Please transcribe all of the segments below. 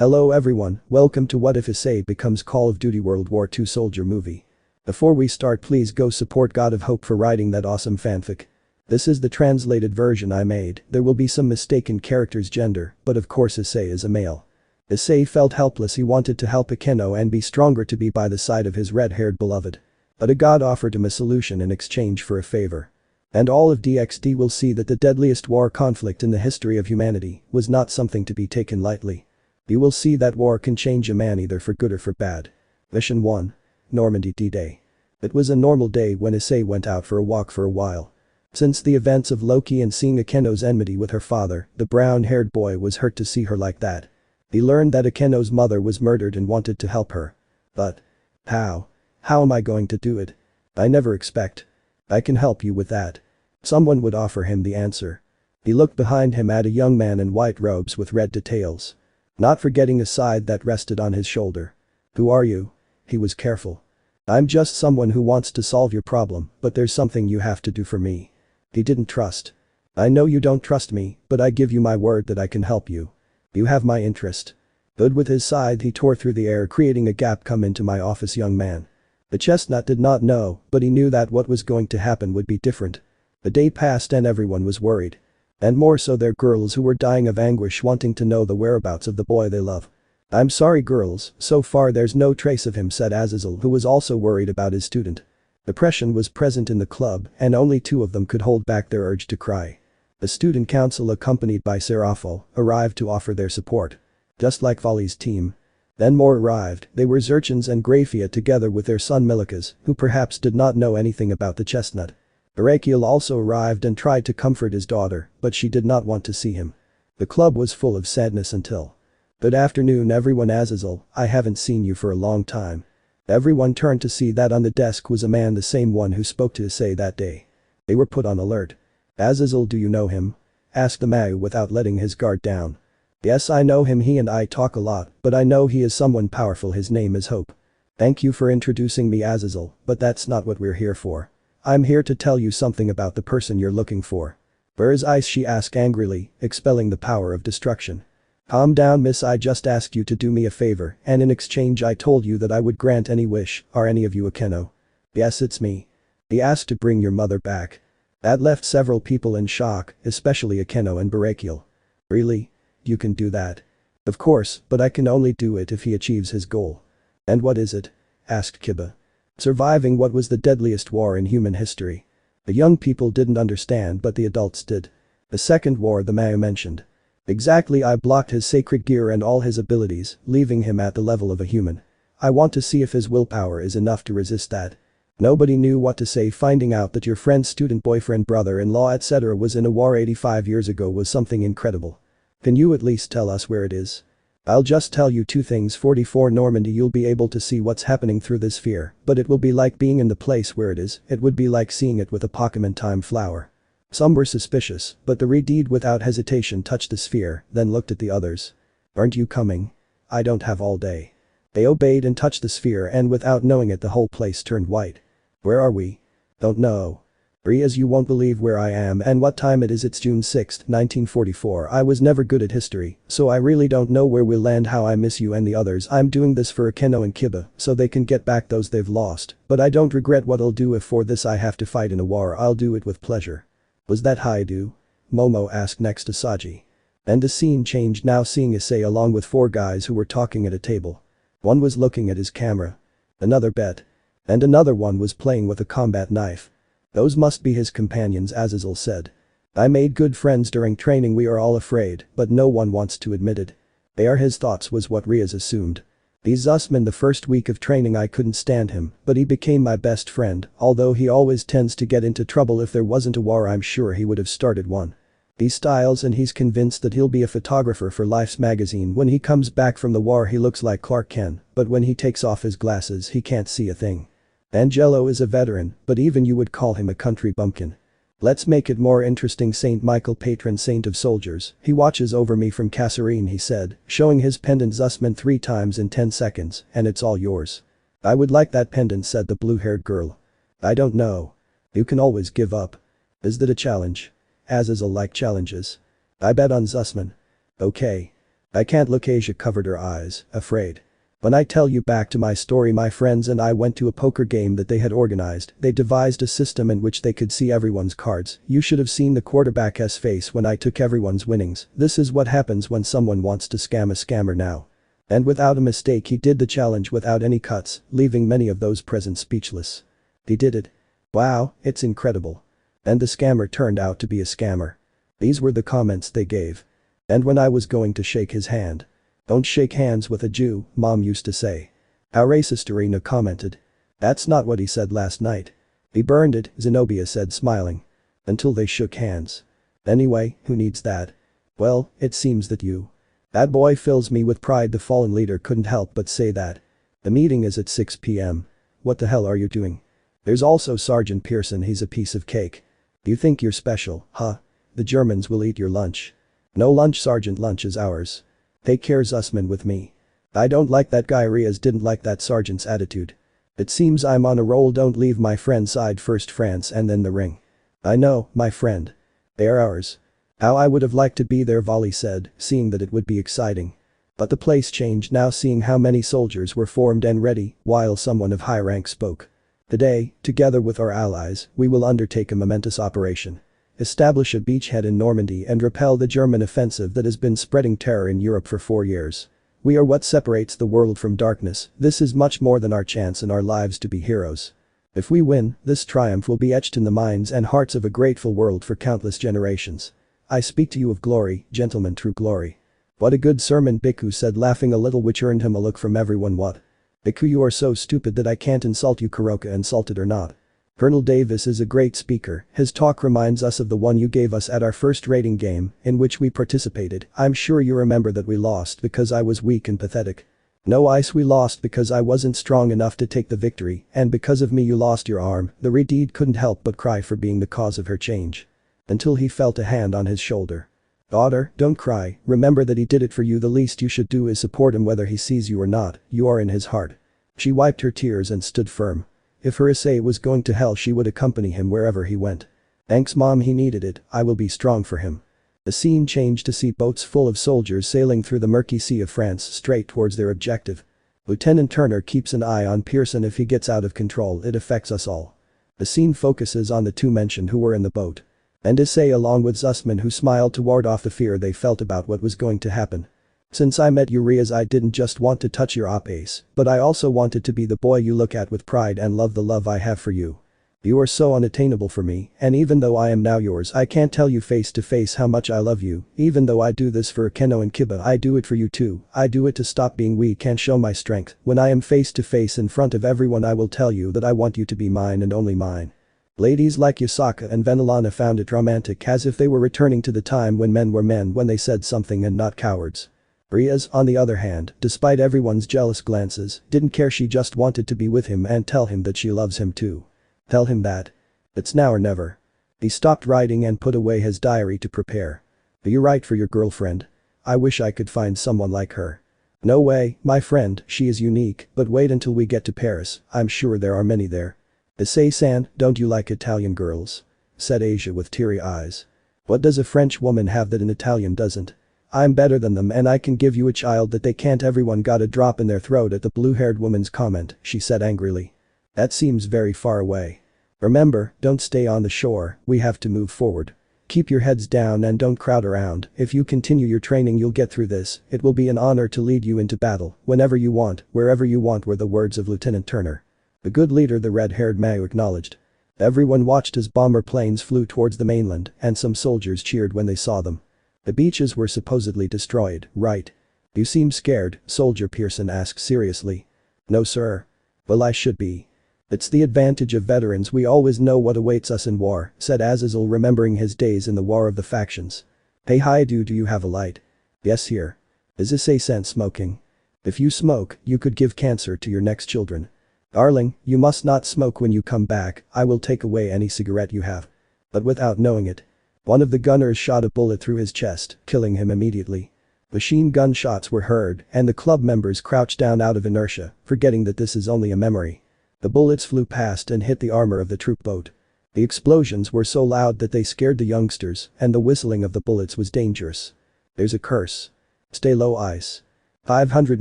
Hello everyone, welcome to What If Issei Becomes Call of Duty World War II Soldier Movie. Before we start, please go support God of Hope for writing that awesome fanfic. This is the translated version I made. There will be some mistaken character's gender, but of course Issei is a male. Issei felt helpless. He wanted to help Akeno and be stronger, to be by the side of his red-haired beloved. But a god offered him a solution in exchange for a favor. And all of DXD will see that the deadliest war conflict in the history of humanity was not something to be taken lightly. You will see that war can change a man either for good or for bad. Mission 1. Normandy D-Day. It was a normal day when Issei went out for a walk for a while. Since the events of Loki and seeing Akeno's enmity with her father, the brown-haired boy was hurt to see her like that. He learned that Akeno's mother was murdered and wanted to help her. But how? How am I going to do it? I never expect. I can help you with that. Someone would offer him the answer. He looked behind him at a young man in white robes with red details. Not forgetting a side that rested on his shoulder. Who are you? He was careful. I'm just someone who wants to solve your problem, but there's something you have to do for me. He didn't trust. I know you don't trust me, but I give you my word that I can help you. You have my interest. Good. With his scythe he tore through the air, creating a gap. Come into my office, young man. The chestnut did not know, but he knew that what was going to happen would be different. The day passed and everyone was worried. And more so their girls, who were dying of anguish, wanting to know the whereabouts of the boy they love. I'm sorry girls, so far there's no trace of him, said Azazel, who was also worried about his student. Depression was present in the club and only two of them could hold back their urge to cry. The student council, accompanied by Serafo, arrived to offer their support. Just like Volley's team. Then more arrived. They were Zurchins and Grafia together with their son Milikas, who perhaps did not know anything about the chestnut. Barakiel also arrived and tried to comfort his daughter, but she did not want to see him. The club was full of sadness until. Good afternoon everyone. Azazel, I haven't seen you for a long time. Everyone turned to see that on the desk was a man, the same one who spoke to Issei that day. They were put on alert. Azazel, do you know him? Asked the Mayu without letting his guard down. Yes, I know him. He and I talk a lot, but I know he is someone powerful. His name is Hope. Thank you for introducing me, Azazel, but that's not what we're here for. I'm here to tell you something about the person you're looking for. Where is Ice? She asked angrily, expelling the power of destruction. Calm down, miss. I just asked you to do me a favor, and in exchange I told you that I would grant any wish. Are any of you Akeno? Yes, it's me. He asked to bring your mother back. That left several people in shock, especially Akeno and Barakiel. Really? You can do that? Of course, but I can only do it if he achieves his goal. And what is it? Asked Kiba. Surviving what was the deadliest war in human history. The young people didn't understand, but the adults did. The second war the Mayu mentioned. Exactly. I blocked his sacred gear and all his abilities, leaving him at the level of a human. I want to see if his willpower is enough to resist that. Nobody knew what to say. Finding out that your friend's student boyfriend, brother-in-law, etc. was in a war 85 years ago was something incredible. Can you at least tell us where it is? I'll just tell you two things. 44 Normandy. You'll be able to see what's happening through this sphere, but it will be like being in the place where it is. It would be like seeing it with a Pokemon time flower. Some were suspicious, but the Redeed without hesitation touched the sphere, then looked at the others. Aren't you coming? I don't have all day. They obeyed and touched the sphere, and without knowing it the whole place turned white. Where are we? Don't know. Rias, you won't believe where I am and what time it is. It's June 6, 1944. I was never good at history, so I really don't know where we'll land. How I miss you and the others. I'm doing this for Akeno and Kiba, so they can get back those they've lost, but I don't regret what I'll do. If for this I have to fight in a war, I'll do it with pleasure. Was that Haidu? Momo asked next to Saji. And the scene changed now, seeing Issei along with four guys who were talking at a table. One was looking at his camera. Another bet. And another one was playing with a combat knife. Those must be his companions, Azazel said. I made good friends during training. We are all afraid, but no one wants to admit it. They are his thoughts, was what Rias assumed. He's Zussman. The first week of training I couldn't stand him, but he became my best friend, although he always tends to get into trouble. If there wasn't a war I'm sure he would have started one. He styles and he's convinced that he'll be a photographer for Life's magazine. When he comes back from the war he looks like Clark Kent, but when he takes off his glasses he can't see a thing. Angelo is a veteran, but even you would call him a country bumpkin. Let's make it more interesting. Saint Michael, patron saint of soldiers, he watches over me from Kasserine, he said, showing his pendant. Zussman 3 times in 10 seconds, and it's all yours. I would like that pendant, said the blue-haired girl. I don't know. You can always give up. Is that a challenge? Azazel like challenges. I bet on Zussman. Okay. I can't look. Asia covered her eyes, afraid. When I tell you back to my story, my friends and I went to a poker game that they had organized. They devised a system in which they could see everyone's cards. You should have seen the quarterback's face when I took everyone's winnings. This is what happens when someone wants to scam a scammer now. And without a mistake he did the challenge without any cuts, leaving many of those present speechless. He did it. Wow, it's incredible. And the scammer turned out to be a scammer. These were the comments they gave. And when I was going to shake his hand. Don't shake hands with a Jew, Mom used to say. How racist, Irina commented. That's not what he said last night. He burned it, Zenobia said smiling. Until they shook hands. Anyway, who needs that? Well, it seems that you. That boy fills me with pride. The fallen leader couldn't help but say that. The meeting is at 6 p.m. What the hell are you doing? There's also Sergeant Pearson. He's a piece of cake. You think you're special, huh? The Germans will eat your lunch. No lunch, Sergeant. Lunch is ours. Take care, Zussman, with me. I don't like that guy. Rias didn't like that sergeant's attitude. It seems I'm on a roll. Don't leave my friend's side. First France and then the ring. I know, my friend. They are ours. How I would have liked to be there, Volley said, seeing that it would be exciting. But the place changed now, seeing how many soldiers were formed and ready, while someone of high rank spoke. Today, together with our allies, we will undertake a momentous operation. Establish a beachhead in Normandy and repel the German offensive that has been spreading terror in Europe for 4 years. We are what separates the world from darkness. This is much more than our chance in our lives to be heroes. If we win, this triumph will be etched in the minds and hearts of a grateful world for countless generations. I speak to you of glory, gentlemen, true glory. What a good sermon, Biku said, laughing a little, which earned him a look from everyone. What? Biku, you are so stupid that I can't insult you. Kuroka insulted or not. Colonel Davis is a great speaker. His talk reminds us of the one you gave us at our first raiding game, in which we participated. I'm sure you remember that we lost because I was weak and pathetic. No, Ice, we lost because I wasn't strong enough to take the victory, and because of me you lost your arm. The Redeed couldn't help but cry for being the cause of her change. Until he felt a hand on his shoulder. Daughter, don't cry, remember that he did it for you. The least you should do is support him whether he sees you or not. You are in his heart. She wiped her tears and stood firm. If her Issei was going to hell, she would accompany him wherever he went. Thanks, Mom, he needed it. I will be strong for him. The scene changed to see boats full of soldiers sailing through the murky sea of France straight towards their objective. Lieutenant Turner keeps an eye on Pearson. If he gets out of control, it affects us all. The scene focuses on the two mentioned who were in the boat. And Issei, along with Zussman, who smiled to ward off the fear they felt about what was going to happen. Since I met you, Rias, I didn't just want to touch your op ace, but I also wanted to be the boy you look at with pride and love, the love I have for you. You are so unattainable for me, and even though I am now yours, I can't tell you face to face how much I love you. Even though I do this for Akeno and Kiba, I do it for you too. I do it to stop being weak and show my strength. When I am face to face in front of everyone, I will tell you that I want you to be mine and only mine. Ladies like Yasaka and Venelana found it romantic, as if they were returning to the time when men were men, when they said something and not cowards. Rias, on the other hand, despite everyone's jealous glances, didn't care. She just wanted to be with him and tell him that she loves him too. Tell him that. It's now or never. He stopped writing and put away his diary to prepare. Do you write for your girlfriend? I wish I could find someone like her. No way, my friend, she is unique, but wait until we get to Paris, I'm sure there are many there. Issei-san, don't you like Italian girls? Said Asia with teary eyes. What does a French woman have that an Italian doesn't? I'm better than them and I can give you a child that they can't. Everyone got a drop in their throat at the blue-haired woman's comment, she said angrily. That seems very far away. Remember, don't stay on the shore, we have to move forward. Keep your heads down and don't crowd around. If you continue your training, you'll get through this. It will be an honor to lead you into battle, whenever you want, wherever you want, were the words of Lieutenant Turner. The good leader, the red-haired Mayu acknowledged. Everyone watched as bomber planes flew towards the mainland, and some soldiers cheered when they saw them. The beaches were supposedly destroyed, right? You seem scared, Soldier Pearson asked seriously. No, sir. Well, I should be. It's the advantage of veterans, we always know what awaits us in war, said Azazel, remembering his days in the War of the Factions. Hey, hi, do you have a light? Yes, here. Is Issei-san smoking? If you smoke, you could give cancer to your next children. Darling, you must not smoke. When you come back, I will take away any cigarette you have. But without knowing it, one of the gunners shot a bullet through his chest, killing him immediately. Machine gun shots were heard, and the club members crouched down out of inertia, forgetting that this is only a memory. The bullets flew past and hit the armor of the troop boat. The explosions were so loud that they scared the youngsters, and the whistling of the bullets was dangerous. There's a curse. Stay low, ice. 500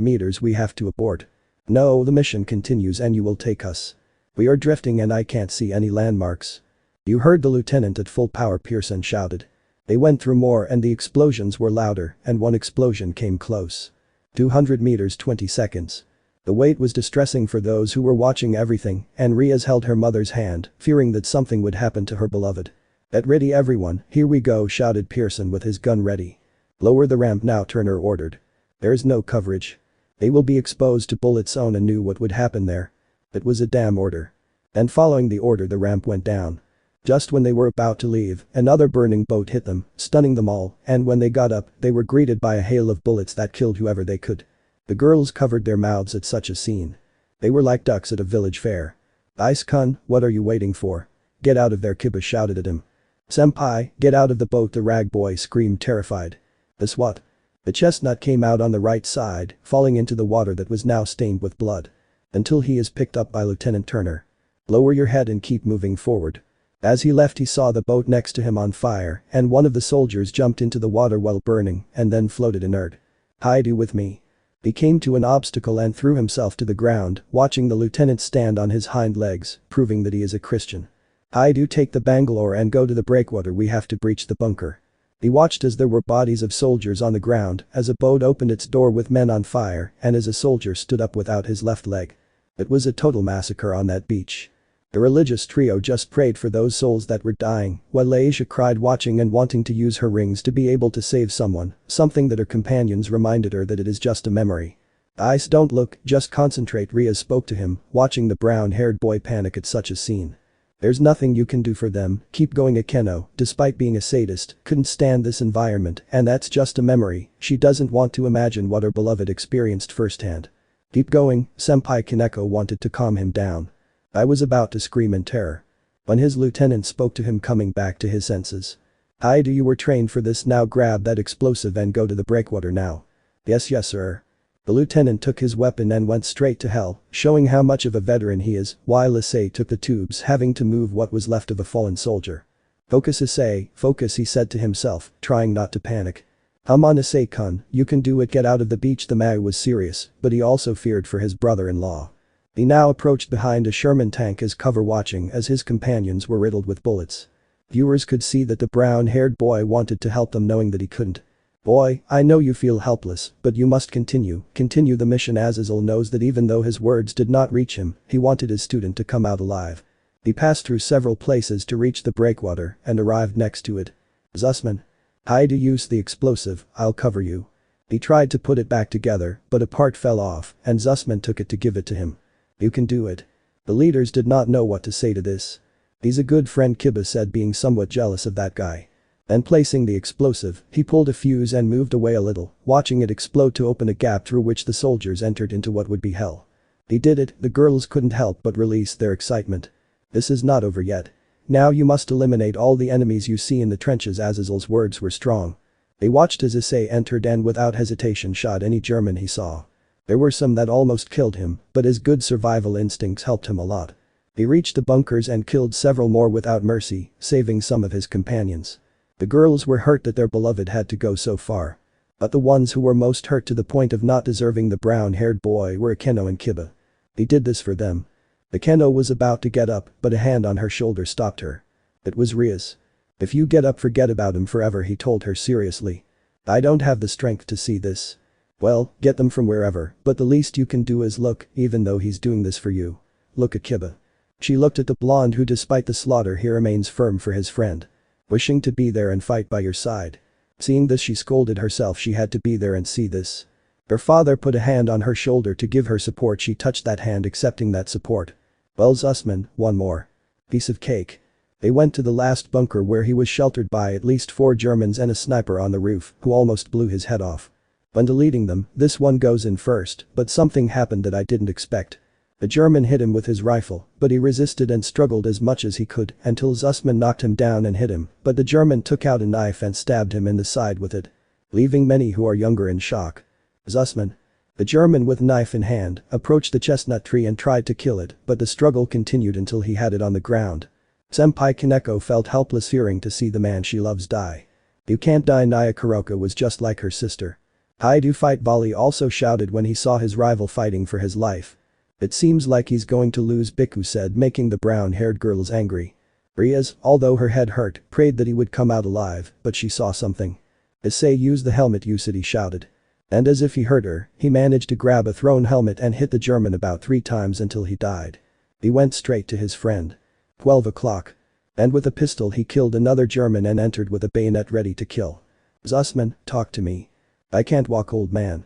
meters, we have to abort. No, the mission continues and you will take us. We are drifting and I can't see any landmarks. You heard the lieutenant at full power, Pearson shouted. They went through more and the explosions were louder and one explosion came close. 200 meters 20 seconds. The wait was distressing for those who were watching everything and Rias held her mother's hand, fearing that something would happen to her beloved. Get ready everyone, here we go, shouted Pearson with his gun ready. Lower the ramp now, Turner ordered. There is no coverage. They will be exposed to bullets. Ona knew what would happen there. It was a damn order. And following the order the ramp went down. Just when they were about to leave, another burning boat hit them, stunning them all, and when they got up, they were greeted by a hail of bullets that killed whoever they could. The girls covered their mouths at such a scene. They were like ducks at a village fair. Ice-kun, what are you waiting for? Get out of there, Kiba shouted at him. Senpai, get out of the boat, the rag boy screamed terrified. This what? The chestnut came out on the right side, falling into the water that was now stained with blood. Until he is picked up by Lieutenant Turner. Lower your head and keep moving forward. As he left he saw the boat next to him on fire and one of the soldiers jumped into the water while burning and then floated inert. Hide with me. He came to an obstacle and threw himself to the ground, watching the lieutenant stand on his hind legs, proving that he is a Christian. Hide, take the Bangalore and go to the breakwater, we have to breach the bunker. He watched as there were bodies of soldiers on the ground, as a boat opened its door with men on fire and as a soldier stood up without his left leg. It was a total massacre on that beach. The religious trio just prayed for those souls that were dying, while Aisha cried watching and wanting to use her rings to be able to save someone, something that her companions reminded her that it is just a memory. Ice, don't look, just concentrate, Rias spoke to him, watching the brown-haired boy panic at such a scene. There's nothing you can do for them, keep going. Akeno, despite being a sadist, couldn't stand this environment and that's just a memory, she doesn't want to imagine what her beloved experienced firsthand. Keep going, Senpai. Kaneko wanted to calm him down. I was about to scream in terror. When his lieutenant spoke to him, coming back to his senses. Hide, you were trained for this, now grab that explosive and go to the breakwater now. Yes sir. The lieutenant took his weapon and went straight to hell, showing how much of a veteran he is, while Issei took the tubes, having to move what was left of a fallen soldier. Focus Issei, focus, he said to himself, trying not to panic. Come on Issei-kun, you can do it, get out of the beach. The man was serious, but he also feared for his brother-in-law. He now approached behind a Sherman tank as cover, watching as his companions were riddled with bullets. Viewers could see that the brown-haired boy wanted to help them, knowing that he couldn't. Boy, I know you feel helpless, but you must continue the mission. Azazel knows that even though his words did not reach him, he wanted his student to come out alive. He passed through several places to reach the breakwater and arrived next to it. Zussman. Hide, use the explosive, I'll cover you. He tried to put it back together, but a part fell off and Zussman took it to give it to him. You can do it. The leaders did not know what to say to this. He's a good friend, Kiba said, being somewhat jealous of that guy. Then placing the explosive, he pulled a fuse and moved away a little, watching it explode to open a gap through which the soldiers entered into what would be hell. He did it, the girls couldn't help but release their excitement. This is not over yet. Now you must eliminate all the enemies you see in the trenches. Azazel's words were strong. They watched as Issei entered and without hesitation shot any German he saw. There were some that almost killed him, but his good survival instincts helped him a lot. He reached the bunkers and killed several more without mercy, saving some of his companions. The girls were hurt that their beloved had to go so far. But the ones who were most hurt to the point of not deserving the brown-haired boy were Akeno and Kiba. He did this for them. Akeno was about to get up, but a hand on her shoulder stopped her. It was Rias. If you get up, forget about him forever, he told her seriously. I don't have the strength to see this. Well, get them from wherever, but the least you can do is look, even though he's doing this for you. Look at Kiba. She looked at the blonde who, despite the slaughter, he remains firm for his friend. Wishing to be there and fight by your side. Seeing this, she scolded herself, she had to be there and see this. Her father put a hand on her shoulder to give her support. She touched that hand, accepting that support. Well, Zussman, one more piece of cake. They went to the last bunker where he was sheltered by at least 4 Germans and a sniper on the roof who almost blew his head off. When deleting them, this one goes in first, but something happened that I didn't expect. The German hit him with his rifle, but he resisted and struggled as much as he could until Zussman knocked him down and hit him, but the German took out a knife and stabbed him in the side with it. Leaving many who are younger in shock. Zussman. The German, with knife in hand, approached the chestnut tree and tried to kill it, but the struggle continued until he had it on the ground. Senpai Kaneko felt helpless, fearing to see the man she loves die. You can't die. Naya Kuroka was just like her sister. "I do fight," Volley also shouted when he saw his rival fighting for his life. "It seems like he's going to lose," Biku said, making the brown-haired girls angry. Rias, although her head hurt, prayed that he would come out alive, but she saw something. "Issei, use the helmet," Yusuri shouted. And as if he heard her, he managed to grab a thrown helmet and hit the German about 3 times until he died. He went straight to his friend. 12 o'clock. And with a pistol he killed another German and entered with a bayonet ready to kill. "Zussman, talk to me. I can't walk, old man.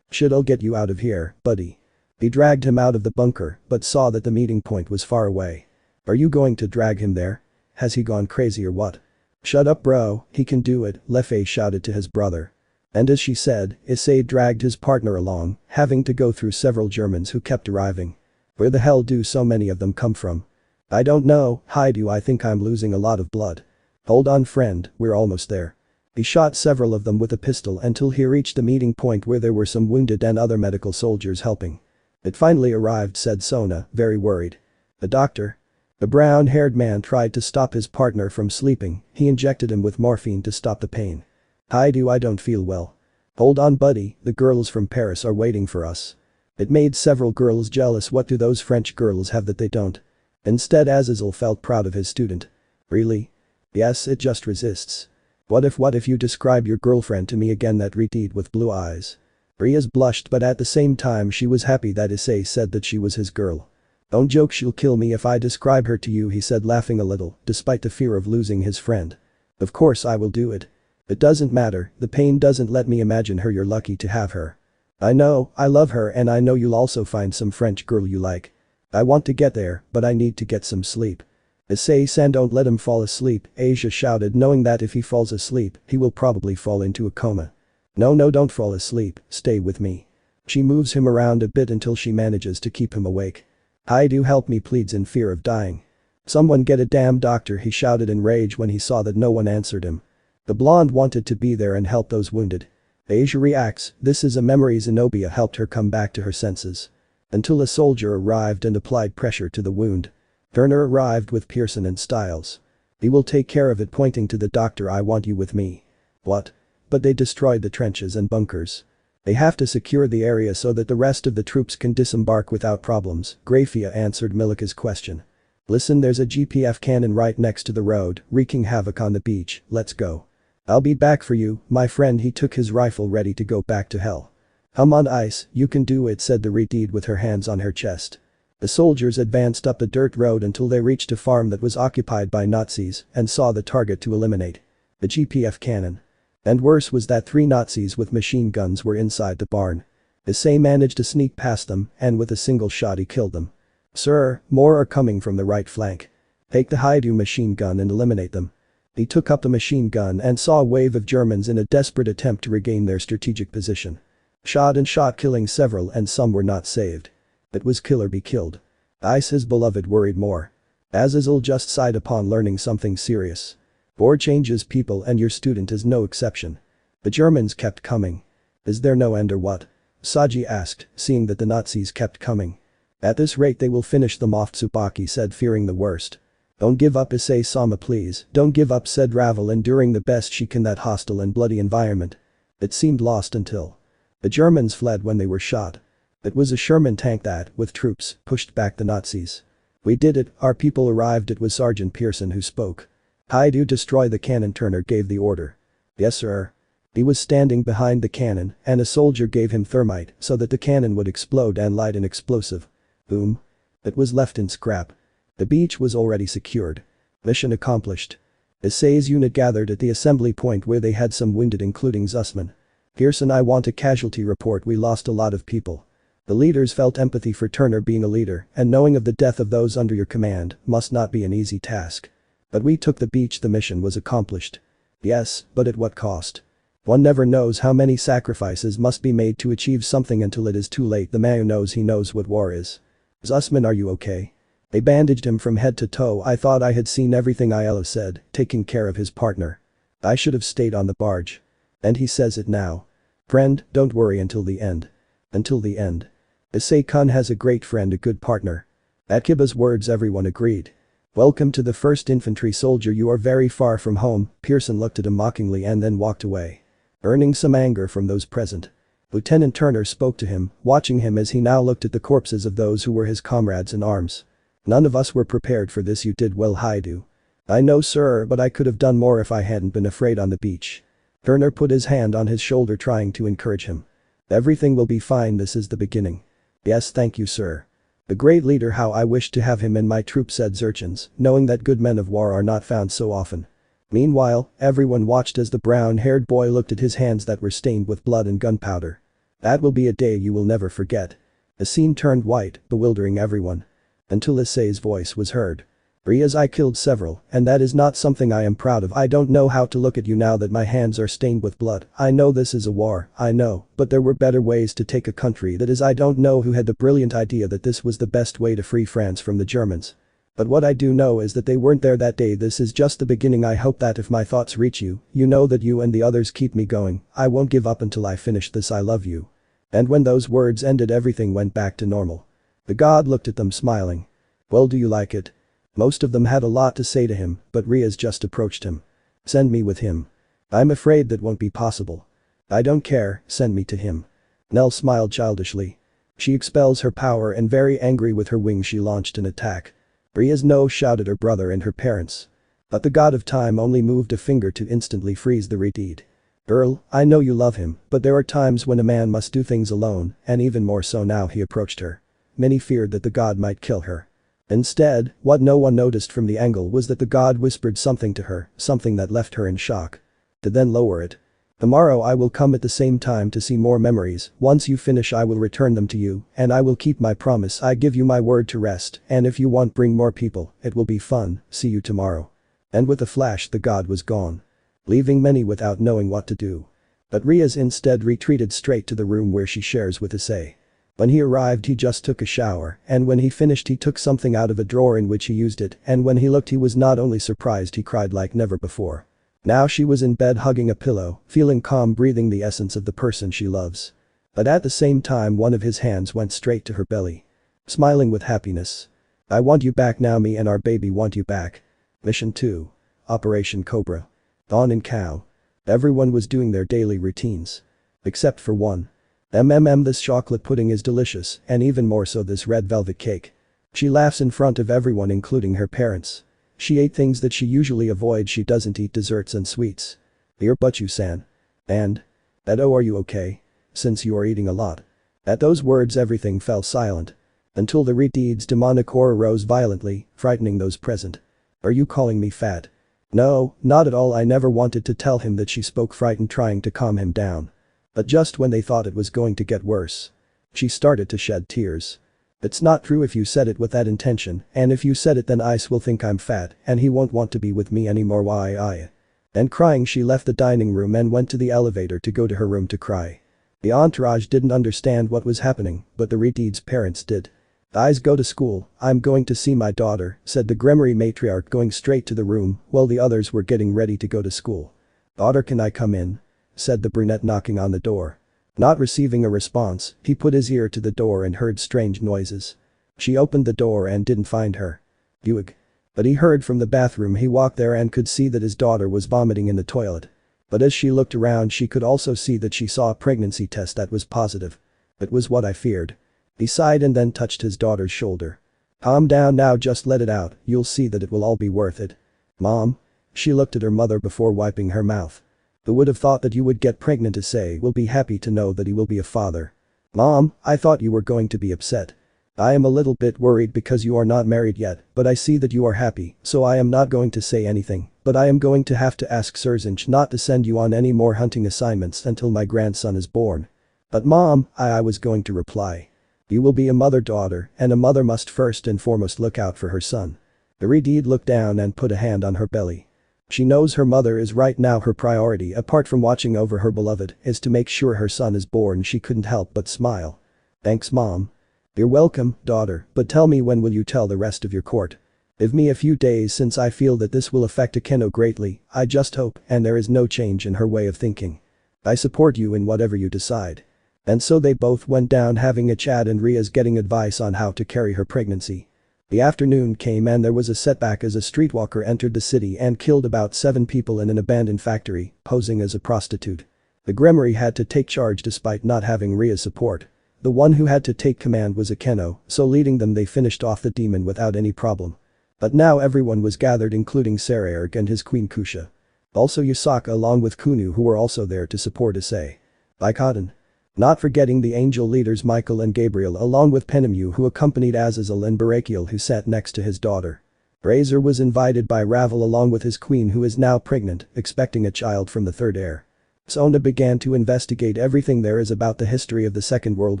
I'll get you out of here, buddy." He dragged him out of the bunker, but saw that the meeting point was far away. "Are you going to drag him there? Has he gone crazy or what?" "Shut up, bro, he can do it," Lefei shouted to his brother. And as she said, Issei dragged his partner along, having to go through several Germans who kept arriving. "Where the hell do so many of them come from?" "I don't know, Haidu, I think I'm losing a lot of blood." "Hold on, friend, we're almost there." He shot several of them with a pistol until he reached the meeting point where there were some wounded and other medical soldiers helping. "It finally arrived," said Sona, very worried. "The doctor?" The brown-haired man tried to stop his partner from sleeping. He injected him with morphine to stop the pain. "Haidu, I don't feel well." "Hold on, buddy, the girls from Paris are waiting for us." It made several girls jealous. What do those French girls have that they don't? Instead, Azazel felt proud of his student. "Really?" "Yes, it just resists." What if you describe your girlfriend to me again?" That repeated with blue eyes. Rias blushed, but at the same time she was happy that Issei said that she was his girl. "Don't joke, she'll kill me if I describe her to you," he said, laughing a little, despite the fear of losing his friend. "Of course I will do it. It doesn't matter, the pain doesn't let me imagine her. You're lucky to have her." "I know, I love her, and I know you'll also find some French girl you like." "I want to get there, but I need to get some sleep." "Issei-san, don't let him fall asleep," Asia shouted, knowing that if he falls asleep, he will probably fall into a coma. No, don't fall asleep, stay with me." She moves him around a bit until she manages to keep him awake. "Haidu, help me," pleads in fear of dying. "Someone get a damn doctor," he shouted in rage when he saw that no one answered him. The blonde wanted to be there and help those wounded. Asia reacts, this is a memory. Zenobia helped her come back to her senses. Until a soldier arrived and applied pressure to the wound. Turner arrived with Pearson and Styles. "He will take care of it," pointing to the doctor. "I want you with me." "What?" "But they destroyed the trenches and bunkers. They have to secure the area so that the rest of the troops can disembark without problems," Grafia answered Milika's question. "Listen, there's a GPF cannon right next to the road, wreaking havoc on the beach, let's go." "I'll be back for you, my friend." He took his rifle ready to go back to hell. "Come on, Ice, you can do it," said the Redeed with her hands on her chest. The soldiers advanced up the dirt road until they reached a farm that was occupied by Nazis and saw the target to eliminate. The GPF cannon. And worse was that 3 Nazis with machine guns were inside the barn. Issei managed to sneak past them and with a single shot he killed them. "Sir, more are coming from the right flank. Take the Haidu machine gun and eliminate them." He took up the machine gun and saw a wave of Germans in a desperate attempt to regain their strategic position. Shot and shot, killing several, and some were not saved. It was kill or be killed. Ice, his beloved, worried more. Azazel just sighed upon learning something serious. War changes people, and your student is no exception. The Germans kept coming. Is there no end or what? Saji asked, seeing that the Nazis kept coming. "At this rate they will finish them off," Tsubaki said, fearing the worst. "Don't give up, Issei-sama, please, don't give up," said Ravel, enduring the best she can that hostile and bloody environment. It seemed lost until the Germans fled when they were shot. It was a Sherman tank that, with troops, pushed back the Nazis. "We did it, our people arrived." It was Sergeant Pearson who spoke. "Haidu, destroy the cannon." Turner gave the order. "Yes, sir." He was standing behind the cannon, and a soldier gave him thermite so that the cannon would explode and light an explosive. Boom. It was left in scrap. The beach was already secured. Mission accomplished. Issei's unit gathered at the assembly point where they had some wounded, including Zussman. "Pearson, I want a casualty report. We lost a lot of people." The leaders felt empathy for Turner. Being a leader and knowing of the death of those under your command must not be an easy task. "But we took the beach. The mission was accomplished." "Yes, but at what cost?" "One never knows how many sacrifices must be made to achieve something until it is too late. The man who knows, he knows what war is." "Zussman, are you okay?" They bandaged him from head to toe. "I thought I had seen everything," Aiello said, taking care of his partner. "I should have stayed on the barge." And he says it now. "Friend, don't worry until the end." Until the end. Issei-kun has a great friend, a good partner. At Kiba's words everyone agreed. "Welcome to the 1st Infantry Soldier. You are very far from home." Pearson looked at him mockingly and then walked away. Earning some anger from those present. Lieutenant Turner spoke to him, watching him as he now looked at the corpses of those who were his comrades in arms. None of us were prepared for this. You did well, Haidu. I know, sir, but I could have done more if I hadn't been afraid on the beach. Turner put his hand on his shoulder, trying to encourage him. Everything will be fine, this is the beginning. Yes, thank you, sir. The great leader, how I wish to have him in my troop, said Zurchins, knowing that good men of war are not found so often. Meanwhile, everyone watched as the brown-haired boy looked at his hands that were stained with blood and gunpowder. That will be a day you will never forget. The scene turned white, bewildering everyone. Until Issei's voice was heard. Rias, I killed several, and that is not something I am proud of. I don't know how to look at you now that my hands are stained with blood. I know this is a war, I know, but there were better ways to take a country. That is, I don't know who had the brilliant idea that this was the best way to free France from the Germans. But what I do know is that they weren't there that day. This is just the beginning. I hope that if my thoughts reach you, you know that you and the others keep me going. I won't give up until I finish this. I love you. And when those words ended, everything went back to normal. The god looked at them, smiling. Well, do you like it? Most of them had a lot to say to him, but Rias just approached him. Send me with him. I'm afraid that won't be possible. I don't care, send me to him. Nell smiled childishly. She expels her power, and very angry with her wings she launched an attack. Rias, no, shouted her brother and her parents. But the god of time only moved a finger to instantly freeze the redeed. Girl, I know you love him, but there are times when a man must do things alone, and even more so now. He approached her. Many feared that the god might kill her. Instead, what no one noticed from the angle was that the god whispered something to her, something that left her in shock. To then lower it. Tomorrow I will come at the same time to see more memories. Once you finish I will return them to you, and I will keep my promise. I give you my word to rest, and if you want, bring more people. It will be fun. See you tomorrow. And with a flash the god was gone. Leaving many without knowing what to do. But Rias instead retreated straight to the room where she shares with Issei. When he arrived he just took a shower, and when he finished he took something out of a drawer in which he used it, and when he looked he was not only surprised, he cried like never before. Now she was in bed hugging a pillow, feeling calm, breathing the essence of the person she loves. But at the same time one of his hands went straight to her belly. Smiling with happiness. I want you back now, me and our baby want you back. Mission 2. Operation Cobra. Dawn in Cow. Everyone was doing their daily routines. Except for one. This chocolate pudding is delicious, and even more so this red velvet cake. She laughs in front of everyone including her parents. She ate things that she usually avoids. She doesn't eat desserts and sweets. Here, but you, San. And? That, oh, are you okay? Since you are eating a lot. At those words everything fell silent. Until the Redeed's demonic aura rose violently, frightening those present. Are you calling me fat? No, not at all. I never wanted to tell him that. She spoke frightened, trying to calm him down. But just when they thought it was going to get worse. She started to shed tears. It's not true if you said it with that intention, and if you said it then Ice will think I'm fat and he won't want to be with me anymore. Why? And crying she left the dining room and went to the elevator to go to her room to cry. The entourage didn't understand what was happening, but the Redeed's parents did. Eyes, go to school. I'm going to see my daughter, said the Grimoire matriarch, going straight to the room while the others were getting ready to go to school. Daughter, can I come in? Said the brunette, knocking on the door. Not receiving a response, he put his ear to the door and heard strange noises. She opened the door and didn't find her. Buig. But he heard from the bathroom. He walked there and could see that his daughter was vomiting in the toilet. But as she looked around she could also see that she saw a pregnancy test that was positive. It was what I feared. He sighed and then touched his daughter's shoulder. Calm down now, just let it out, you'll see that it will all be worth it. Mom? She looked at her mother before wiping her mouth. Who would have thought that you would get pregnant? Issei will be happy to know that he will be a father. Mom, I thought you were going to be upset. I am a little bit worried because you are not married yet, but I see that you are happy, so I am not going to say anything, but I am going to have to ask Serzinch not to send you on any more hunting assignments until my grandson is born. But Mom, I was going to reply. You will be a mother, daughter, and a mother must first and foremost look out for her son. The Redeed looked down and put a hand on her belly. She knows her mother is right now. Her priority, apart from watching over her beloved, is to make sure her son is born. She couldn't help but smile. Thanks, Mom. You're welcome, daughter, but tell me, when will you tell the rest of your court? Give me a few days, since I feel that this will affect Akeno greatly. I just hope, and there is no change in her way of thinking. I support you in whatever you decide. And so they both went down having a chat, and Rias getting advice on how to carry her pregnancy. The afternoon came and there was a setback as a streetwalker entered the city and killed about 7 people in an abandoned factory, posing as a prostitute. The Gremory had to take charge despite not having Ria's support. The one who had to take command was Akeno, so leading them they finished off the demon without any problem. But now everyone was gathered including Saraerg and his queen Kusha. Also Yusaka along with Kunu who were also there to support Issei. Bikoden. Not forgetting the angel leaders Michael and Gabriel along with Penemu who accompanied Azazel and Barakiel who sat next to his daughter. Razor was invited by Ravel along with his queen who is now pregnant, expecting a child from the third heir. Sona began to investigate everything there is about the history of the Second World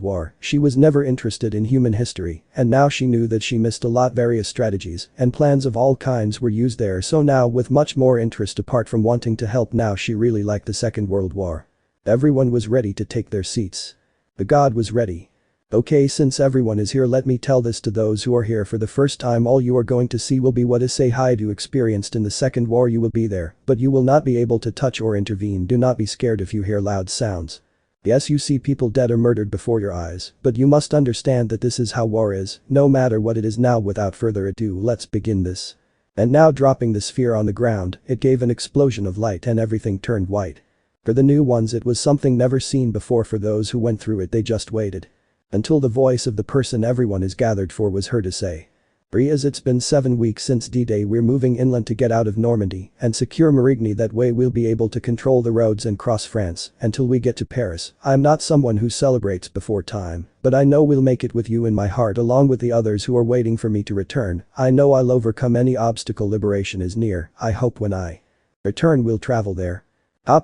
War. She was never interested in human history, and now she knew that she missed a lot. Various strategies and plans of all kinds were used there, so now with much more interest apart from wanting to help, now she really liked the Second World War. Everyone was ready to take their seats. The god was ready. Okay, since everyone is here, let me tell this to those who are here for the first time. All you are going to see will be what Issei Haidu experienced in the Second War. You will be there, but you will not be able to touch or intervene. Do not be scared if you hear loud sounds. Yes, you see people dead or murdered before your eyes, but you must understand that this is how war is, no matter what it is. Now without further ado, let's begin this. And now dropping the sphere on the ground, it gave an explosion of light and everything turned white. For the new ones it was something never seen before. For those who went through it, they just waited until the voice of the person everyone is gathered for was heard to say. Rias, it's been 7 weeks since D-Day. We're moving inland to get out of Normandy and secure Marigny. That way we'll be able to control the roads and cross France until we get to Paris. I'm not someone who celebrates before time, but I know we'll make it with you in my heart along with the others who are waiting for me to return. I know I'll overcome any obstacle. Liberation is near. I hope when I return we'll travel there.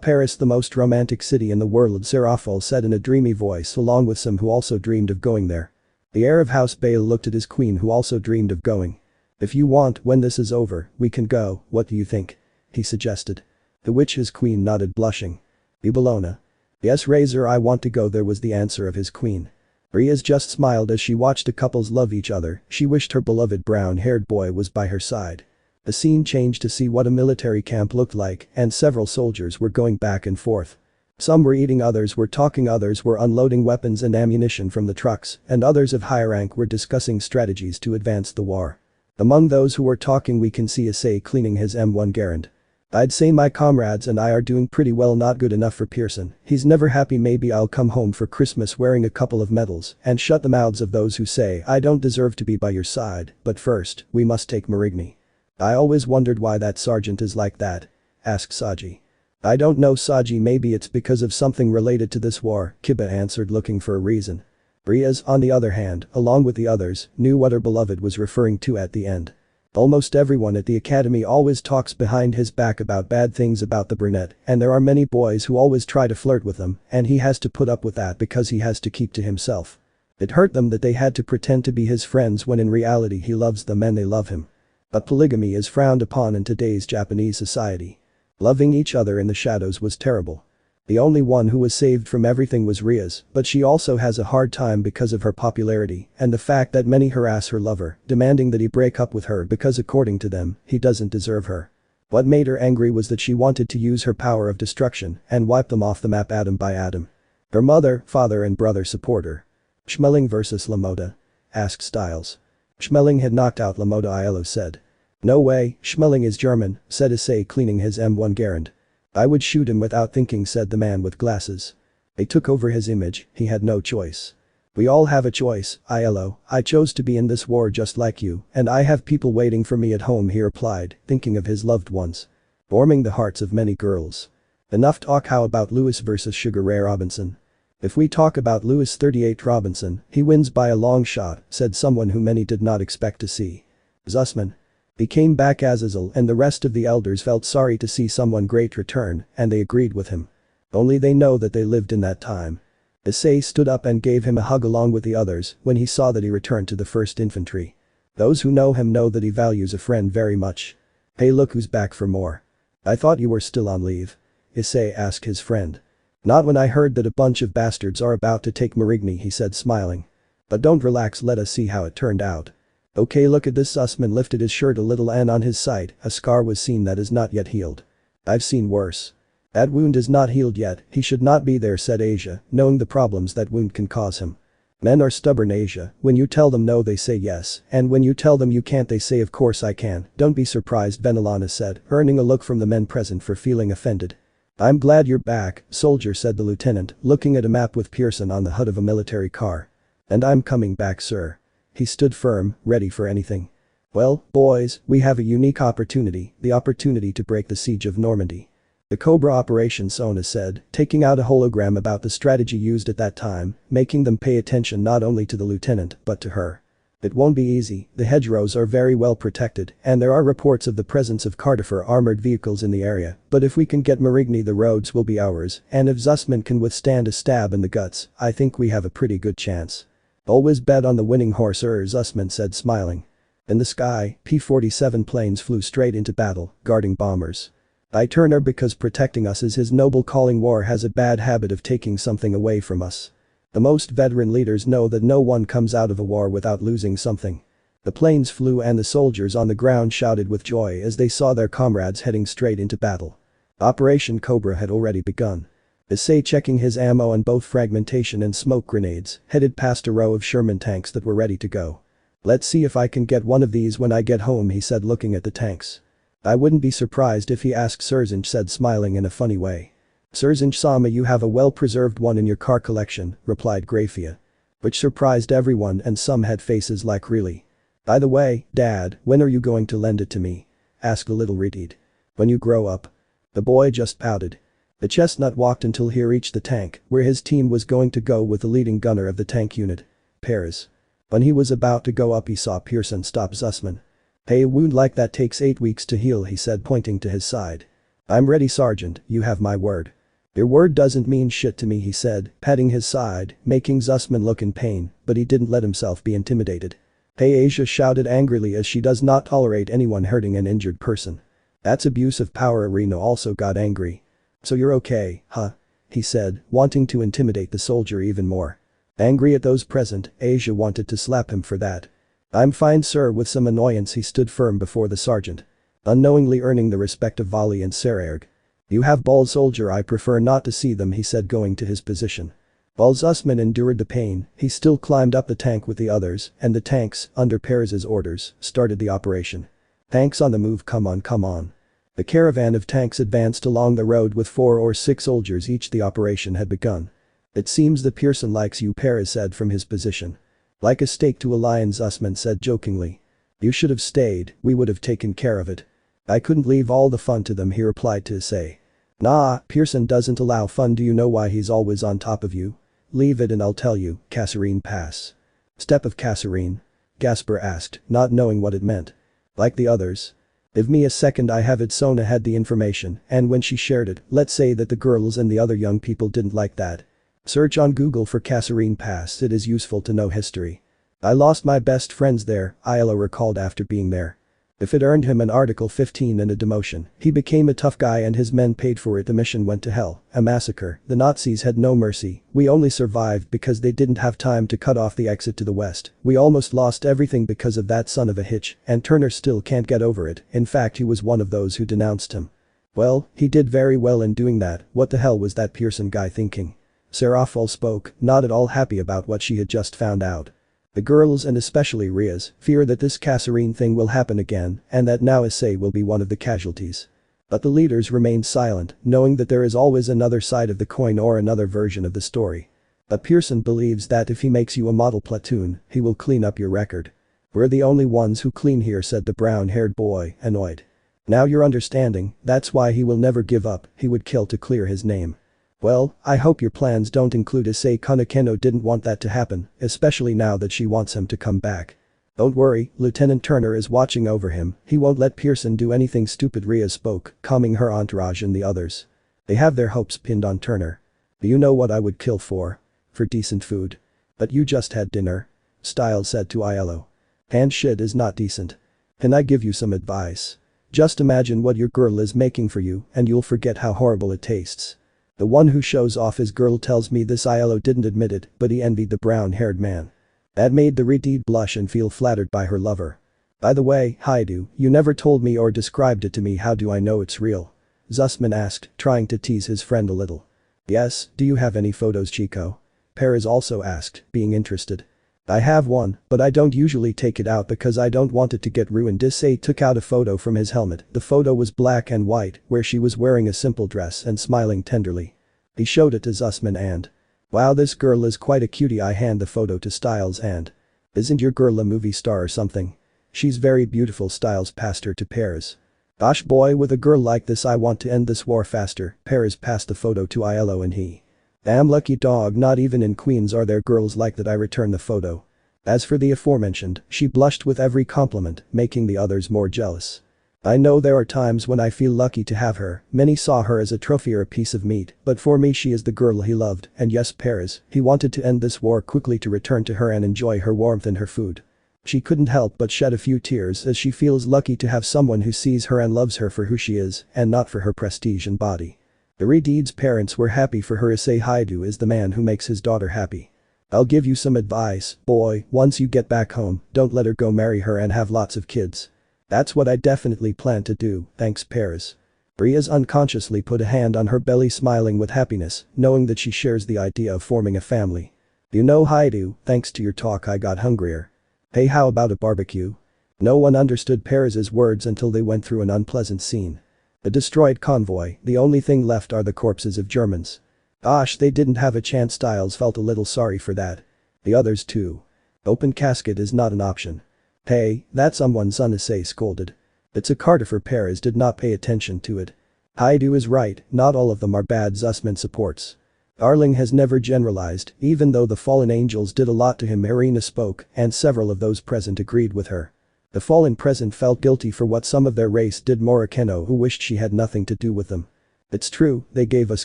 Paris, the most romantic city in the world, Serafal said in a dreamy voice along with some who also dreamed of going there. The heir of House Bale looked at his queen who also dreamed of going. If you want, when this is over, we can go. What do you think? He suggested. The witch's queen nodded, blushing. Ibolona. Yes, Razor, I want to go there, was the answer of his queen. Rias just smiled as she watched the couples love each other. She wished her beloved brown-haired boy was by her side. The scene changed to see what a military camp looked like, and several soldiers were going back and forth. Some were eating, others were talking, others were unloading weapons and ammunition from the trucks, and others of higher rank were discussing strategies to advance the war. Among those who were talking we can see Issei cleaning his M1 Garand. I'd say my comrades and I are doing pretty well, not good enough for Pearson. He's never happy. Maybe I'll come home for Christmas wearing a couple of medals and shut the mouths of those who say I don't deserve to be by your side, but first, we must take Marigny. I always wondered why that sergeant is like that, asked Saji. I don't know, Saji, maybe it's because of something related to this war, Kiba answered, looking for a reason. Rias, on the other hand, along with the others, knew what her beloved was referring to at the end. Almost everyone at the academy always talks behind his back about bad things about the brunette, and there are many boys who always try to flirt with them, and he has to put up with that because he has to keep to himself. It hurt them that they had to pretend to be his friends when in reality he loves them and they love him. But polygamy is frowned upon in today's Japanese society. Loving each other in the shadows was terrible. The only one who was saved from everything was Rias, but she also has a hard time because of her popularity and the fact that many harass her lover, demanding that he break up with her because according to them, he doesn't deserve her. What made her angry was that she wanted to use her power of destruction and wipe them off the map atom by atom. Her mother, father and brother support her. Schmeling versus Lamoda? Asked Styles. Schmeling had knocked out Lamoda, Aiello said. No way, Schmeling is German, said Issei, cleaning his M1 Garand. I would shoot him without thinking, said the man with glasses. They took over his image, he had no choice. We all have a choice, Aiello. I chose to be in this war just like you, and I have people waiting for me at home, he replied, thinking of his loved ones. Warming the hearts of many girls. Enough talk. How about Lewis versus Sugar Ray Robinson? If we talk about Lewis 38 Robinson, he wins by a long shot, said someone who many did not expect to see. Zussman. He came back. Azazel and the rest of the elders felt sorry to see someone great return, and they agreed with him. Only they know that they lived in that time. Issei stood up and gave him a hug along with the others when he saw that he returned to the 1st Infantry. Those who know him know that he values a friend very much. Hey, look who's back for more. I thought you were still on leave. Issei asked his friend. Not when I heard that a bunch of bastards are about to take Marigny, he said, smiling. But don't relax, let us see how it turned out. Okay, look at this. Sussman lifted his shirt a little and on his side, a scar was seen that is not yet healed. I've seen worse. That wound is not healed yet, he should not be there, said Asia, knowing the problems that wound can cause him. Men are stubborn, Asia, when you tell them no they say yes, and when you tell them you can't they say of course I can. Don't be surprised, Venelana said, earning a look from the men present for feeling offended. "I'm glad you're back, soldier," said the lieutenant, looking at a map with Pearson on the hood of a military car. "And I'm coming back, sir." He stood firm, ready for anything. "Well, boys, we have a unique opportunity, the opportunity to break the siege of Normandy." "The Cobra operation," Sona said, taking out a hologram about the strategy used at that time, making them pay attention not only to the lieutenant but to her. "It won't be easy, the hedgerows are very well protected and there are reports of the presence of Cardifer armored vehicles in the area, but if we can get Marigny the roads will be ours, and if Zussman can withstand a stab in the guts, I think we have a pretty good chance." "Always bet on the winning horse," Zussman said, smiling. In the sky, P-47 planes flew straight into battle, guarding bombers. "I turn her because protecting us is his noble calling. War has a bad habit of taking something away from us. The most veteran leaders know that no one comes out of a war without losing something." The planes flew and the soldiers on the ground shouted with joy as they saw their comrades heading straight into battle. Operation Cobra had already begun. Issei, checking his ammo on both fragmentation and smoke grenades, headed past a row of Sherman tanks that were ready to go. "Let's see if I can get one of these when I get home," he said, looking at the tanks. "I wouldn't be surprised if he asked," Sergeant said, smiling in a funny way. "Sergeant Sama, you have a well-preserved one in your car collection," replied Grafia. Which surprised everyone and some had faces like really. "By the way, Dad, when are you going to lend it to me?" asked the little retard. "When you grow up." The boy just pouted. The chestnut walked until he reached the tank, where his team was going to go with the leading gunner of the tank unit. Paris. When he was about to go up he saw Pearson stop Zussman. "Hey, a wound like that takes 8 weeks to heal," he said, pointing to his side. "I'm ready, Sergeant, you have my word." "Your word doesn't mean shit to me," he said, patting his side, making Zussman look in pain, but he didn't let himself be intimidated. "Hey," Asia shouted angrily as she does not tolerate anyone hurting an injured person. "That's abuse of power." Reno also got angry. "So you're okay, huh?" he said, wanting to intimidate the soldier even more. Angry at those present, Asia wanted to slap him for that. "I'm fine, sir." With some annoyance he stood firm before the sergeant. Unknowingly earning the respect of Vali and Sererg. "You have balls, soldier. I prefer not to see them," he said, going to his position. While Zussman endured the pain, he still climbed up the tank with the others, and the tanks, under Perez's orders, started the operation. "Tanks on the move, come on, come on." The caravan of tanks advanced along the road with 4 or 6 soldiers each. The operation had begun. "It seems that Pearson likes you," Perez said from his position. "Like a steak to a lion," Zussman said jokingly. "You should have stayed, we would have taken care of it." "I couldn't leave all the fun to them," he replied to Issei. "Nah, Pearson doesn't allow fun. Do you know why he's always on top of you?" "Leave it and I'll tell you." "Kasserine pass." "Step of Kasserine?" Gasper asked, not knowing what it meant. "Like the others?" "Give me a second, I have it." Sona had the information, and when she shared it, let's say that the girls and the other young people didn't like that. "Search on Google for Kasserine Pass, it is useful to know history." "I lost my best friends there," Ilo recalled after being there. If it earned him an Article 15 and a demotion, he became a tough guy and his men paid for it. The mission went to hell, a massacre, the Nazis had no mercy, we only survived because they didn't have time to cut off the exit to the west, we almost lost everything because of that son of a hitch, and Turner still can't get over it. In fact, he was one of those who denounced him. Well, he did very well in doing that. What the hell was that Pearson guy thinking? Serafal spoke, not at all happy about what she had just found out. The girls, and especially Rias, fear that this Kasserine thing will happen again and that now Issei will be one of the casualties. But the leaders remained silent, knowing that there is always another side of the coin or another version of the story. But Pearson believes that if he makes you a model platoon, he will clean up your record. "We're the only ones who clean here," said the brown-haired boy, annoyed. "Now you're understanding, that's why he will never give up, he would kill to clear his name." "Well, I hope your plans don't include Issei." Akeno didn't want that to happen, especially now that she wants him to come back. "Don't worry, Lieutenant Turner is watching over him, he won't let Pearson do anything stupid." Rias spoke, calming her entourage and the others. They have their hopes pinned on Turner. "Do you know what I would kill for? For decent food. But you just had dinner." Style said to Ilo. "And shit is not decent. Can I give you some advice? Just imagine what your girl is making for you and you'll forget how horrible it tastes." The one who shows off his girl tells me this. Ilo didn't admit it, but he envied the brown-haired man. That made the retard blush and feel flattered by her lover. "By the way, Haidu, you never told me or described it to me. How do I know it's real?" Zussman asked, trying to tease his friend a little. "Yes, do you have any photos, Chico?" Perez also asked, being interested. I have one, but I don't usually take it out because I don't want it to get ruined. Issei took out a photo from his helmet. The photo was black and white, where she was wearing a simple dress and smiling tenderly. He showed it to Zussman and, "Wow, this girl is quite a cutie." I hand the photo to Styles and, "Isn't your girl a movie star or something? She's very beautiful." Styles passed her to Paris. "Gosh boy, with a girl like this I want to end this war faster." Paris passed the photo to Aiello and he, "Damn lucky dog, not even in Queens are there girls like that." I returned the photo. As for the aforementioned, she blushed with every compliment, making the others more jealous. "I know there are times when I feel lucky to have her. Many saw her as a trophy or a piece of meat, but for me she is the girl he loved." And yes, Paris, he wanted to end this war quickly to return to her and enjoy her warmth and her food. She couldn't help but shed a few tears as she feels lucky to have someone who sees her and loves her for who she is and not for her prestige and body. Iridide's parents were happy for her. Issei Haidu is the man who makes his daughter happy. "I'll give you some advice, boy, once you get back home, don't let her go marry her and have lots of kids." "That's what I definitely plan to do, thanks Paris." Rias unconsciously put a hand on her belly, smiling with happiness, knowing that she shares the idea of forming a family. "You know Haidu, thanks to your talk I got hungrier. Hey, how about a barbecue?" No one understood Paris's words until they went through an unpleasant scene. A destroyed convoy, the only thing left are the corpses of Germans. Gosh, they didn't have a chance. Styles felt a little sorry for that. The others too. Open casket is not an option. "Hey, that's someone's son," Issei scolded. "It's a Cardifer." Paris did not pay attention to it. "Haidu is right, not all of them are bad." Zussman supports. "Darling has never generalized, even though the fallen angels did a lot to him." Irina spoke, and several of those present agreed with her. The fallen present felt guilty for what some of their race did more. Akeno, who wished she had nothing to do with them. "It's true, they gave us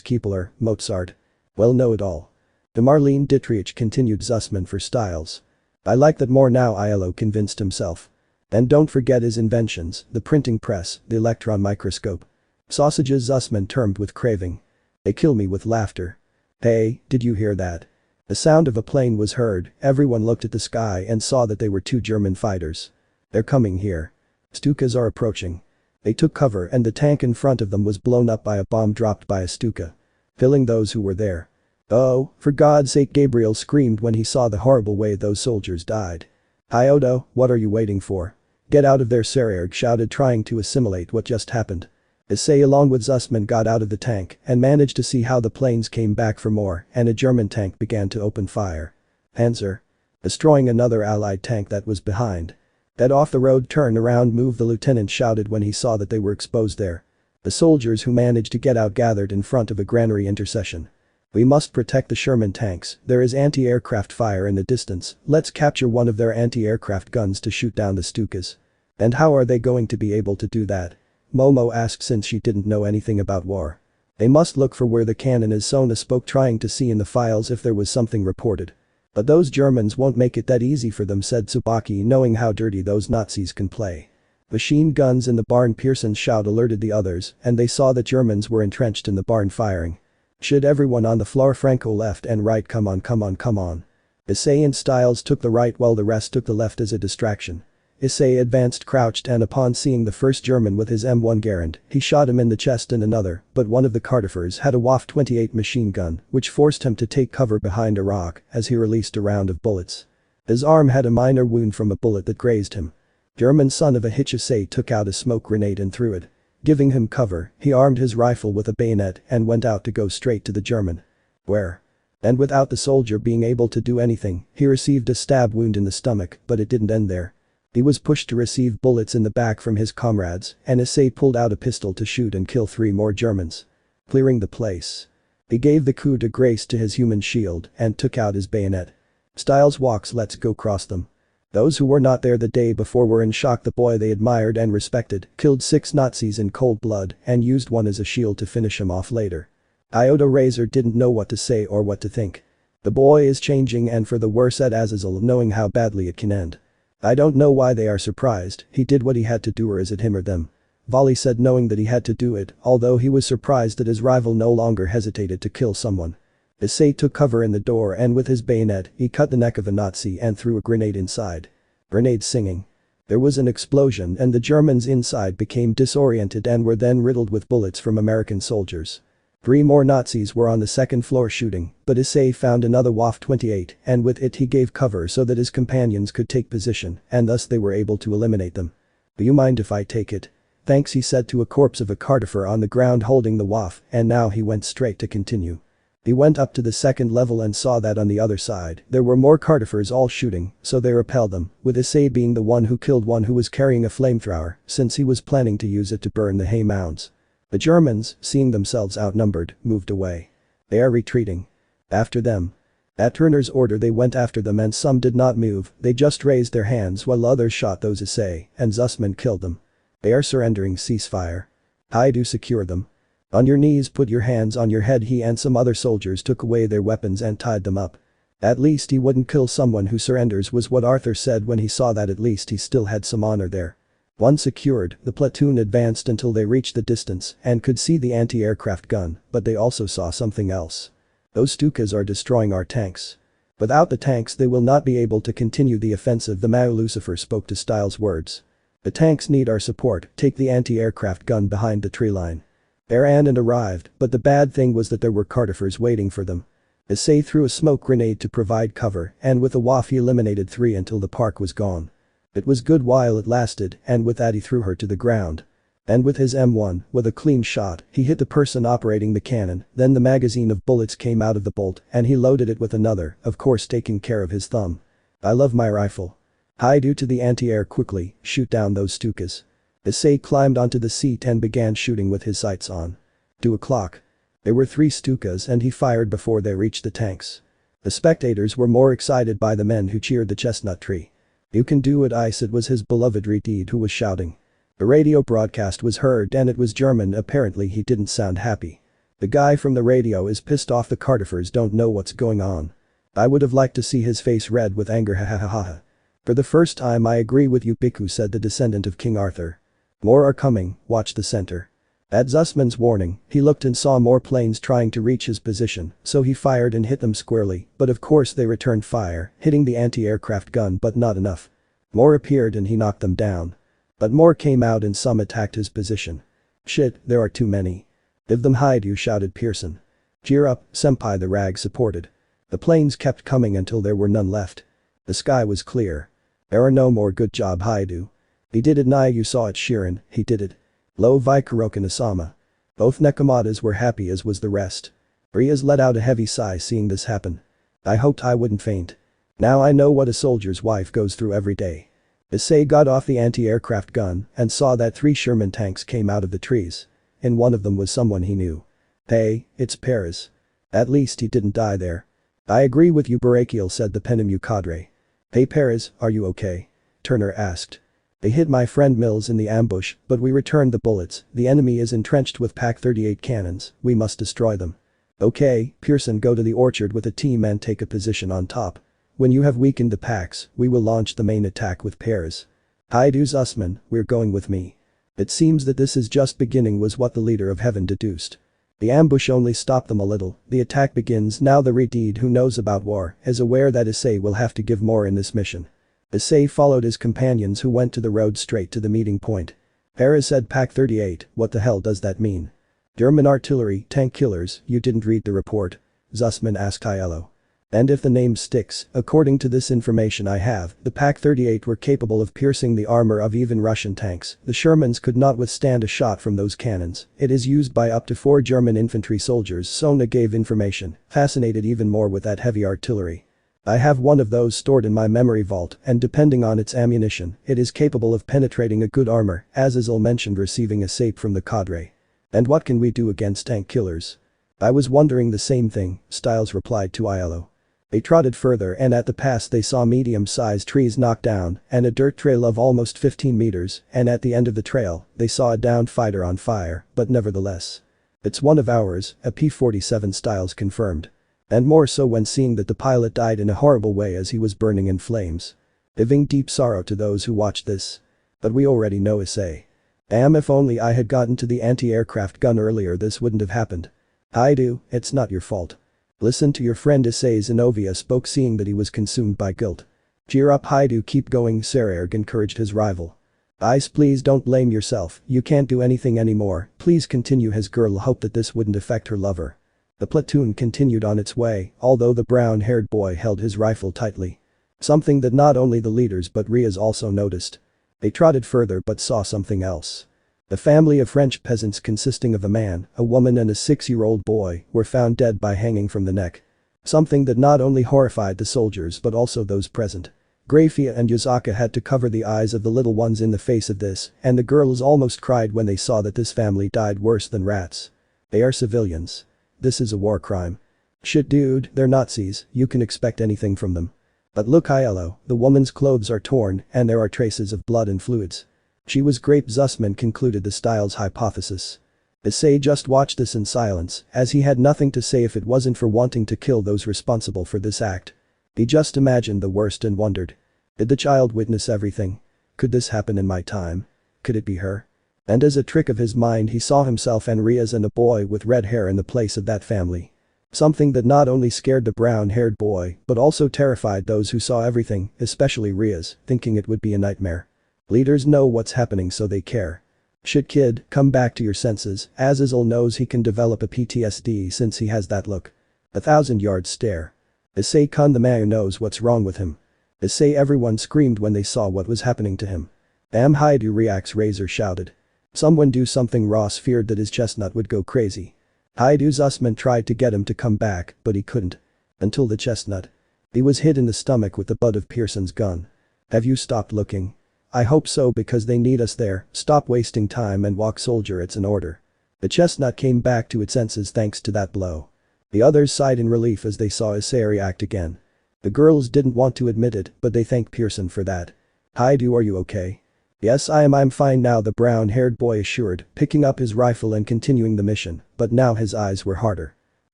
Kepler, Mozart. Well, know it all." The Marlene Dietrich continued. Zussman for Styles. "I like that more now." Aiello convinced himself. "And don't forget his inventions, the printing press, the electron microscope. Sausages." Zussman termed with craving. "They kill me with laughter." "Hey, did you hear that?" The sound of a plane was heard. Everyone looked at the sky and saw that they were two German fighters. "They're coming here. Stukas are approaching." They took cover and the tank in front of them was blown up by a bomb dropped by a Stuka, killing those who were there. "Oh, for God's sake," Gabriel screamed when he saw the horrible way those soldiers died. "Iodo, what are you waiting for? Get out of there," Sererg shouted, trying to assimilate what just happened. Issei along with Zussman got out of the tank and managed to see how the planes came back for more and a German tank began to open fire. Panzer. Destroying another allied tank that was behind. "That off the road, turn around, move," the lieutenant shouted when he saw that they were exposed there. The soldiers who managed to get out gathered in front of a granary intercession. "We must protect the Sherman tanks. There is anti-aircraft fire in the distance. Let's capture one of their anti-aircraft guns to shoot down the Stukas." "And how are they going to be able to do that?" Momo asked since she didn't know anything about war. "They must look for where the cannon is." Sona spoke, trying to see in the files if there was something reported. "But those Germans won't make it that easy for them," said Tsubaki, knowing how dirty those Nazis can play. "Machine guns in the barn." Pearson's shout alerted the others and they saw that Germans were entrenched in the barn firing. "Should everyone on the floor." Franco left and right. "Come on, come on, come on." Issei and Styles took the right while the rest took the left as a distraction. Issei advanced, crouched, and upon seeing the first German with his M1 Garand, he shot him in the chest and another, but one of the Cardifers had a WAF 28 machine gun, which forced him to take cover behind a rock as he released a round of bullets. His arm had a minor wound from a bullet that grazed him. German son of a hitch. Issei took out a smoke grenade and threw it. Giving him cover, he armed his rifle with a bayonet and went out to go straight to the German. Where? And without the soldier being able to do anything, he received a stab wound in the stomach, but it didn't end there. He was pushed to receive bullets in the back from his comrades, and Issei pulled out a pistol to shoot and kill 3 more Germans. Clearing the place. He gave the coup de grace to his human shield and took out his bayonet. Styles walks. "Let's go cross them." Those who were not there the day before were in shock. The boy they admired and respected killed 6 Nazis in cold blood and used one as a shield to finish him off later. Iota Razor didn't know what to say or what to think. "The boy is changing and for the worse," said Azazel, knowing how badly it can end. "I don't know why they are surprised. He did what he had to do, or is it him or them?" Volley said, knowing that he had to do it, although he was surprised that his rival no longer hesitated to kill someone. Issei took cover in the door and with his bayonet, he cut the neck of a Nazi and threw a grenade inside. Grenade singing. There was an explosion and the Germans inside became disoriented and were then riddled with bullets from American soldiers. 3 more Nazis were on the second floor shooting, but Issei found another WWII and with it he gave cover so that his companions could take position and thus they were able to eliminate them. "Do you mind if I take it?" "Thanks," he said to a corpse of a Cartographer on the ground holding the WWII and now he went straight to continue. He went up to the second level and saw that on the other side there were more Cartographers all shooting, so they repelled them, with Issei being the one who killed one who was carrying a flamethrower since he was planning to use it to burn the hay mounds. The Germans, seeing themselves outnumbered, moved away. "They are retreating." "After them." At Turner's order they went after them and some did not move, they just raised their hands while others shot those Issei, and Zussman killed them. "They are surrendering, ceasefire." "I do secure them." "On your knees, put your hands on your head." He and some other soldiers took away their weapons and tied them up. At least he wouldn't kill someone who surrenders was what Arthur said when he saw that at least he still had some honor there. Once secured, the platoon advanced until they reached the distance and could see the anti-aircraft gun, but they also saw something else. "Those Stukas are destroying our tanks. Without the tanks they will not be able to continue the offensive." The Mao Lucifer spoke to Styles' words. "The tanks need our support, take the anti-aircraft gun behind the tree line." They ran and arrived, but the bad thing was that there were Cartographers waiting for them. Issei threw a smoke grenade to provide cover and with a waff he eliminated 3 until the park was gone. It was good while it lasted and with that he threw her to the ground. And with his M1, with a clean shot, he hit the person operating the cannon, then the magazine of bullets came out of the bolt and he loaded it with another, of course taking care of his thumb. "I love my rifle." "Hi, do to the anti-air quickly, shoot down those Stukas." Issei climbed onto the seat and began shooting with his sights on. 2 o'clock. There were 3 Stukas and he fired before they reached the tanks. The spectators were more excited by the men who cheered the chestnut tree. "You can do it, Ice." It was his beloved Rias who was shouting. The radio broadcast was heard and it was German. Apparently he didn't sound happy. "The guy from the radio is pissed off. The Cartographers don't know what's going on." I would have liked to see his face red with anger. Ha ha ha ha. "For the first time I agree with you, Biku," said the descendant of King Arthur. "More are coming, watch the center." At Zussman's warning, he looked and saw more planes trying to reach his position, so he fired and hit them squarely, but of course they returned fire, hitting the anti-aircraft gun but not enough. More appeared and he knocked them down. But more came out and some attacked his position. "Shit, there are too many." "Give them hide you," shouted Pearson. "Cheer up, senpai," the rag supported. The planes kept coming until there were none left. The sky was clear. "There are no more. Good job, Haidu." "He did it, Nai, you saw it, Shirin, he did it." Lo vi Kuroka Nasama. Both Nekamadas were happy as was the rest. Rias let out a heavy sigh seeing this happen. "I hoped I wouldn't faint. Now I know what a soldier's wife goes through every day." Issei got off the anti-aircraft gun and saw that 3 Sherman tanks came out of the trees. In one of them was someone he knew. "Hey, it's Perez." At least he didn't die there. "I agree with you, Barakiel," said the Penemu cadre. "Hey Perez, are you okay?" Turner asked. "They hit my friend Mills in the ambush, but we returned the bullets. The enemy is entrenched with Pak 38 cannons, we must destroy them." "Okay, Pearson, go to the orchard with a team and take a position on top. When you have weakened the Paks, we will launch the main attack with Perez." "Haidu Zussman, we're going with me." "It seems that this is just beginning," was what the leader of Heaven deduced. The ambush only stopped them a little, the attack begins now. The Redeed who knows about war is aware that Issei will have to give more in this mission. Issei followed his companions who went to the road straight to the meeting point. Perez said, "Pak 38, what the hell does that mean?" "German artillery, tank killers." "You didn't read the report?" Zussman asked Aiello. "And if the name sticks, according to this information I have, the Pak 38 were capable of piercing the armor of even Russian tanks. The Shermans could not withstand a shot from those cannons. It is used by up to 4 German infantry soldiers." Sona gave information, fascinated even more with that heavy artillery. "I have one of those stored in my memory vault and depending on its ammunition, it is capable of penetrating a good armor," Azazel mentioned, receiving a sape from the cadre. "And what can we do against tank killers?" "I was wondering the same thing," Styles replied to Aiello. They trotted further and at the pass they saw medium-sized trees knocked down and a dirt trail of almost 15 meters and at the end of the trail, they saw a downed fighter on fire, but nevertheless. "It's one of ours," a P-47 Styles confirmed. And more so when seeing that the pilot died in a horrible way as he was burning in flames. Giving deep sorrow to those who watched this. But we already know Issei. Damn, if only I had gotten to the anti-aircraft gun earlier this wouldn't have happened. "Haidu, it's not your fault. Listen to your friend Issei," Zenobia spoke seeing that he was consumed by guilt. "Cheer up Haidu, keep going," Sererg encouraged his rival. Ice, please don't blame yourself, you can't do anything anymore, please continue. His girl hoped that this wouldn't affect her lover. The platoon continued on its way, although the brown-haired boy held his rifle tightly. Something that not only the leaders but Rias also noticed. They trotted further but saw something else. The family of French peasants consisting of a man, a woman and a 6-year-old boy were found dead by hanging from the neck. Something that not only horrified the soldiers but also those present. Grafia and Yuzaka had to cover the eyes of the little ones in the face of this, and the girls almost cried when they saw that this family died worse than rats. They are civilians. This is a war crime. Shit dude, they're Nazis, you can expect anything from them. But look Aiello, the woman's clothes are torn and there are traces of blood and fluids. She was Grape. Zussman concluded the Styles hypothesis. Issei just watched this in silence, as he had nothing to say if it wasn't for wanting to kill those responsible for this act. He just imagined the worst and wondered. Did the child witness everything? Could this happen in my time? Could it be her? And as a trick of his mind he saw himself and Rias and a boy with red hair in the place of that family. Something that not only scared the brown-haired boy but also terrified those who saw everything, especially Rias, thinking it would be a nightmare. Leaders know what's happening so they care. Shit kid, come back to your senses. Azazel knows he can develop a PTSD since he has that look. 1,000-yard stare. Issei-kun, the man knows what's wrong with him. Issei, everyone screamed when they saw what was happening to him. Damn Haidu, React's Razor shouted. Someone do something. Ross feared that his chestnut would go crazy. Haidu Zussman tried to get him to come back but he couldn't. Until the chestnut. He was hit in the stomach with the butt of Pearson's gun. Have you stopped looking? I hope so because they need us there, stop wasting time and walk soldier, it's an order. The chestnut came back to its senses thanks to that blow. The others sighed in relief as they saw Issei react again. The girls didn't want to admit it but they thanked Pearson for that. Haidu, are you okay? Yes I'm fine now, the brown-haired boy assured, picking up his rifle and continuing the mission, but now his eyes were harder.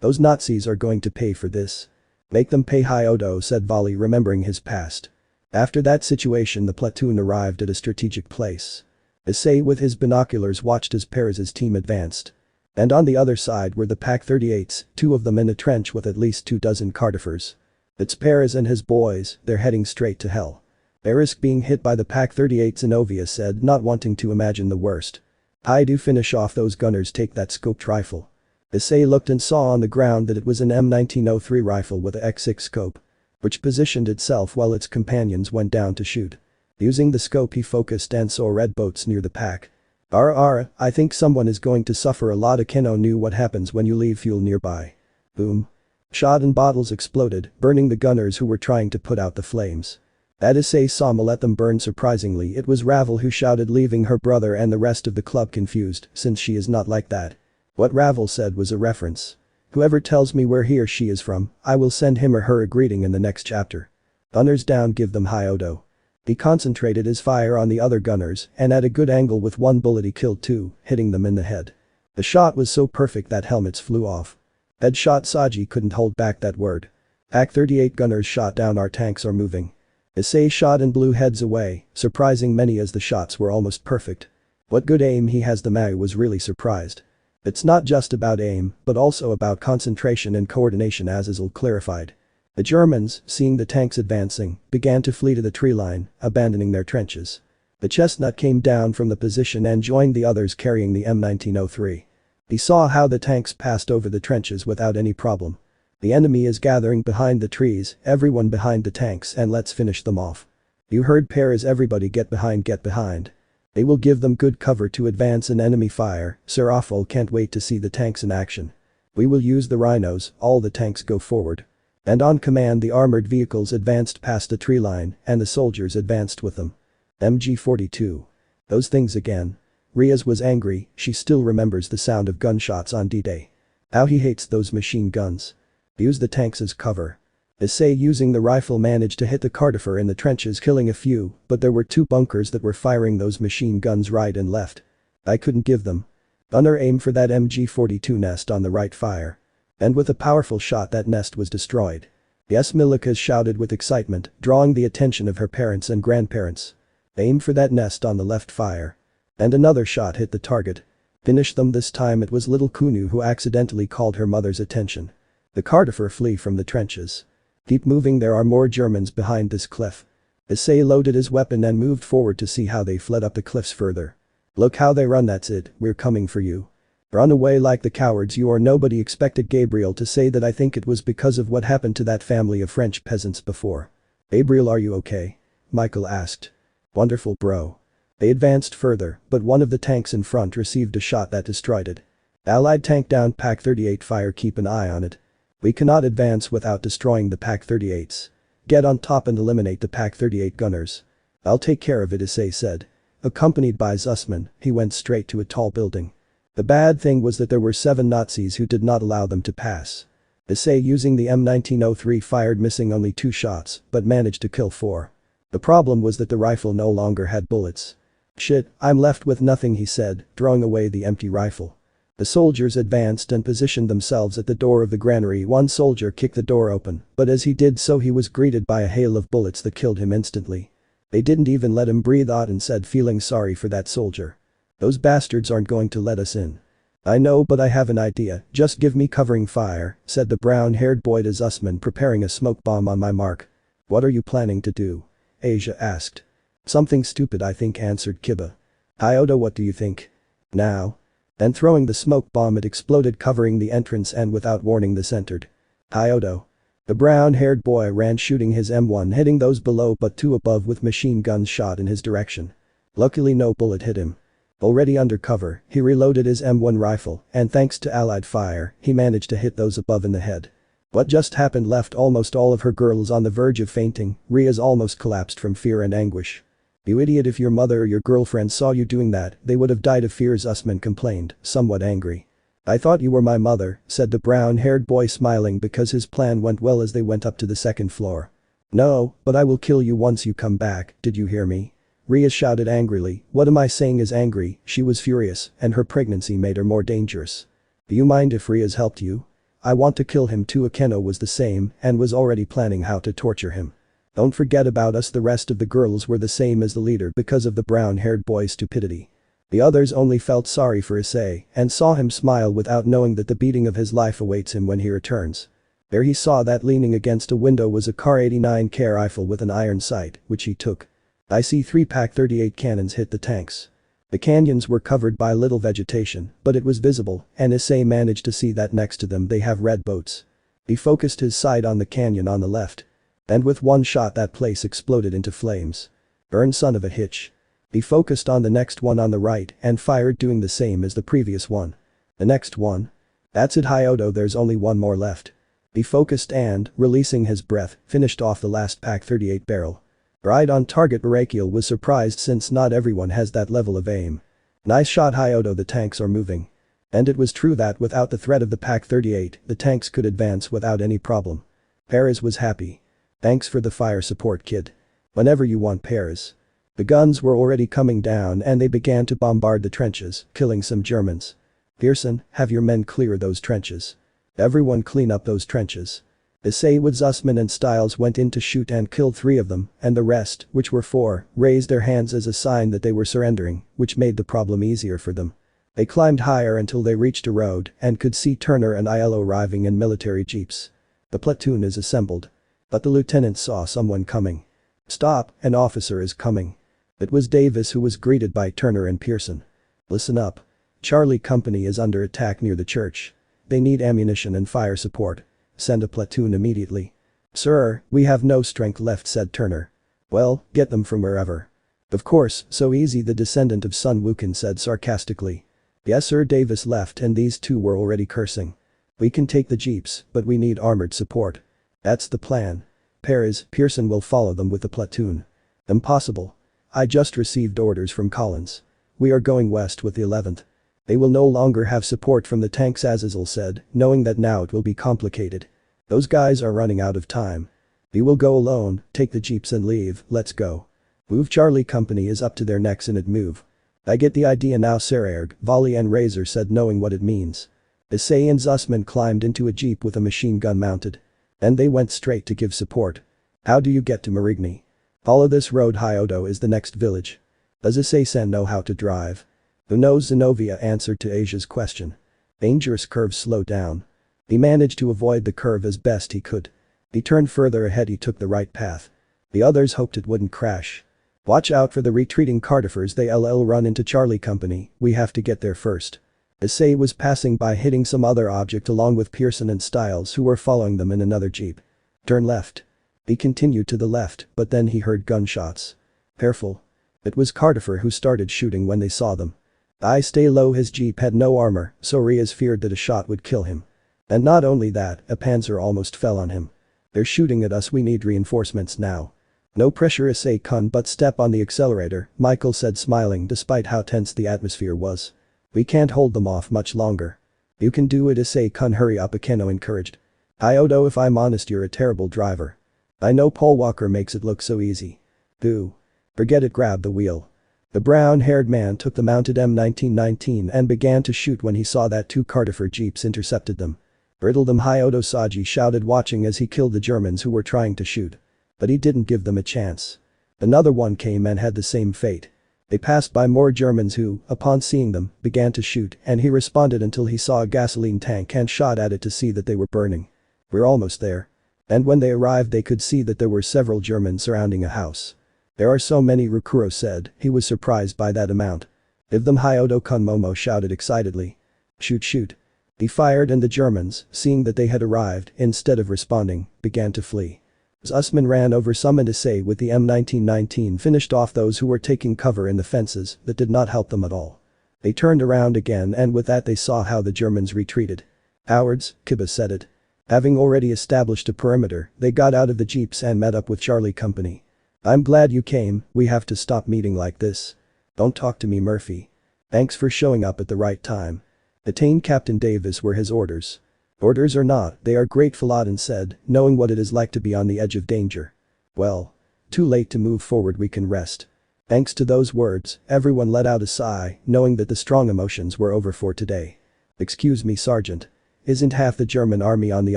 Those Nazis are going to pay for this. Make them pay, Hyodo said Volley, remembering his past. After that situation the platoon arrived at a strategic place. Issei with his binoculars watched as Perez's team advanced. And on the other side were the Pak-38s, 2 of them in a trench with at least 24 Cardifers. It's Perez and his boys, they're heading straight to hell. They risk being hit by the Pak-38s, Inovia said, not wanting to imagine the worst. Haidu, finish off those gunners, take that scoped rifle. Issei looked and saw on the ground that it was an M1903 rifle with a X6 scope, which positioned itself while its companions went down to shoot. Using the scope he focused and saw red boats near the pack. I think someone is going to suffer a lot. Akeno knew what happens when you leave fuel nearby. Boom. Shot and bottles exploded, burning the gunners who were trying to put out the flames. As Issei saw them let them burn. Surprisingly, it was Ravel who shouted, leaving her brother and the rest of the club confused, since she is not like that. What Ravel said was a reference. Whoever tells me where he or she is from, I will send him or her a greeting in the next chapter. Gunners down, give them Hyodo. He concentrated his fire on the other gunners and at a good angle with one bullet he killed 2, hitting them in the head. The shot was so perfect that helmets flew off. Headshot. Saji couldn't hold back that word. Pak-38 gunners shot down, our tanks are moving. Issei shot and blew heads away, surprising many as the shots were almost perfect. What good aim he has, the Mao was really surprised. It's not just about aim, but also about concentration and coordination, Azazel clarified. The Germans, seeing the tanks advancing, began to flee to the tree line, abandoning their trenches. The chestnut came down from the position and joined the others carrying the M1903. He saw how the tanks passed over the trenches without any problem. The enemy is gathering behind the trees, everyone behind the tanks, and let's finish them off. You heard Perez, everybody get behind, get behind. They will give them good cover to advance in enemy fire. Serafol can't wait to see the tanks in action. We will use the rhinos, all the tanks go forward. And on command the armored vehicles advanced past the tree line and the soldiers advanced with them. MG42. Those things again. Rias was angry, she still remembers the sound of gunshots on D-Day. How he hates those machine guns. Use the tanks as cover. Issei using the rifle managed to hit the Cardifer in the trenches, killing a few, but there were 2 bunkers that were firing those machine guns right and left. I couldn't give them. Gunner aim for that MG42 nest on the right, fire. And with a powerful shot that nest was destroyed. Yes, Milika shouted with excitement, drawing the attention of her parents and grandparents. Aim for that nest on the left, fire. And another shot hit the target. Finish them. This time it was little Kunu who accidentally called her mother's attention. The Cardifer flee from the trenches. Keep moving, there are more Germans behind this cliff. Issei loaded his weapon and moved forward to see how they fled up the cliffs further. Look how they run, that's it, we're coming for you. Run away like the cowards you are. Nobody expected Gabriel to say that. I think it was because of what happened to that family of French peasants before. Gabriel, are you okay? Michael asked. Wonderful, bro. They advanced further, but one of the tanks in front received a shot that destroyed it. Allied tank down. Pak 38 fire, keep an eye on it. We cannot advance without destroying the Pak 38s. Get on top and eliminate the Pak 38 gunners. I'll take care of it, Issei said. Accompanied by Zussman, he went straight to a tall building. The bad thing was that there were 7 Nazis who did not allow them to pass. Issei, using the M1903, fired, missing only 2 shots, but managed to kill 4. The problem was that the rifle no longer had bullets. Shit, I'm left with nothing, he said, throwing away the empty rifle. The soldiers advanced and positioned themselves at the door of the granary. One soldier kicked the door open, but as he did so he was greeted by a hail of bullets that killed him instantly. They didn't even let him breathe out and said, feeling sorry for that soldier. Those bastards aren't going to let us in. I know, but I have an idea, just give me covering fire, said the brown-haired boy to Zussman, preparing a smoke bomb on my mark. What are you planning to do? Asia asked. Something stupid, I think, answered Kiba. Hyodo, what do you think? Now. Then throwing the smoke bomb, it exploded, covering the entrance, and without warning this entered. Hyodo. The brown-haired boy ran, shooting his M1, hitting those below but 2 above with machine guns shot in his direction. Luckily no bullet hit him. Already under cover, he reloaded his M1 rifle, and thanks to allied fire, he managed to hit those above in the head. What just happened left almost all of her girls on the verge of fainting. Rias almost collapsed from fear and anguish. You idiot, if your mother or your girlfriend saw you doing that, they would have died of fear, Zussman complained, somewhat angry. I thought you were my mother, said the brown-haired boy, smiling because his plan went well as they went up to the 2nd floor. No, but I will kill you once you come back, did you hear me? Rias shouted angrily. What am I saying is angry? She was furious, and her pregnancy made her more dangerous. Do you mind if Rias helped you? I want to kill him too. Akeno was the same and was already planning how to torture him. Don't forget about us. The rest of the girls were the same as the leader because of the brown-haired boy's stupidity. The others only felt sorry for Issei and saw him smile without knowing that the beating of his life awaits him when he returns. There he saw that leaning against a window was a Kar 89K rifle with an iron sight, which he took. I see 3 Pak 38 cannons hit the tanks. The canyons were covered by little vegetation, but it was visible, and Issei managed to see that next to them they have red boats. He focused his sight on the canyon on the left. And with one shot that place exploded into flames. Burn, son of a hitch. He focused on the next one on the right and fired, doing the same as the previous one. The next one. That's it, Hyodo, there's only one more left. He focused and, releasing his breath, finished off the last Pak 38 barrel. Right on target. Barakiel was surprised since not everyone has that level of aim. Nice shot, Hyodo, the tanks are moving. And it was true that without the threat of the Pak 38, the tanks could advance without any problem. Perez was happy. Thanks for the fire support, kid. Whenever you want, Perez. The guns were already coming down and they began to bombard the trenches, killing some Germans. Pearson, have your men clear those trenches. Everyone clean up those trenches. Issei with Zussman and Styles went in to shoot and killed 3 of them, and the rest, which were 4, raised their hands as a sign that they were surrendering, which made the problem easier for them. They climbed higher until they reached a road and could see Turner and ILO arriving in military jeeps. The platoon is assembled. But the lieutenant saw someone coming. Stop, an officer is coming. It was Davis, who was greeted by Turner and Pearson. Listen up. Charlie Company is under attack near the church. They need ammunition and fire support. Send a platoon immediately. Sir, we have no strength left, said Turner. Well, get them from wherever. Of course, so easy, the descendant of Sun Wukong said sarcastically. Yes sir. Davis left and these 2 were already cursing. We can take the jeeps, but we need armored support. That's the plan. Perez, Pearson will follow them with the platoon. Impossible. I just received orders from Collins. We are going west with the 11th. They will no longer have support from the tanks, Azazel said, knowing that now it will be complicated. Those guys are running out of time. We will go alone, take the jeeps and leave, let's go. Move. Charlie Company is up to their necks in it. Move. I get the idea now, Sererg, Volley and Razor said, knowing what it means. Issei and Zussman climbed into a jeep with a machine gun mounted. And they went straight to give support. How do you get to Marigny? Follow this road. Hyodo is the next village. Does Issei-san know how to drive? Who knows? Zenobia answered to Asia's question. Dangerous curves, slow down. He managed to avoid the curve as best he could. He turned further ahead. He took the right path. The others hoped it wouldn't crash. Watch out for the retreating Cardiffers, they'll run into Charlie Company, we have to get there first. Issei was passing by, hitting some other object along with Pearson and Styles, who were following them in another jeep. Turn left. He continued to the left, but then he heard gunshots. Careful. It was Cardiffer who started shooting when they saw them. I stay low, his jeep had no armor, so Rias feared that a shot would kill him. And not only that, a panzer almost fell on him. They're shooting at us, we need reinforcements now. No pressure, Issei-kun, but step on the accelerator, Michael said, smiling despite how tense the atmosphere was. We can't hold them off much longer. You can do it, Issei-kun, hurry up, Akeno encouraged. Iodo, if I'm honest, you're a terrible driver. I know Paul Walker makes it look so easy. Boo. Forget it, grab the wheel. The brown-haired man took the mounted M1919 and began to shoot when he saw that two Cardiffer jeeps intercepted them. Riddle them, Hyodo, Saji shouted, watching as he killed the Germans who were trying to shoot. But he didn't give them a chance. Another one came and had the same fate. They passed by more Germans who, upon seeing them, began to shoot, and he responded until he saw a gasoline tank and shot at it to see that they were burning. We're almost there. And when they arrived, they could see that there were several Germans surrounding a house. There are so many, Rukuro said, he was surprised by that amount. Give them, Hyodo-kun, Momo shouted excitedly. Shoot, shoot. He fired and the Germans, seeing that they had arrived, instead of responding, began to flee. Zussman ran over some and Issei with the M1919 finished off those who were taking cover in the fences that did not help them at all. They turned around again and with that they saw how the Germans retreated. Cowards, Kiba said it. Having already established a perimeter, they got out of the jeeps and met up with Charlie Company. I'm glad you came, we have to stop meeting like this. Don't talk to me, Murphy. Thanks for showing up at the right time. Attain Captain Davis were his orders. Orders or not, they are grateful, Auden said, knowing what it is like to be on the edge of danger. Well. Too late to move forward, we can rest. Thanks to those words, everyone let out a sigh, knowing that the strong emotions were over for today. Excuse me, Sergeant. Isn't half the German army on the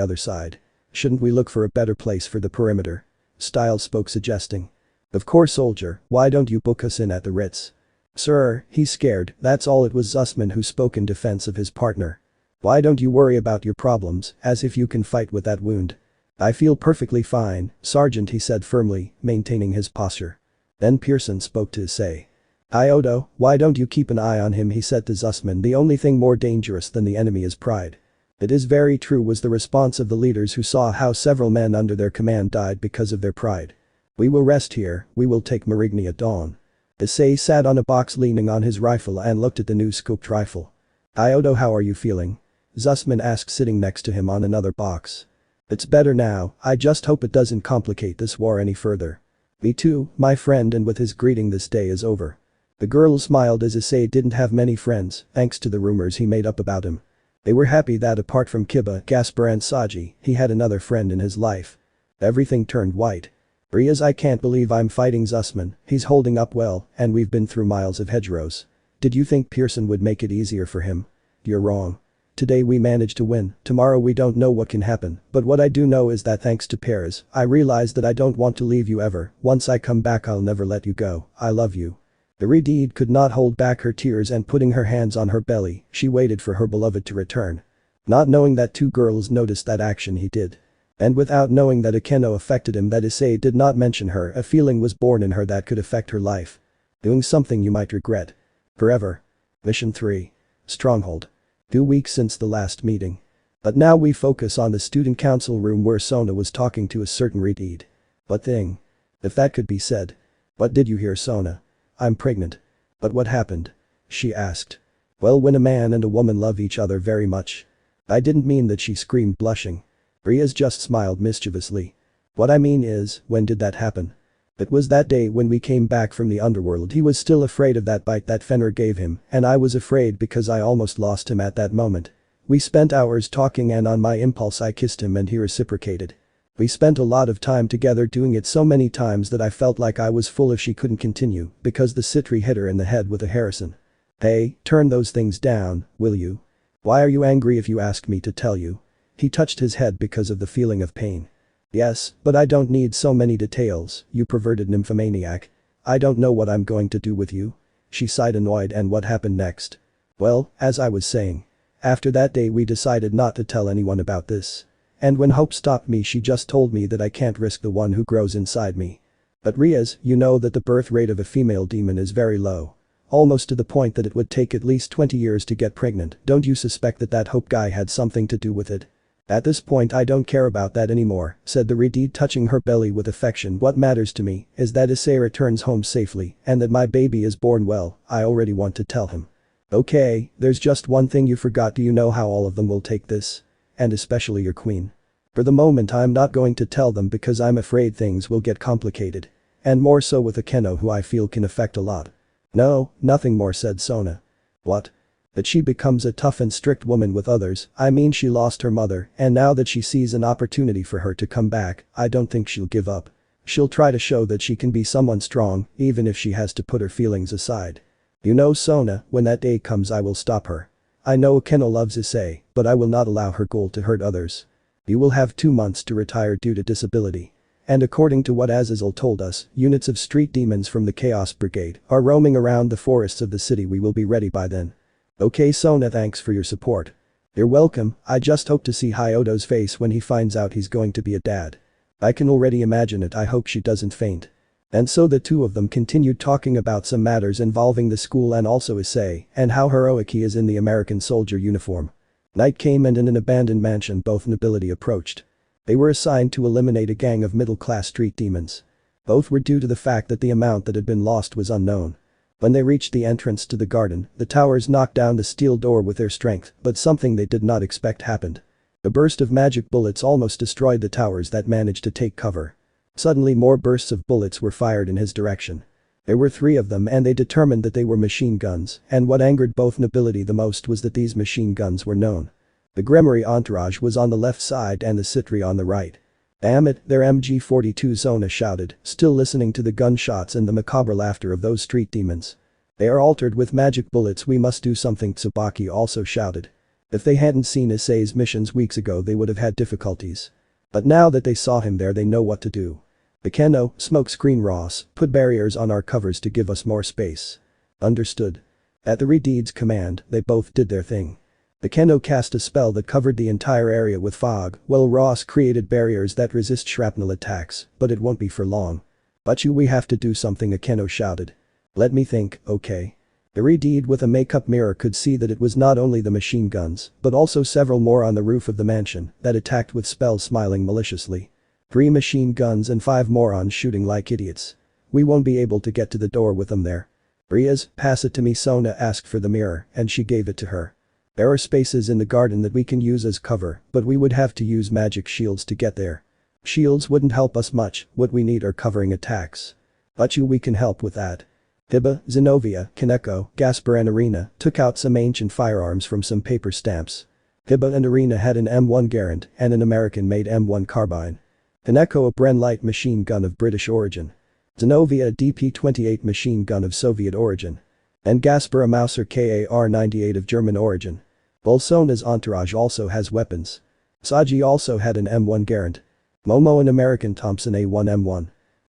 other side? Shouldn't we look for a better place for the perimeter? Styles spoke, suggesting. Of course, soldier, why don't you book us in at the Ritz? Sir, he's scared, that's all. It was Zussman who spoke in defense of his partner. Why don't you worry about your problems, as if you can fight with that wound? I feel perfectly fine, Sergeant, he said firmly, maintaining his posture. Then Pearson spoke to Issei. Iodo, why don't you keep an eye on him, he said to Zussman, the only thing more dangerous than the enemy is pride. It is very true, was the response of the leaders, who saw how several men under their command died because of their pride. We will rest here, we will take Marigny at dawn. Issei sat on a box leaning on his rifle and looked at the new scoped rifle. Iodo, how are you feeling? Zussman asked, sitting next to him on another box. It's better now, I just hope it doesn't complicate this war any further. Me too, my friend, and with his greeting, this day is over. The girl smiled as Issei didn't have many friends, thanks to the rumors he made up about him. They were happy that apart from Kiba, Gaspar and Saji, he had another friend in his life. Everything turned white. Rias, I can't believe I'm fighting Zussman, he's holding up well, and we've been through miles of hedgerows. Did you think Pearson would make it easier for him? You're wrong. Today we managed to win, tomorrow we don't know what can happen, but what I do know is that thanks to Paris, I realize that I don't want to leave you ever, once I come back I'll never let you go, I love you. The Redeed could not hold back her tears and putting her hands on her belly, she waited for her beloved to return. Not knowing that two girls noticed that action he did. And without knowing that Akeno affected him, that Issei did not mention her, a feeling was born in her that could affect her life. Doing something you might regret. Forever. Mission 3. Stronghold. 2 weeks since the last meeting. But now we focus on the student council room where Sona was talking to a certain Redeed. What thing? If that could be said. What did you hear, Sona? I'm pregnant. But what happened? She asked. Well, when a man and a woman love each other very much. I didn't mean that, she screamed, blushing. Rias just smiled mischievously. What I mean is, when did that happen? It was that day when we came back from the underworld. He was still afraid of that bite that Fenrir gave him, and I was afraid because I almost lost him at that moment. We spent hours talking and on my impulse I kissed him and he reciprocated. We spent a lot of time together, doing it so many times that I felt like I was full if she couldn't continue because the Citri hit her in the head with a Harrison. Hey, turn those things down, will you? Why are you angry if you ask me to tell you? He touched his head because of the feeling of pain. Yes, but I don't need so many details, you perverted nymphomaniac. I don't know what I'm going to do with you. She sighed, annoyed. And what happened next? Well, as I was saying. After that day we decided not to tell anyone about this. And when Hope stopped me, she just told me that I can't risk the one who grows inside me. But Rias, you know that the birth rate of a female demon is very low. Almost to the point that it would take at least 20 years to get pregnant. Don't you suspect that Hope guy had something to do with it? At this point I don't care about that anymore, said the Redeed, touching her belly with affection. What matters to me is that Issei returns home safely and that my baby is born well. I already want to tell him. Okay, there's just one thing you forgot. Do you know how all of them will take this? And especially your queen. For the moment I'm not going to tell them because I'm afraid things will get complicated. And more so with Akeno, who I feel can affect a lot. No, nothing more, said Sona. What? That she becomes a tough and strict woman with others. I mean, she lost her mother, and now that she sees an opportunity for her to come back, I don't think she'll give up. She'll try to show that she can be someone strong, even if she has to put her feelings aside. You know, Sona, when that day comes I will stop her. I know Akeno loves Issei, but I will not allow her goal to hurt others. You will have 2 months to retire due to disability. And according to what Azazel told us, units of street demons from the Chaos Brigade are roaming around the forests of the city. We will be ready by then. Okay, Sona, thanks for your support. You're welcome. I just hope to see Hyodo's face when he finds out he's going to be a dad. I can already imagine it. I hope she doesn't faint. And so the two of them continued talking about some matters involving the school and also Issei and how heroic he is in the American soldier uniform. Night came and in an abandoned mansion both nobility approached. They were assigned to eliminate a gang of middle-class street demons. Both were due to the fact that the amount that had been lost was unknown. When they reached the entrance to the garden, the towers knocked down the steel door with their strength, but something they did not expect happened. A burst of magic bullets almost destroyed the towers that managed to take cover. Suddenly more bursts of bullets were fired in his direction. There were 3 of them and they determined that they were machine guns, and what angered both nobility the most was that these machine guns were known. The Gremory entourage was on the left side and the Citri on the right. Damn it, they're MG42, Sona shouted, still listening to the gunshots and the macabre laughter of those street demons. They are altered with magic bullets. We must do something, Tsubaki also shouted. If they hadn't seen Issei's missions weeks ago they would have had difficulties. But now that they saw him there they know what to do. Akeno, smokescreen Ross, put barriers on our covers to give us more space. Understood. At the Redeed's command, they both did their thing. Akeno cast a spell that covered the entire area with fog, while Ross created barriers that resist shrapnel attacks, but it won't be for long. But we have to do something, Akeno shouted. Let me think, okay. The Redeed with a makeup mirror could see that it was not only the machine guns, but also several more on the roof of the mansion that attacked with spells, smiling maliciously. 3 machine guns and 5 morons shooting like idiots. We won't be able to get to the door with them there. Rias, pass it to me, Sona asked for the mirror, and she gave it to her. There are spaces in the garden that we can use as cover, but we would have to use magic shields to get there. Shields wouldn't help us much, what we need are covering attacks. But we can help with that. Hiba, Zenobia, Kaneko, Gasper and Irina took out some ancient firearms from some paper stamps. Hiba and Irina had an M1 Garand and an American-made M1 carbine. Kaneko a Bren light machine gun of British origin. Zenobia a DP-28 machine gun of Soviet origin. And Gasper a Mauser KAR-98 of German origin. Bolsona's entourage also has weapons. Saji also had an M1 Garand. Momo an American Thompson A1 M1.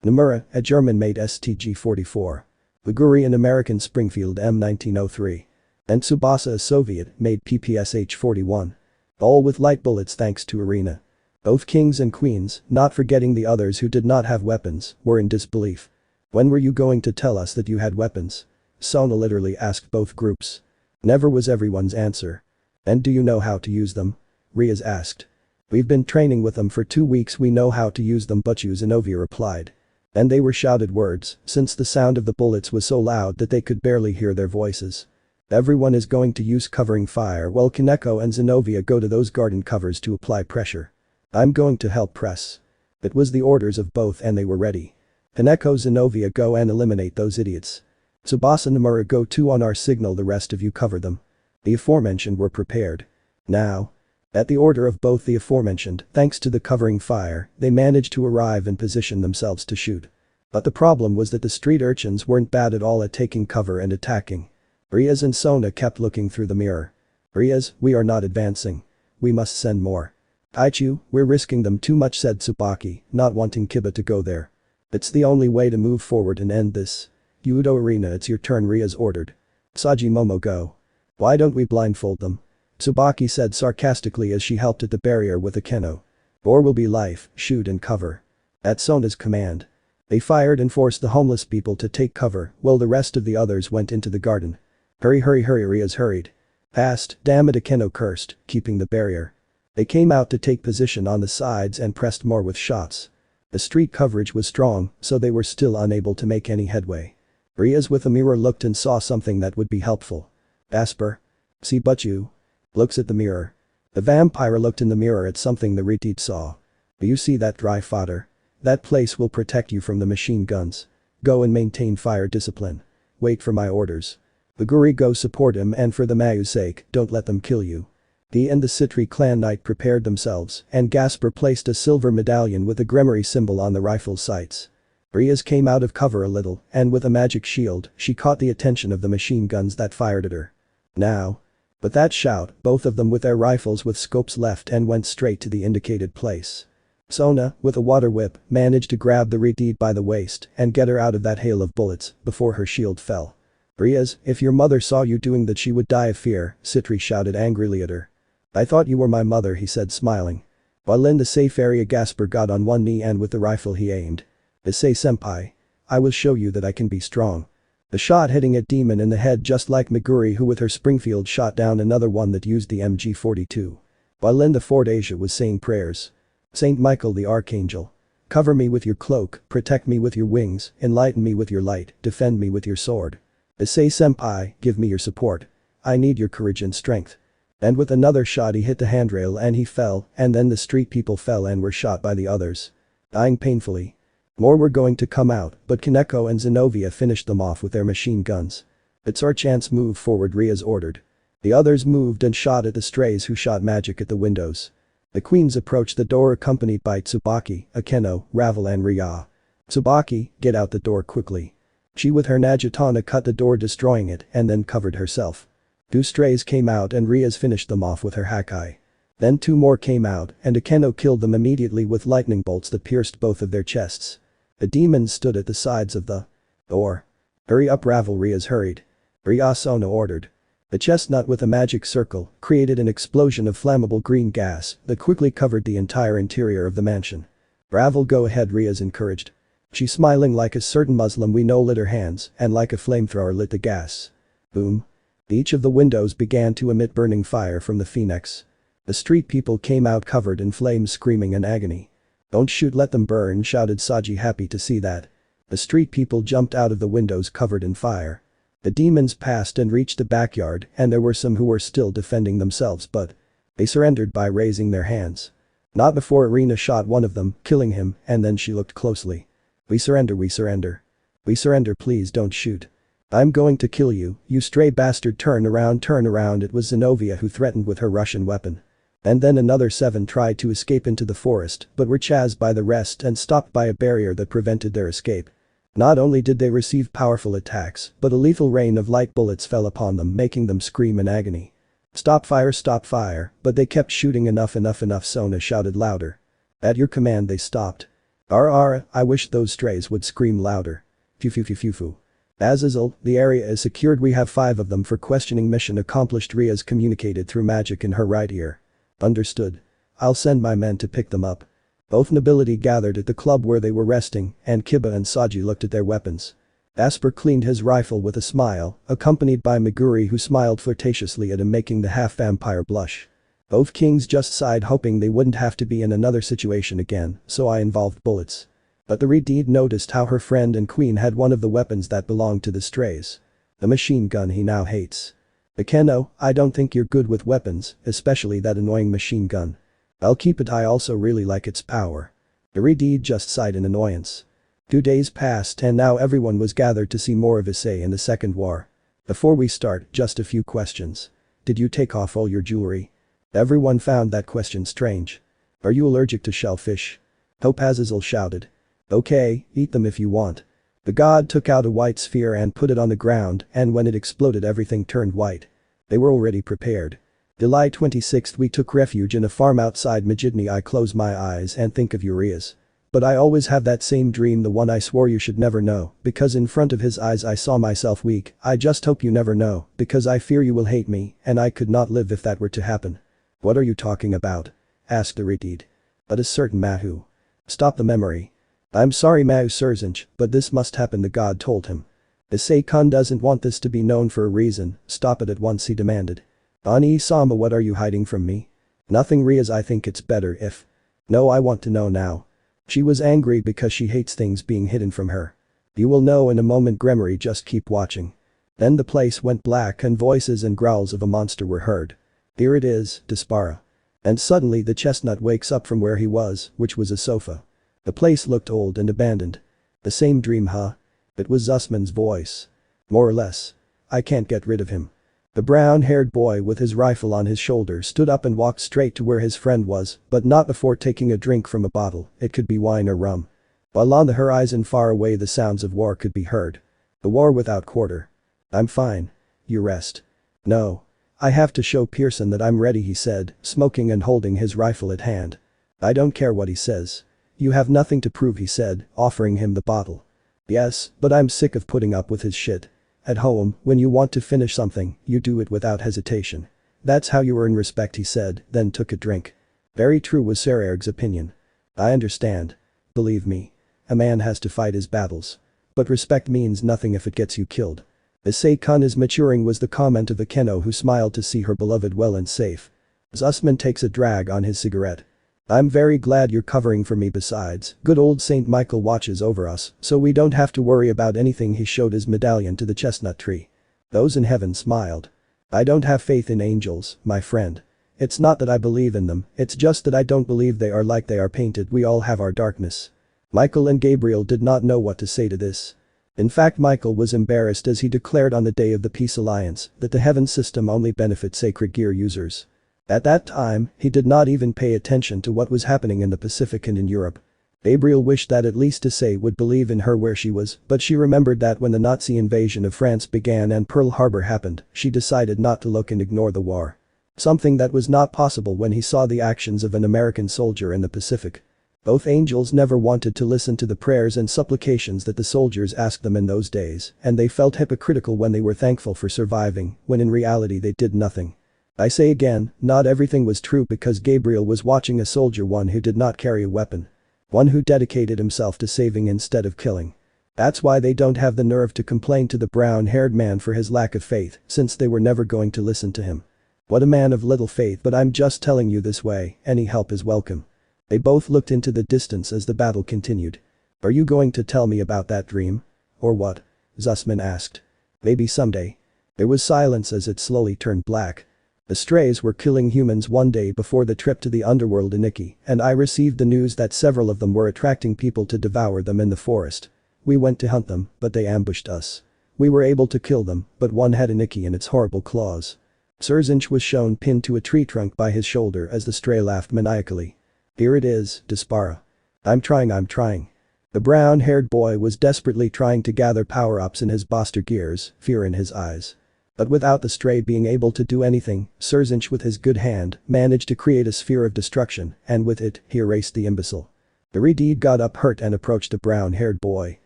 Nomura a German-made STG-44. Liguri an American Springfield M1903. And Tsubasa a Soviet-made PPSH-41. All with light bullets thanks to Irina. Both kings and queens, not forgetting the others who did not have weapons, were in disbelief. When were you going to tell us that you had weapons? Sona literally asked both groups. Never was everyone's answer. And do you know how to use them? Rias asked. We've been training with them for 2 weeks. We know how to use them, but Zenobia replied. And they were shouted words, since the sound of the bullets was so loud that they could barely hear their voices. Everyone is going to use covering fire while Kaneko and Zenobia go to those garden covers to apply pressure. I'm going to help press. It was the orders of both and they were ready. Kaneko, Zenobia, go and eliminate those idiots. Tsubasa, Nomura, go too on our signal. The rest of you cover them. The aforementioned were prepared. Now. At the order of both the aforementioned, thanks to the covering fire, they managed to arrive and position themselves to shoot. But the problem was that the street urchins weren't bad at all at taking cover and attacking. Rias and Sona kept looking through the mirror. Rias, we are not advancing. We must send more. Aichu, we're risking them too much, said Tsubaki, not wanting Kiba to go there. It's the only way to move forward and end this. Yudo, Irina, it's your turn, Rias ordered. Saji, Momo, go. Why don't we blindfold them? Tsubaki said sarcastically as she helped at the barrier with Akeno. Or will be life, shoot and cover. At Sona's command. They fired and forced the homeless people to take cover while the rest of the others went into the garden. Hurry, hurry, hurry, Rias hurried. Past, damn it, Akeno cursed, keeping the barrier. They came out to take position on the sides and pressed more with shots. The street coverage was strong, so they were still unable to make any headway. Rias with a mirror looked and saw something that would be helpful. Asper. See but you. Looks at the mirror. The vampire looked in the mirror at something the Redeed saw. Do you see that dry fodder? That place will protect you from the machine guns. Go and maintain fire discipline. Wait for my orders. The Guri go support him, and for the Mayu's sake, don't let them kill you. He and the Citri clan knight prepared themselves, and Gasper placed a silver medallion with a Gremory symbol on the rifle's sights. Rias came out of cover a little, and with a magic shield, she caught the attention of the machine guns that fired at her. Now. But that shout, both of them with their rifles with scopes left and went straight to the indicated place. Sona, with a water whip, managed to grab the Redeed by the waist and get her out of that hail of bullets before her shield fell. Rias, if your mother saw you doing that she would die of fear, Citri shouted angrily at her. I thought you were my mother, he said smiling. While in the safe area, Gasper got on one knee and with the rifle he aimed. Issei senpai. I will show you that I can be strong. The shot hitting a demon in the head just like Meguri, who with her Springfield shot down another one that used the MG42. While in the fort, Asia was saying prayers. Saint Michael the Archangel. Cover me with your cloak, protect me with your wings, enlighten me with your light, defend me with your sword. Issei senpai, give me your support. I need your courage and strength. And with another shot he hit the handrail and he fell, and then the street people fell and were shot by the others. Dying painfully. More were going to come out, but Kaneko and Zenobia finished them off with their machine guns. It's our chance, move forward, Rias ordered. The others moved and shot at the strays, who shot magic at the windows. The queens approached the door accompanied by Tsubaki, Akeno, Ravel and Rias. Tsubaki, get out the door quickly. She with her Nagatana cut the door, destroying it, and then covered herself. 2 strays came out and Rias finished them off with her Hakai. Then 2 more came out and Akeno killed them immediately with lightning bolts that pierced both of their chests. The demons stood at the sides of the door. Hurry up, Ravel, Rias hurried. Rias Ono ordered. The chestnut with a magic circle created an explosion of flammable green gas that quickly covered the entire interior of the mansion. Ravel, go ahead, Rias encouraged. She, smiling like a certain Muslim we know, lit her hands and like a flamethrower lit the gas. Boom. Each of the windows began to emit burning fire from the phoenix. The street people came out covered in flames, screaming in agony. Don't shoot, let them burn, shouted Saji, happy to see that. The street people jumped out of the windows covered in fire. The demons passed and reached the backyard, and there were some who were still defending themselves, but they surrendered by raising their hands. Not before Irina shot one of them, killing him, and then she looked closely. We surrender, we surrender. We surrender, please don't shoot. I'm going to kill you, you stray bastard, turn around, turn around. It was Zenobia who threatened with her Russian weapon. And then another 7 tried to escape into the forest but were chased by the rest and stopped by a barrier that prevented their escape. Not only did they receive powerful attacks, but a lethal rain of light bullets fell upon them, making them scream in agony. Stop fire, but they kept shooting. Enough, Sona shouted louder. At your command they stopped. I wish those strays would scream louder. Phew. Azazel, the area is secured, we have 5 of them for questioning, mission accomplished. Rias communicated through magic in her right ear. Understood. I'll send my men to pick them up. Both nobility gathered at the club where they were resting, and Kiba and Saji looked at their weapons. Asper cleaned his rifle with a smile, accompanied by Meguri, who smiled flirtatiously at him, making the half-vampire blush. Both kings just sighed, hoping they wouldn't have to be in another situation again, so I involved bullets. But the Redeed noticed how her friend and queen had one of the weapons that belonged to the strays. The machine gun he now hates. Akeno, I don't think you're good with weapons, especially that annoying machine gun. I'll keep it, I also really like its power. The Redeed just sighed in annoyance. 2 days passed and now everyone was gathered to see more of Issei in the Second War. Before we start, just a few questions. Did you take off all your jewelry? Everyone found that question strange. Are you allergic to shellfish? Hope Azazel shouted. Okay, eat them if you want. The god took out a white sphere and put it on the ground, and when it exploded everything turned white. They were already prepared. July 26th, we took refuge in a farm outside Majidni. I close my eyes and think of Rias. But I always have that same dream, the one I swore you should never know, because in front of his eyes I saw myself weak. I just hope you never know, because I fear you will hate me, and I could not live if that were to happen. What are you talking about? Asked the Redeed. But a certain Mahu. Stop the memory. I'm sorry Mao Sergeant, but this must happen, the god told him. Issei-kun doesn't want this to be known for a reason, stop it at once, he demanded. Ani-sama, what are you hiding from me? Nothing, Rias, I think it's better if. No, I want to know now. She was angry because she hates things being hidden from her. You will know in a moment, Gremory, just keep watching. Then the place went black and voices and growls of a monster were heard. Here it is, Dispara. And suddenly the chestnut wakes up from where he was, which was a sofa. The place looked old and abandoned. The same dream, huh? It was Zussman's voice. More or less. I can't get rid of him. The brown-haired boy with his rifle on his shoulder stood up and walked straight to where his friend was, but not before taking a drink from a bottle, it could be wine or rum. While on the horizon far away the sounds of war could be heard. The war without quarter. I'm fine. You rest. No. I have to show Pearson that I'm ready, he said, smoking and holding his rifle at hand. I don't care what he says. You have nothing to prove, he said, offering him the bottle. Yes, but I'm sick of putting up with his shit. At home, when you want to finish something, you do it without hesitation. That's how you earn respect, he said, then took a drink. Very true was Sererg's opinion. I understand. Believe me. A man has to fight his battles. But respect means nothing if it gets you killed. Issei-kun is maturing, was the comment of Akeno, who smiled to see her beloved well and safe. Zussman takes a drag on his cigarette. I'm very glad you're covering for me, besides, good old Saint Michael watches over us, so we don't have to worry about anything. He showed his medallion to the chestnut tree. Those in heaven smiled. I don't have faith in angels, my friend. It's not that I believe in them, it's just that I don't believe they are like they are painted. We all have our darkness. Michael and Gabriel did not know what to say to this. In fact, Michael was embarrassed as he declared on the day of the Peace Alliance that the heaven system only benefits sacred gear users. At that time, he did not even pay attention to what was happening in the Pacific and in Europe. Gabriel wished that at least Issei would believe in her where she was, but she remembered that when the Nazi invasion of France began and Pearl Harbor happened, she decided not to look and ignore the war. Something that was not possible when he saw the actions of an American soldier in the Pacific. Both angels never wanted to listen to the prayers and supplications that the soldiers asked them in those days, and they felt hypocritical when they were thankful for surviving, when in reality they did nothing. I say again, not everything was true, because Gabriel was watching a soldier, one who did not carry a weapon. One who dedicated himself to saving instead of killing. That's why they don't have the nerve to complain to the brown-haired man for his lack of faith, since they were never going to listen to him. What a man of little faith, but I'm just telling you this way, any help is welcome. They both looked into the distance as the battle continued. Are you going to tell me about that dream? Or what? Zussman asked. Maybe someday. There was silence as it slowly turned black. The strays were killing humans one day before the trip to the underworld in Ikki, and I received the news that several of them were attracting people to devour them in the forest. We went to hunt them, but they ambushed us. We were able to kill them, but one had an Ikki in its horrible claws. Serzinch was shown pinned to a tree trunk by his shoulder as the stray laughed maniacally. Here it is, Dispara. I'm trying. The brown-haired boy was desperately trying to gather power-ups in his Boster gears, fear in his eyes. But without the stray being able to do anything, Serzinch with his good hand managed to create a sphere of destruction, and with it, he erased the imbecile. The Redeed got up hurt and approached the brown-haired boy.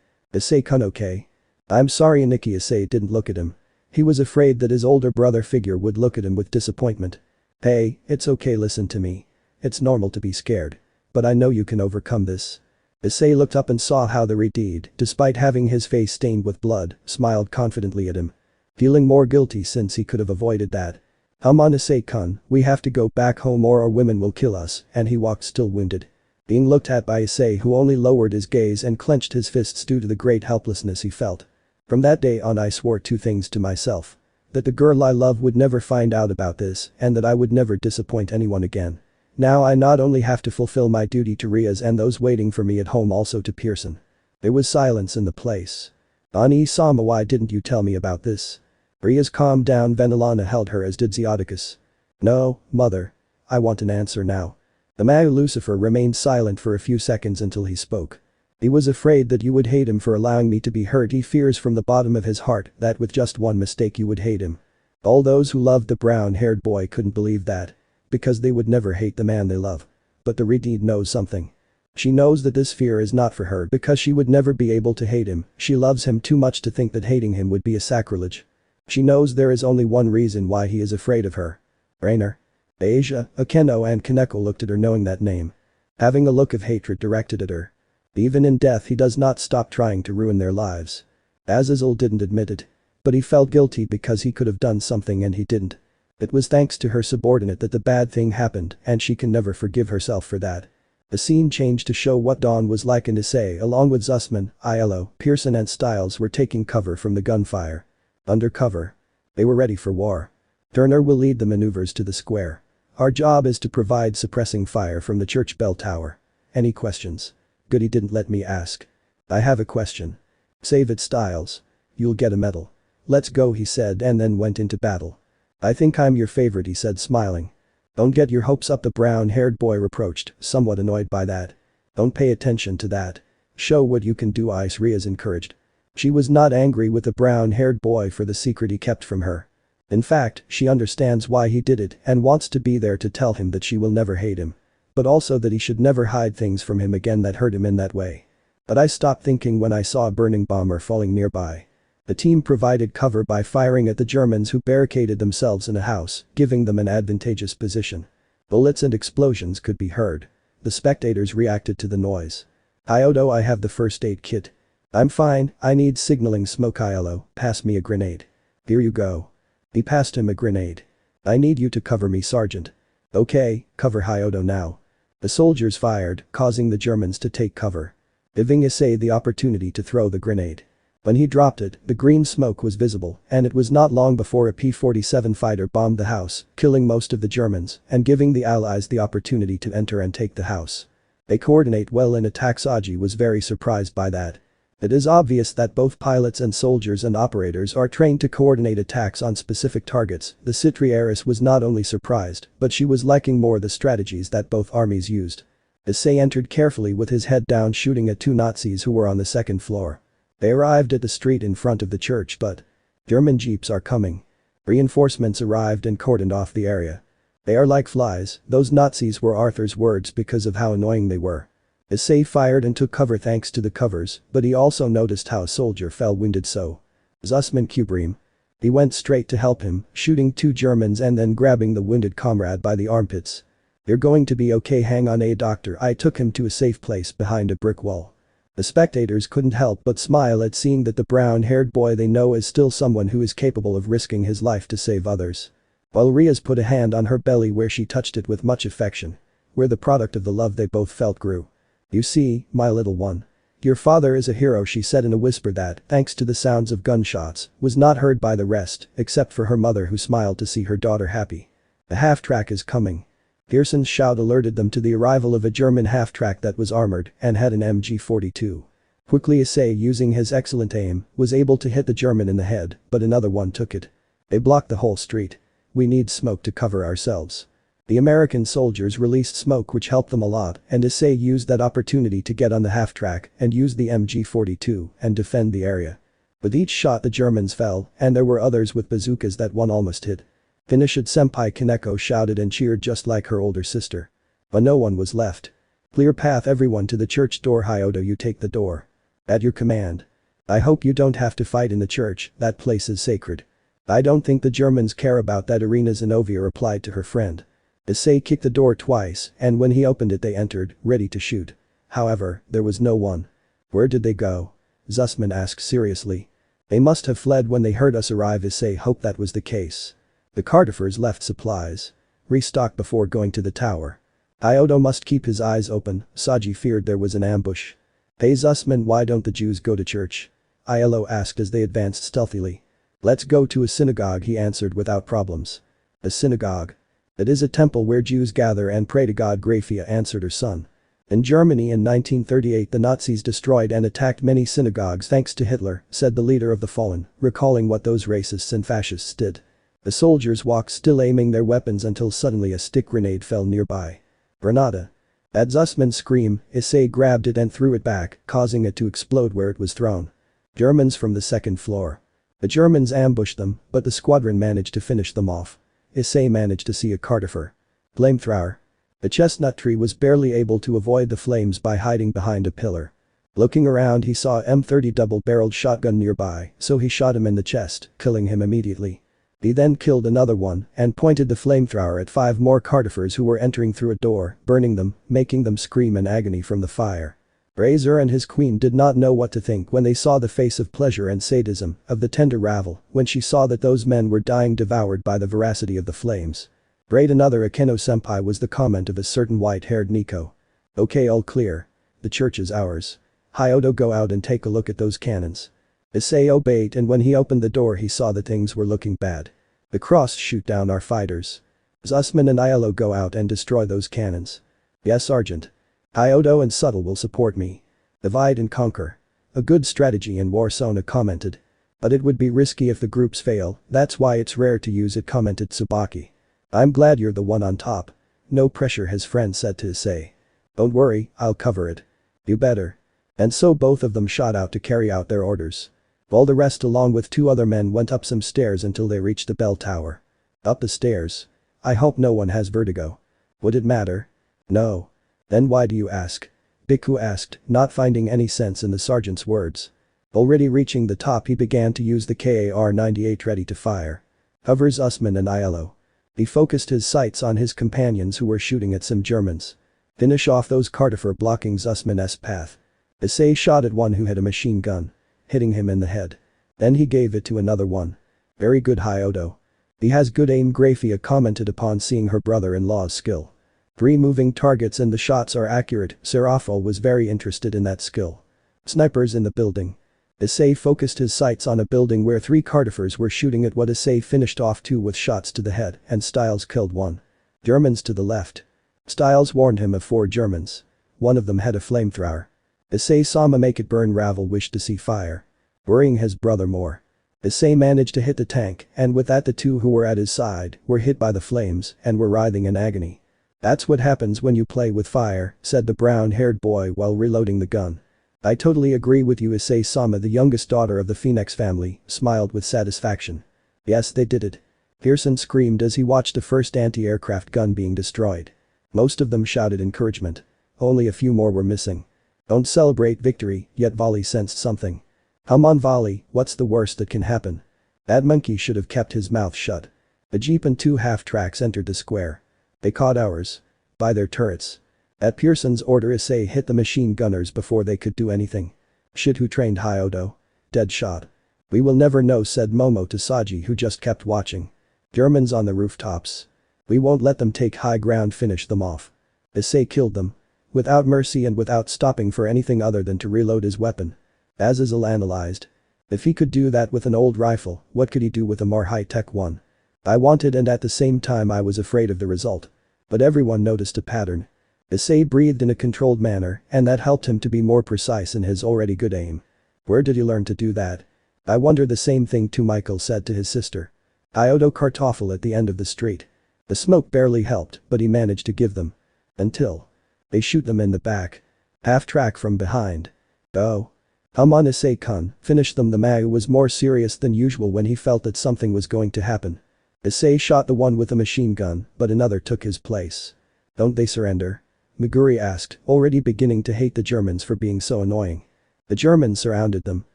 Issei-kun, okay? I'm sorry, Nikki. Issei didn't look at him. He was afraid that his older brother figure would look at him with disappointment. Hey, it's okay, listen to me. It's normal to be scared. But I know you can overcome this. Issei looked up and saw how the Redeed, despite having his face stained with blood, smiled confidently at him. Feeling more guilty since he could have avoided that. Come on, Issei-kun, we have to go back home or our women will kill us, and he walked still wounded. Being looked at by Issei, who only lowered his gaze and clenched his fists due to the great helplessness he felt. From that day on I swore two things to myself. That the girl I love would never find out about this, and that I would never disappoint anyone again. Now I not only have to fulfill my duty to Rias and those waiting for me at home, also to Pearson. There was silence in the place. Ani-sama, why didn't you tell me about this? Rias calmed down. Venelana held her, as did Zeodicus. No, mother. I want an answer now. The Mao Lucifer remained silent for a few seconds until he spoke. He was afraid that you would hate him for allowing me to be hurt. He fears from the bottom of his heart that with just one mistake you would hate him. All those who loved the brown-haired boy couldn't believe that. Because they would never hate the man they love. But the Redeed knows something. She knows that this fear is not for her because she would never be able to hate him. She loves him too much to think that hating him would be a sacrilege. She knows there is only one reason why he is afraid of her. Rainer. Asia, Akeno and Kaneko looked at her knowing that name. Having a look of hatred directed at her. Even in death he does not stop trying to ruin their lives. Azazel didn't admit it. But he felt guilty because he could have done something and he didn't. It was thanks to her subordinate that the bad thing happened and she can never forgive herself for that. The scene changed to show what dawn was like in Issei along with Zussman, Aiello, Pearson and Styles were taking cover from the gunfire. Under cover. They were ready for war. Turner will lead the maneuvers to the square. Our job is to provide suppressing fire from the church bell tower. Any questions? Good he didn't let me ask. I have a question. Save it, Styles. You'll get a medal. Let's go, he said and then went into battle. I think I'm your favorite, he said smiling. Don't get your hopes up, the brown-haired boy reproached, somewhat annoyed by that. Don't pay attention to that. Show what you can do, Rias encouraged. She was not angry with the brown-haired boy for the secret he kept from her. In fact, she understands why he did it and wants to be there to tell him that she will never hate him. But also that he should never hide things from him again that hurt him in that way. But I stopped thinking when I saw a burning bomber falling nearby. The team provided cover by firing at the Germans who barricaded themselves in a house, giving them an advantageous position. Bullets and explosions could be heard. The spectators reacted to the noise. Iodo, I have the first aid kit. I'm fine, I need signaling smoke. Aiello, pass me a grenade. Here you go. He passed him a grenade. I need you to cover me, Sergeant. Okay, cover Iodo now. The soldiers fired, causing the Germans to take cover. Giving Issei the opportunity to throw the grenade. When he dropped it, the green smoke was visible and it was not long before a P-47 fighter bombed the house, killing most of the Germans and giving the Allies the opportunity to enter and take the house. They coordinate well in attack. Saji was very surprised by that. It is obvious that both pilots and soldiers and operators are trained to coordinate attacks on specific targets. The Citrieris was not only surprised, but she was liking more the strategies that both armies used. Issei entered carefully with his head down, shooting at two Nazis who were on the second floor. They arrived at the street in front of the church, but German jeeps are coming. Reinforcements arrived and cordoned off the area. They are like flies, those Nazis were Arthur's words because of how annoying they were. Issei fired and took cover thanks to the covers, but he also noticed how a soldier fell wounded. So Zussman Kubrium. He went straight to help him, shooting two Germans and then grabbing the wounded comrade by the armpits. You're going to be okay, hang on, doctor. I took him to a safe place behind a brick wall. The spectators couldn't help but smile at seeing that the brown-haired boy they know is still someone who is capable of risking his life to save others. While Rias put a hand on her belly where she touched it with much affection. Where the product of the love they both felt grew. You see, my little one. Your father is a hero, she said in a whisper that, thanks to the sounds of gunshots, was not heard by the rest, except for her mother who smiled to see her daughter happy. The half-track is coming. Pearson's shout alerted them to the arrival of a German half-track that was armored and had an MG-42. Quickly Issei, using his excellent aim, was able to hit the German in the head, but another one took it. They blocked the whole street. We need smoke to cover ourselves. The American soldiers released smoke which helped them a lot and Issei used that opportunity to get on the half-track and use the MG-42 and defend the area. With each shot the Germans fell and there were others with bazookas that one almost hit. Finish it, Senpai, Kaneko shouted and cheered just like her older sister. But no one was left. Clear path everyone to the church door. Hyodo, you take the door. At your command. I hope you don't have to fight in the church, that place is sacred. I don't think the Germans care about that arena, Zenobia replied to her friend. Issei kicked the door twice and when he opened it they entered, ready to shoot. However, there was no one. Where did they go? Zussman asked seriously. They must have fled when they heard us arrive. Issei hoped that was the case. The Cardiffers left supplies. Restocked before going to the tower. Iodo must keep his eyes open, Saji feared there was an ambush. Hey Zussman, why don't the Jews go to church? Aiello asked as they advanced stealthily. Let's go to a synagogue, he answered without problems. A synagogue? It is a temple where Jews gather and pray to God, Grafia answered her son. In Germany in 1938 the Nazis destroyed and attacked many synagogues thanks to Hitler, said the leader of the fallen, recalling what those racists and fascists did. The soldiers walked still, aiming their weapons until suddenly a stick grenade fell nearby. Granada. At Zussman's scream, Issei grabbed it and threw it back, causing it to explode where it was thrown. Germans from the second floor. The Germans ambushed them, but the squadron managed to finish them off. Issei managed to see a Cardifer. Flamethrower. The chestnut tree was barely able to avoid the flames by hiding behind a pillar. Looking around he saw M30 double-barreled shotgun nearby, so he shot him in the chest, killing him immediately. He then killed another one and pointed the flamethrower at 5 more Cardifers who were entering through a door, burning them, making them scream in agony from the fire. Razor and his queen did not know what to think when they saw the face of pleasure and sadism of the tender Ravel when she saw that those men were dying devoured by the voracity of the flames. Great, another Akeno-senpai, was the comment of a certain white-haired Nico. Okay, all clear. The church is ours. Hyodo, go out and take a look at those cannons. Issei obeyed, and when he opened the door he saw that things were looking bad. The cross shoot down our fighters. Zussman and Aiello, go out and destroy those cannons. Yes, Sergeant. Hyodo and Subtle will support me. Divide and conquer. A good strategy in war, Sona commented. But it would be risky if the groups fail, that's why it's rare to use it, commented Tsubaki. I'm glad you're the one on top. No pressure, his friend said to Issei. Don't worry, I'll cover it. You better. And so both of them shot out to carry out their orders. While the rest along with two other men went up some stairs until they reached the bell tower. Up the stairs. I hope no one has vertigo. Would it matter? No. Then why do you ask? Biku asked, not finding any sense in the sergeant's words. Already reaching the top, he began to use the KAR-98 ready to fire. Hovers Usman and Aiello. He focused his sights on his companions who were shooting at some Germans. Finish off those Cartifer blocking Zussman's path. Issei shot at one who had a machine gun, hitting him in the head. Then he gave it to another one. Very good, Hyodo. He has good aim, Grafia commented upon seeing her brother-in-law's skill. 3 moving targets and the shots are accurate. Serafal was very interested in that skill. Snipers in the building. Issei focused his sights on a building where 3 Cartifers were shooting at what Issei finished off 2 with shots to the head, and Styles killed 1. Germans to the left. Styles warned him of 4 Germans. One of them had a flamethrower. Issei saw him make it burn. Ravel wished to see fire. Worrying his brother more. Issei managed to hit the tank, and with that the 2 who were at his side were hit by the flames and were writhing in agony. That's what happens when you play with fire, said the brown-haired boy while reloading the gun. I totally agree with you. Issei Sama, the youngest daughter of the Phoenix family, smiled with satisfaction. Yes, they did it. Pearson screamed as he watched the first anti-aircraft gun being destroyed. Most of them shouted encouragement. Only a few more were missing. Don't celebrate victory, yet Volley sensed something. Come on, Volley, what's the worst that can happen? That monkey should have kept his mouth shut. A jeep and 2 half-tracks entered the square. They caught ours. By their turrets. At Pearson's order, Issei hit the machine gunners before they could do anything. Shit, who trained Hyodo? Dead shot. We will never know, said Momo to Saji, who just kept watching. Germans on the rooftops. We won't let them take high ground, finish them off. Issei killed them. Without mercy and without stopping for anything other than to reload his weapon. As Azal analyzed. If he could do that with an old rifle, what could he do with a more high-tech one? I wanted, and at the same time I was afraid of the result. But everyone noticed a pattern. Issei breathed in a controlled manner, and that helped him to be more precise in his already good aim. Where did he learn to do that? I wonder the same thing too, Michael said to his sister. Iodo Kartoffel at the end of the street. The smoke barely helped, but he managed to give them. Until. They shoot them in the back. Half-track from behind. Oh. Come on, Issei-kun, finish them. The Mao was more serious than usual when he felt that something was going to happen. Issei shot the one with a machine gun, but another took his place. Don't they surrender? Meguri asked, already beginning to hate the Germans for being so annoying. The Germans surrounded them.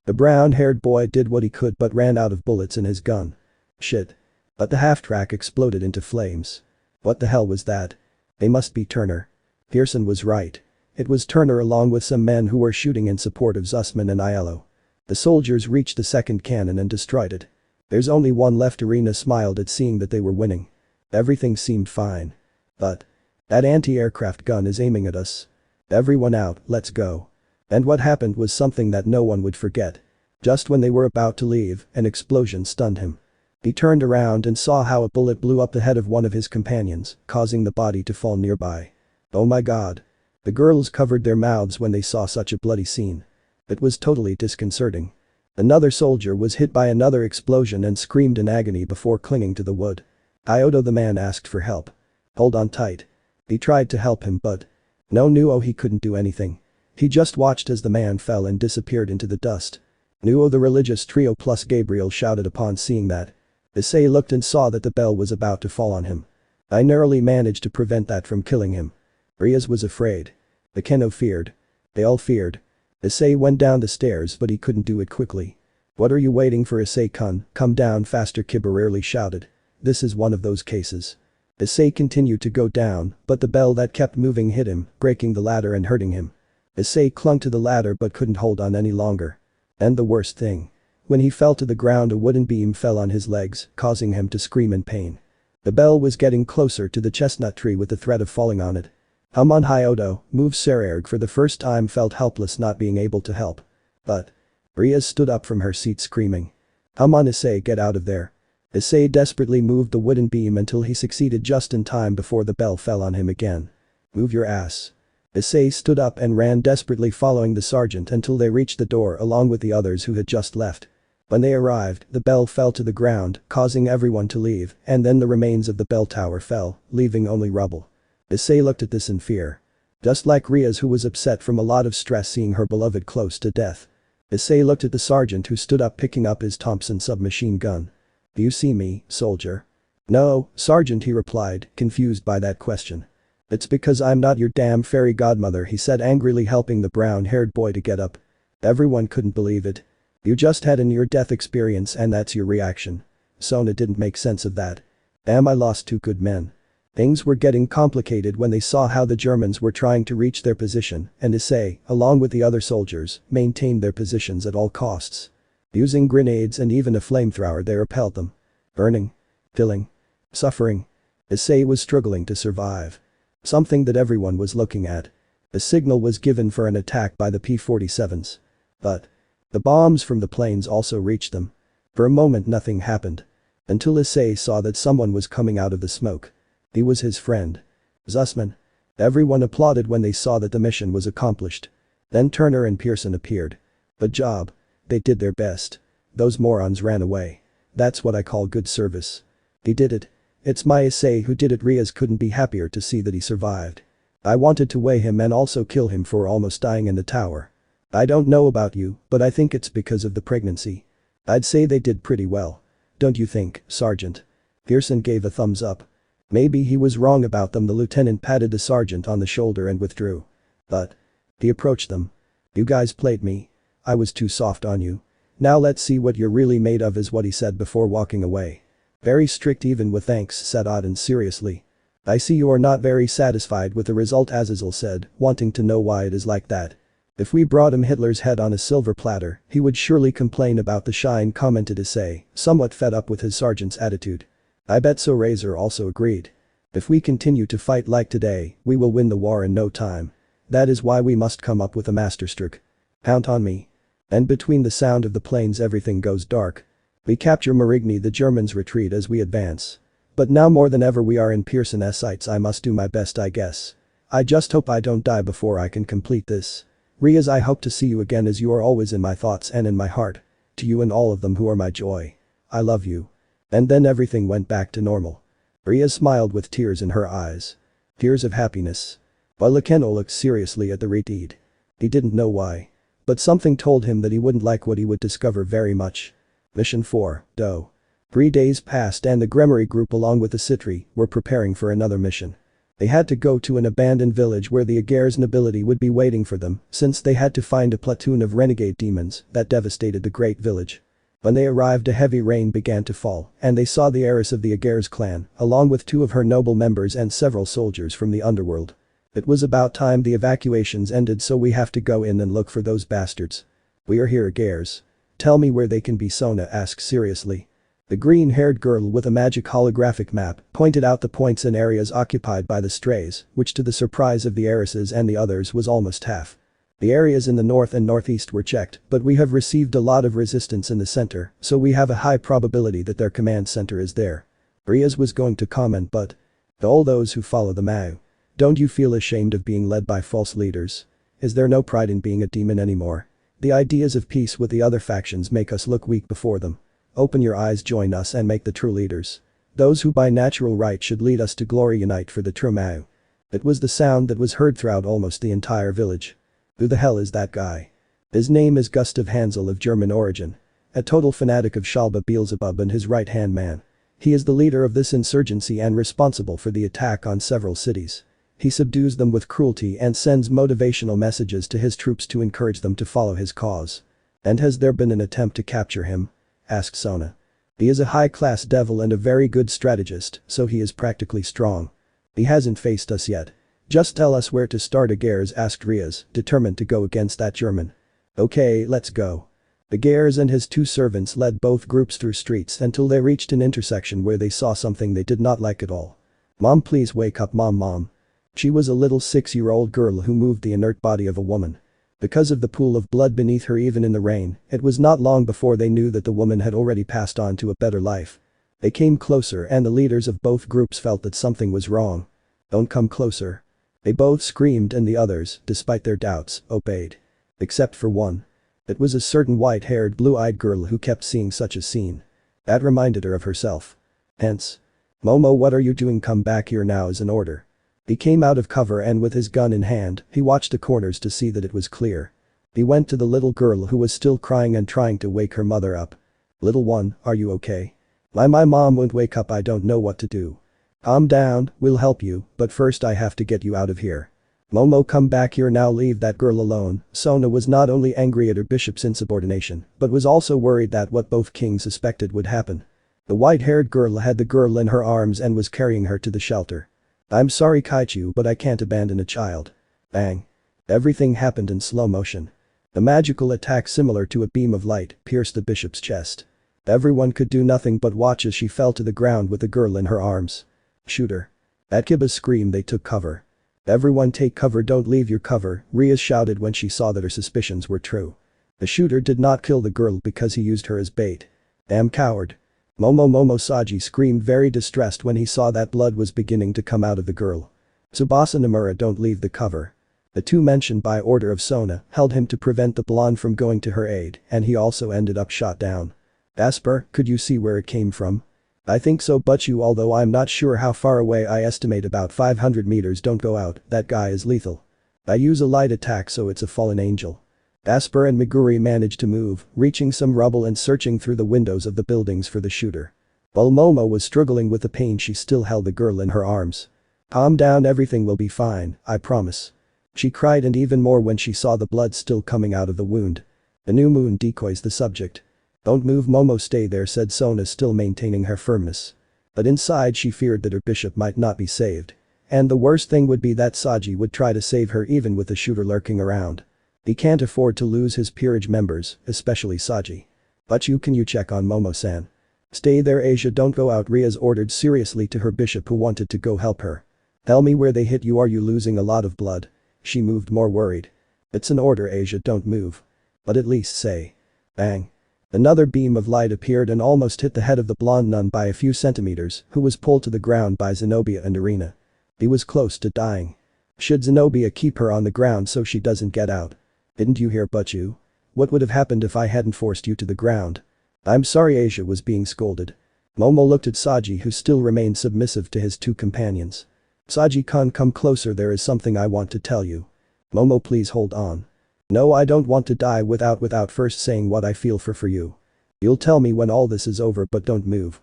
The brown-haired boy did what he could but ran out of bullets in his gun. Shit. But the half-track exploded into flames. What the hell was that? They must be Turner. Pearson was right. It was Turner along with some men who were shooting in support of Zussman and Aiello. The soldiers reached the second cannon and destroyed it. There's only one left. Arena smiled at seeing that they were winning. Everything seemed fine. But. That anti-aircraft gun is aiming at us. Everyone out, let's go. And what happened was something that no one would forget. Just when they were about to leave, an explosion stunned him. He turned around and saw how a bullet blew up the head of one of his companions, causing the body to fall nearby. Oh my god. The girls covered their mouths when they saw such a bloody scene. It was totally disconcerting. Another soldier was hit by another explosion and screamed in agony before clinging to the wood. Iodo the man asked for help. Hold on tight. He tried to help him but. No Nuo, he couldn't do anything. He just watched as the man fell and disappeared into the dust. Nuo the religious trio plus Gabriel shouted upon seeing that. Issei looked and saw that the bell was about to fall on him. I narrowly managed to prevent that from killing him. Rias was afraid. Akeno feared. They all feared. Issei went down the stairs but he couldn't do it quickly. What are you waiting for, Issei-kun? Come down faster, Kiba rarely shouted. This is one of those cases. Issei continued to go down, but the bell that kept moving hit him, breaking the ladder and hurting him. Issei clung to the ladder but couldn't hold on any longer. And the worst thing. When he fell to the ground, a wooden beam fell on his legs, causing him to scream in pain. The bell was getting closer to the chestnut tree with the threat of falling on it. Amon Hyoto, moved Sererg for the first time, felt helpless, not being able to help. But Rias stood up from her seat screaming. Amon, Issei, get out of there. Issei desperately moved the wooden beam until he succeeded just in time before the bell fell on him again. Move your ass. Issei stood up and ran desperately, following the sergeant until they reached the door along with the others who had just left. When they arrived, the bell fell to the ground, causing everyone to leave, and then the remains of the bell tower fell, leaving only rubble. Issei looked at this in fear. Just like Rias, who was upset from a lot of stress seeing her beloved close to death. Issei looked at the sergeant, who stood up picking up his Thompson submachine gun. Do you see me, soldier? No, sergeant, he replied, confused by that question. It's because I'm not your damn fairy godmother, he said angrily, helping the brown-haired boy to get up. Everyone couldn't believe it. You just had a near-death experience and that's your reaction. Sona didn't make sense of that. Damn, I lost two good men. Things were getting complicated when they saw how the Germans were trying to reach their position, and Issei, along with the other soldiers, maintained their positions at all costs. Using grenades and even a flamethrower, they repelled them. Burning. Killing. Suffering. Issei was struggling to survive. Something that everyone was looking at. A signal was given for an attack by the P-47s. But the bombs from the planes also reached them. For a moment nothing happened. Until Issei saw that someone was coming out of the smoke. He was his friend. Zussman. Everyone applauded when they saw that the mission was accomplished. Then Turner and Pearson appeared. Good job. They did their best. Those morons ran away. That's what I call good service. He did it. It's my Issei who did it. Rias couldn't be happier to see that he survived. I wanted to weigh him and also kill him for almost dying in the tower. I don't know about you, but I think it's because of the pregnancy. I'd say they did pretty well. Don't you think, Sergeant? Pearson gave a thumbs up. Maybe he was wrong about them. The lieutenant patted the sergeant on the shoulder and withdrew. But he approached them. You guys played me. I was too soft on you. Now let's see what you're really made of, is what he said before walking away. Very strict even with thanks, said Odin seriously. I see you are not very satisfied with the result, Azazel said, wanting to know why it is like that. If we brought him Hitler's head on a silver platter, he would surely complain about the shine, commented Issei, somewhat fed up with his sergeant's attitude. I bet so, Razor also agreed. If we continue to fight like today, we will win the war in no time. That is why we must come up with a masterstroke. Count on me. And between the sound of the planes everything goes dark. We capture Marigny, the Germans retreat as we advance. But now more than ever we are in Pearson's sights. I must do my best, I guess. I just hope I don't die before I can complete this. Rias, I hope to see you again, as you are always in my thoughts and in my heart. To you and all of them who are my joy. I love you. And then everything went back to normal. Rias smiled with tears in her eyes. Tears of happiness. While Akeno looked seriously at the retreat. He didn't know why. But something told him that he wouldn't like what he would discover very much. Mission 4, Do. 3 days passed and the Gremory group along with the Citri were preparing for another mission. They had to go to an abandoned village where the Aegir's nobility would be waiting for them, since they had to find a platoon of renegade demons that devastated the great village. When they arrived, a heavy rain began to fall and they saw the heiress of the Aegir's clan along with 2 of her noble members and several soldiers from the underworld. It was about time the evacuations ended, so we have to go in and look for those bastards. We are here, Aegir's. Tell me where they can be, Sona asked seriously. The green-haired girl with a magic holographic map pointed out the points and areas occupied by the strays, which to the surprise of the heiresses and the others was almost half. The areas in the north and northeast were checked, but we have received a lot of resistance in the center, so we have a high probability that their command center is there. Rias was going to comment, but to all those who follow the Mao. Don't you feel ashamed of being led by false leaders? Is there no pride in being a demon anymore? The ideas of peace with the other factions make us look weak before them. Open your eyes, join us and make the true leaders. Those who by natural right should lead us to glory unite for the true Mao. It was the sound that was heard throughout almost the entire village. Who the hell is that guy? His name is Gustav Hansel, of German origin. A total fanatic of Shalba Beelzebub and his right-hand man. He is the leader of this insurgency and responsible for the attack on several cities. He subdues them with cruelty and sends motivational messages to his troops to encourage them to follow his cause. And has there been an attempt to capture him? Asked Sona. He is a high-class devil and a very good strategist, so he is practically strong. He hasn't faced us yet. Just tell us where to start, Aguirre asked Rias, determined to go against that German. Okay, let's go. Aguirre and his two servants led both groups through streets until they reached an intersection where they saw something they did not like at all. Mom, please wake up, mom. She was a little 6-year-old girl who moved the inert body of a woman. Because of the pool of blood beneath her even in the rain, it was not long before they knew that the woman had already passed on to a better life. They came closer and the leaders of both groups felt that something was wrong. Don't come closer. They both screamed and the others, despite their doubts, obeyed. Except for one. It was a certain white-haired blue-eyed girl who kept seeing such a scene. That reminded her of herself. Hence. Momo, what are you doing? Come back here now is an order. He came out of cover and with his gun in hand, he watched the corners to see that it was clear. He went to the little girl who was still crying and trying to wake her mother up. Little one, are you okay? My mom won't wake up, I don't know what to do. Calm down, we'll help you, but first I have to get you out of here. Momo, come back here now, leave that girl alone. Sona was not only angry at her bishop's insubordination, but was also worried that what both kings suspected would happen. The white-haired girl had the girl in her arms and was carrying her to the shelter. I'm sorry Kaichu, but I can't abandon a child. Bang. Everything happened in slow motion. A magical attack similar to a beam of light pierced the bishop's chest. Everyone could do nothing but watch as she fell to the ground with the girl in her arms. Shoot her. At Kiba's scream they took cover. Everyone take cover, don't leave your cover, Rias shouted when she saw that her suspicions were true. The shooter did not kill the girl because he used her as bait. Damn coward. Momo Saji screamed very distressed when he saw that blood was beginning to come out of the girl. Tsubasa Nomura, don't leave the cover. The two mentioned by order of Sona held him to prevent the blonde from going to her aid and he also ended up shot down. Asper, could you see where it came from? I think so, but you, although I'm not sure how far away, I estimate about 500 meters, don't go out, that guy is lethal. I use a light attack so it's a fallen angel. Asper and Meguri managed to move, reaching some rubble and searching through the windows of the buildings for the shooter. While Momo was struggling with the pain, she still held the girl in her arms. Calm down, everything will be fine, I promise. She cried, and even more when she saw the blood still coming out of the wound. The new moon decoys the subject. Don't move, Momo, stay there, said Sona, still maintaining her firmness. But inside she feared that her bishop might not be saved. And the worst thing would be that Saji would try to save her even with the shooter lurking around. He can't afford to lose his peerage members, especially Saji. But can you check on Momo-san? Stay there, Asia, don't go out, Rias ordered seriously to her bishop who wanted to go help her. Tell me where they hit you, are you losing a lot of blood? She moved more worried. It's an order, Asia, don't move. But at least say. Bang. Another beam of light appeared and almost hit the head of the blonde nun by a few centimeters, who was pulled to the ground by Zenobia and Irina. He was close to dying. Should Zenobia keep her on the ground so she doesn't get out? Didn't you hear, but you? What would have happened if I hadn't forced you to the ground? I'm sorry, Asia was being scolded. Momo looked at Saji, who still remained submissive to his two companions. Saji-kun, come closer, there is something I want to tell you. Momo, please hold on. No, I don't want to die without first saying what I feel for you. You'll tell me when all this is over, but don't move.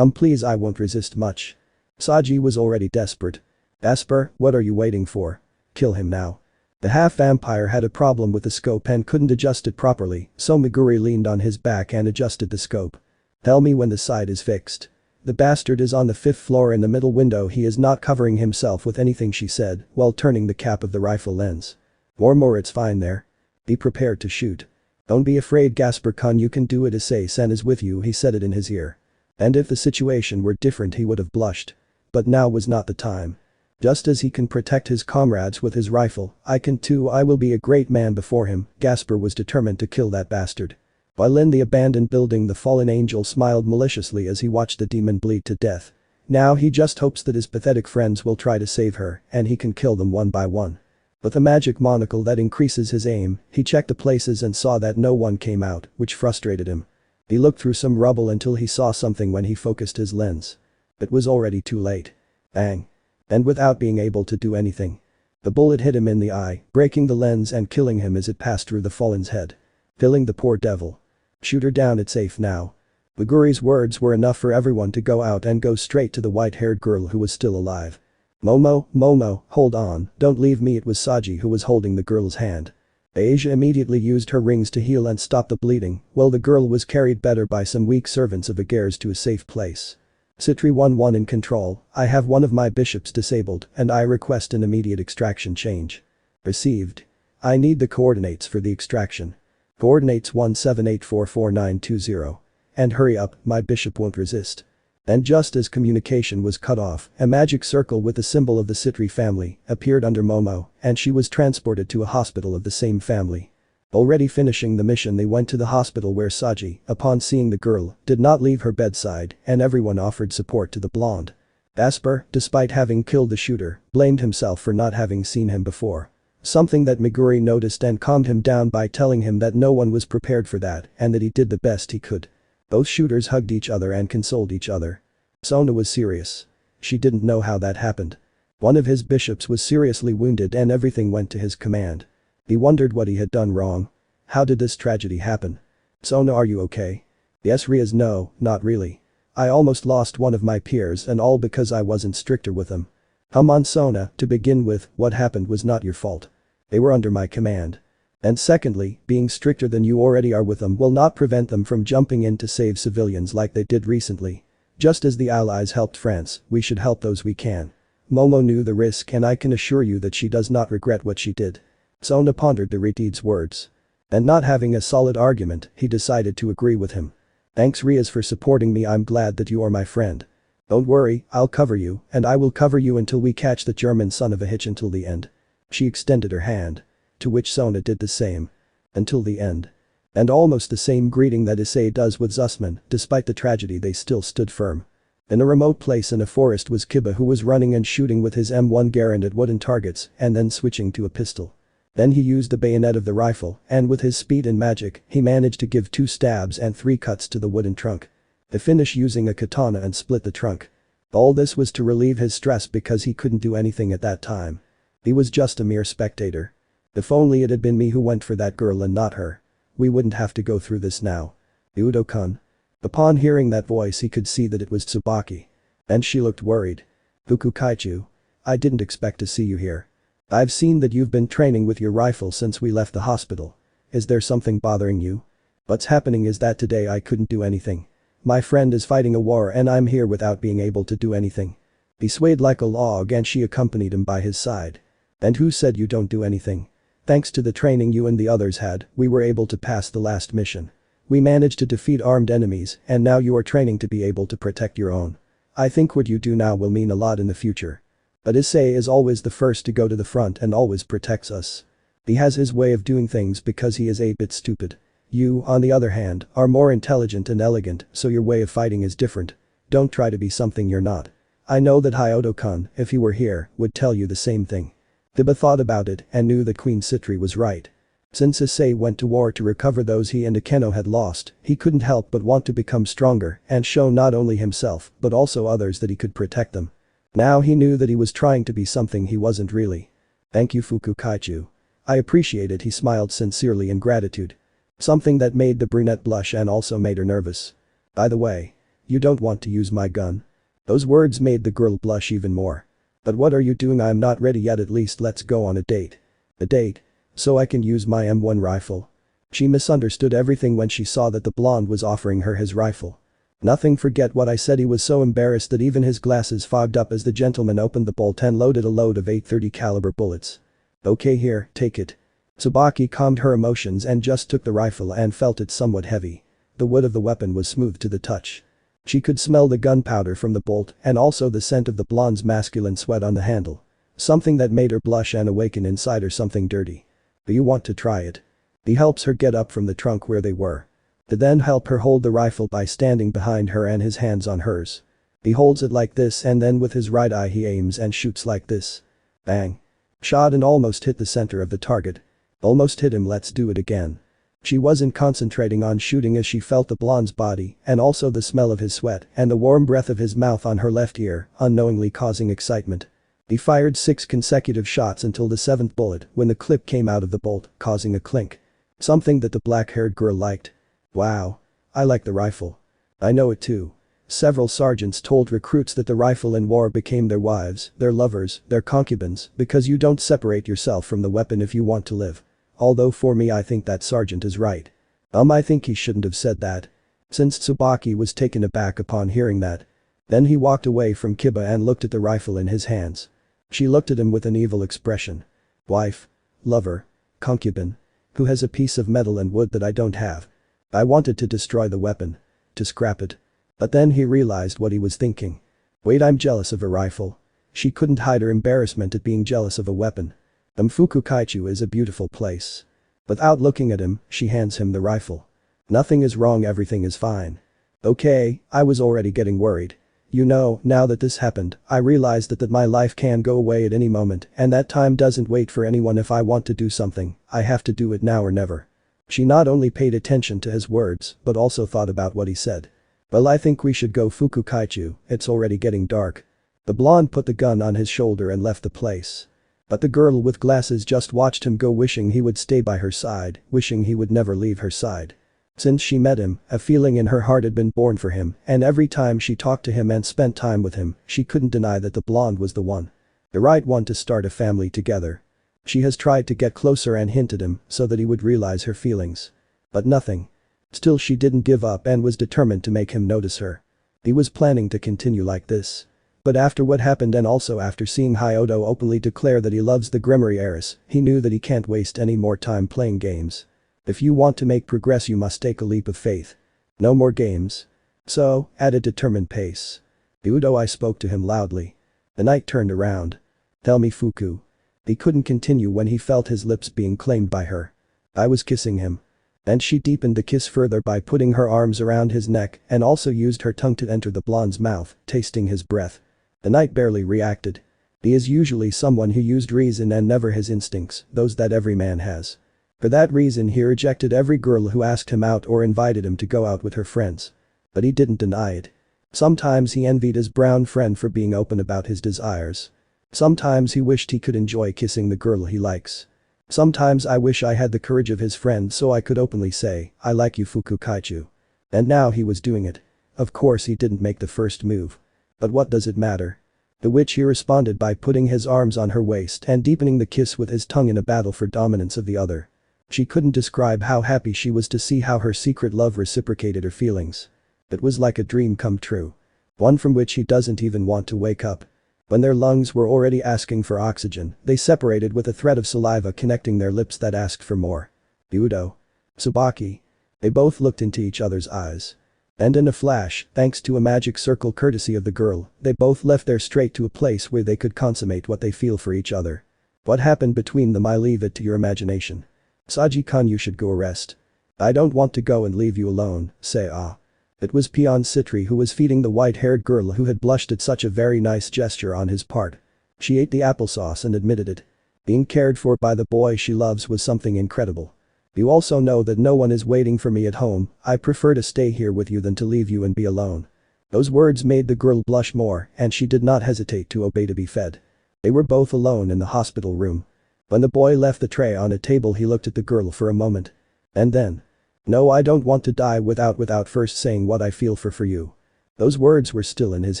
Please, I won't resist much. Saji was already desperate. Asper, what are you waiting for? Kill him now. The half-vampire had a problem with the scope and couldn't adjust it properly, so Meguri leaned on his back and adjusted the scope. Tell me when the sight is fixed. The bastard is on the 5th floor in the middle window, he is not covering himself with anything, she said, while turning the cap of the rifle lens. More, it's fine there. Be prepared to shoot. Don't be afraid, Gasper-kun, you can do it, Issei-san is with you, he said it in his ear. And if the situation were different he would have blushed. But now was not the time. Just as he can protect his comrades with his rifle, I can too, I will be a great man before him. Gasper was determined to kill that bastard. While in the abandoned building, the fallen angel smiled maliciously as he watched the demon bleed to death. Now he just hopes that his pathetic friends will try to save her and he can kill them one by one. With a magic monocle that increases his aim, he checked the places and saw that no one came out, which frustrated him. He looked through some rubble until he saw something when he focused his lens. It was already too late. Bang. And without being able to do anything. The bullet hit him in the eye, breaking the lens and killing him as it passed through the fallen's head. Killing the poor devil. Shoot her down, it's safe now. Meguri's words were enough for everyone to go out and go straight to the white-haired girl who was still alive. Momo, hold on, don't leave me, it was Saji who was holding the girl's hand. Asia immediately used her rings to heal and stop the bleeding, while the girl was carried better by some weak servants of Aguirre's to a safe place. Citri 1-1 in control, I have one of my bishops disabled and I request an immediate extraction change. Received. I need the coordinates for the extraction. Coordinates 178444920. And hurry up, my bishop won't resist. And just as communication was cut off, a magic circle with the symbol of the Citri family appeared under Momo, and she was transported to a hospital of the same family. Already finishing the mission, they went to the hospital where Saji, upon seeing the girl, did not leave her bedside and everyone offered support to the blonde. Asper, despite having killed the shooter, blamed himself for not having seen him before. Something that Meguri noticed and calmed him down by telling him that no one was prepared for that and that he did the best he could. Both shooters hugged each other and consoled each other. Sona was serious. She didn't know how that happened. One of his bishops was seriously wounded and everything went to his command. He wondered what he had done wrong. How did this tragedy happen? Sona, are you okay? Yes, Rias. No, not really. I almost lost one of my peers and all because I wasn't stricter with them. Come on, Sona, to begin with, what happened was not your fault. They were under my command. And secondly, being stricter than you already are with them will not prevent them from jumping in to save civilians like they did recently. Just as the Allies helped France, we should help those we can. Momo knew the risk and I can assure you that she does not regret what she did. Sona pondered the Retide's words. And not having a solid argument, he decided to agree with him. Thanks, Rias, for supporting me. I'm glad that you are my friend. Don't worry, I'll cover you, and I will cover you until we catch the German son of a hitch until the end. She extended her hand. To which Sona did the same. Until the end. And almost the same greeting that Issei does with Zussman, despite the tragedy they still stood firm. In a remote place in a forest was Kiba, who was running and shooting with his M1 Garand at wooden targets and then switching to a pistol. Then he used the bayonet of the rifle and with his speed and magic he managed to give 2 stabs and 3 cuts to the wooden trunk. The finish using a katana and split the trunk. All this was to relieve his stress because he couldn't do anything at that time. He was just a mere spectator. If only it had been me who went for that girl and not her. We wouldn't have to go through this now. Udo-kun. Upon hearing that voice he could see that it was Tsubaki. And she looked worried. Fukukaichu. I didn't expect to see you here. I've seen that you've been training with your rifle since we left the hospital. Is there something bothering you? What's happening is that today I couldn't do anything. My friend is fighting a war and I'm here without being able to do anything. He swayed like a log and she accompanied him by his side. And who said you don't do anything? Thanks to the training you and the others had, we were able to pass the last mission. We managed to defeat armed enemies and now you are training to be able to protect your own. I think what you do now will mean a lot in the future. But Issei is always the first to go to the front and always protects us. He has his way of doing things because he is a bit stupid. You, on the other hand, are more intelligent and elegant, so your way of fighting is different. Don't try to be something you're not. I know that Hyodo-kun, if he were here, would tell you the same thing. Kiba thought about it and knew that Queen Citri was right. Since Issei went to war to recover those he and Akeno had lost, he couldn't help but want to become stronger and show not only himself but also others that he could protect them. Now he knew that he was trying to be something he wasn't really. Thank you, Fukukaichu. I appreciate it. He smiled sincerely in gratitude. Something that made the brunette blush and also made her nervous. By the way, you don't want to use my gun? Those words made the girl blush even more. But what are you doing? I'm not ready yet. At least let's go on a date. A date? So I can use my M1 rifle? She misunderstood everything when she saw that the blonde was offering her his rifle. Nothing, forget what I said. He was so embarrassed that even his glasses fogged up as the gentleman opened the bolt and loaded a load of 830 caliber bullets. Okay, here, take it. Tsubaki calmed her emotions and just took the rifle and felt it somewhat heavy. The wood of the weapon was smooth to the touch. She could smell the gunpowder from the bolt and also the scent of the blonde's masculine sweat on the handle. Something that made her blush and awaken inside her something dirty. Do you want to try it? He helps her get up from the trunk where they were. To then help her hold the rifle by standing behind her and his hands on hers. He holds it like this and then with his right eye he aims and shoots like this. Bang. Shot and almost hit the center of the target. Almost hit him. Let's do it again. She wasn't concentrating on shooting as she felt the blonde's body and also the smell of his sweat and the warm breath of his mouth on her left ear, unknowingly causing excitement. He fired 6 consecutive shots until the 7th bullet when the clip came out of the bolt, causing a clink. Something that the black-haired girl liked. Wow. I like the rifle. I know it too. Several sergeants told recruits that the rifle in war became their wives, their lovers, their concubines, because you don't separate yourself from the weapon if you want to live. Although for me I think that sergeant is right. I think he shouldn't have said that. Since Tsubaki was taken aback upon hearing that. Then he walked away from Kiba and looked at the rifle in his hands. She looked at him with an evil expression. Wife. Lover. Concubine. Who has a piece of metal and wood that I don't have? I wanted to destroy the weapon. To scrap it. But then he realized what he was thinking. Wait, I'm jealous of a rifle. She couldn't hide her embarrassment at being jealous of a weapon. Mfuku Kaichu is a beautiful place. Without looking at him, she hands him the rifle. Nothing is wrong, everything is fine. Okay, I was already getting worried. You know, now that this happened, I realized that my life can go away at any moment and that time doesn't wait for anyone. If I want to do something, I have to do it now or never. She not only paid attention to his words but also thought about what he said. Well, I think we should go, Fuku Kaichu, it's already getting dark. The blonde put the gun on his shoulder and left the place. But the girl with glasses just watched him go, wishing he would stay by her side, wishing he would never leave her side. Since she met him, a feeling in her heart had been born for him, and every time she talked to him and spent time with him, she couldn't deny that the blonde was the one. The right one to start a family together. She has tried to get closer and hint at him so that he would realize her feelings. But nothing. Still, she didn't give up and was determined to make him notice her. He was planning to continue like this. But after what happened and also after seeing Hyodo openly declare that he loves the Grimoire heiress, he knew that he can't waste any more time playing games. If you want to make progress, you must take a leap of faith. No more games. So, at a determined pace. Udo, I spoke to him loudly. The knight turned around. Tell me, Fuku. He couldn't continue when he felt his lips being claimed by her. I was kissing him. And she deepened the kiss further by putting her arms around his neck and also used her tongue to enter the blonde's mouth, tasting his breath. The knight barely reacted. He is usually someone who used reason and never his instincts, those that every man has. For that reason he rejected every girl who asked him out or invited him to go out with her friends. But he didn't deny it. Sometimes he envied his brown friend for being open about his desires. Sometimes he wished he could enjoy kissing the girl he likes. Sometimes I wish I had the courage of his friend so I could openly say, I like you, Fuku Kaichu. And now he was doing it. Of course he didn't make the first move. But what does it matter? To which he responded by putting his arms on her waist and deepening the kiss with his tongue in a battle for dominance of the other. She couldn't describe how happy she was to see how her secret love reciprocated her feelings. It was like a dream come true. One from which he doesn't even want to wake up. When their lungs were already asking for oxygen, they separated with a thread of saliva connecting their lips that asked for more. Udo. Tsubaki. They both looked into each other's eyes. And in a flash, thanks to a magic circle courtesy of the girl, they both left there straight to a place where they could consummate what they feel for each other. What happened between them, I leave it to your imagination. Saji-kun, you should go rest. I don't want to go and leave you alone, say ah. It was Peon Citri who was feeding the white-haired girl who had blushed at such a very nice gesture on his part. She ate the applesauce and admitted it. Being cared for by the boy she loves was something incredible. You also know that no one is waiting for me at home, I prefer to stay here with you than to leave you and be alone. Those words made the girl blush more and she did not hesitate to obey to be fed. They were both alone in the hospital room. When the boy left the tray on a table he looked at the girl for a moment. And then. No, I don't want to die without first saying what I feel for you. Those words were still in his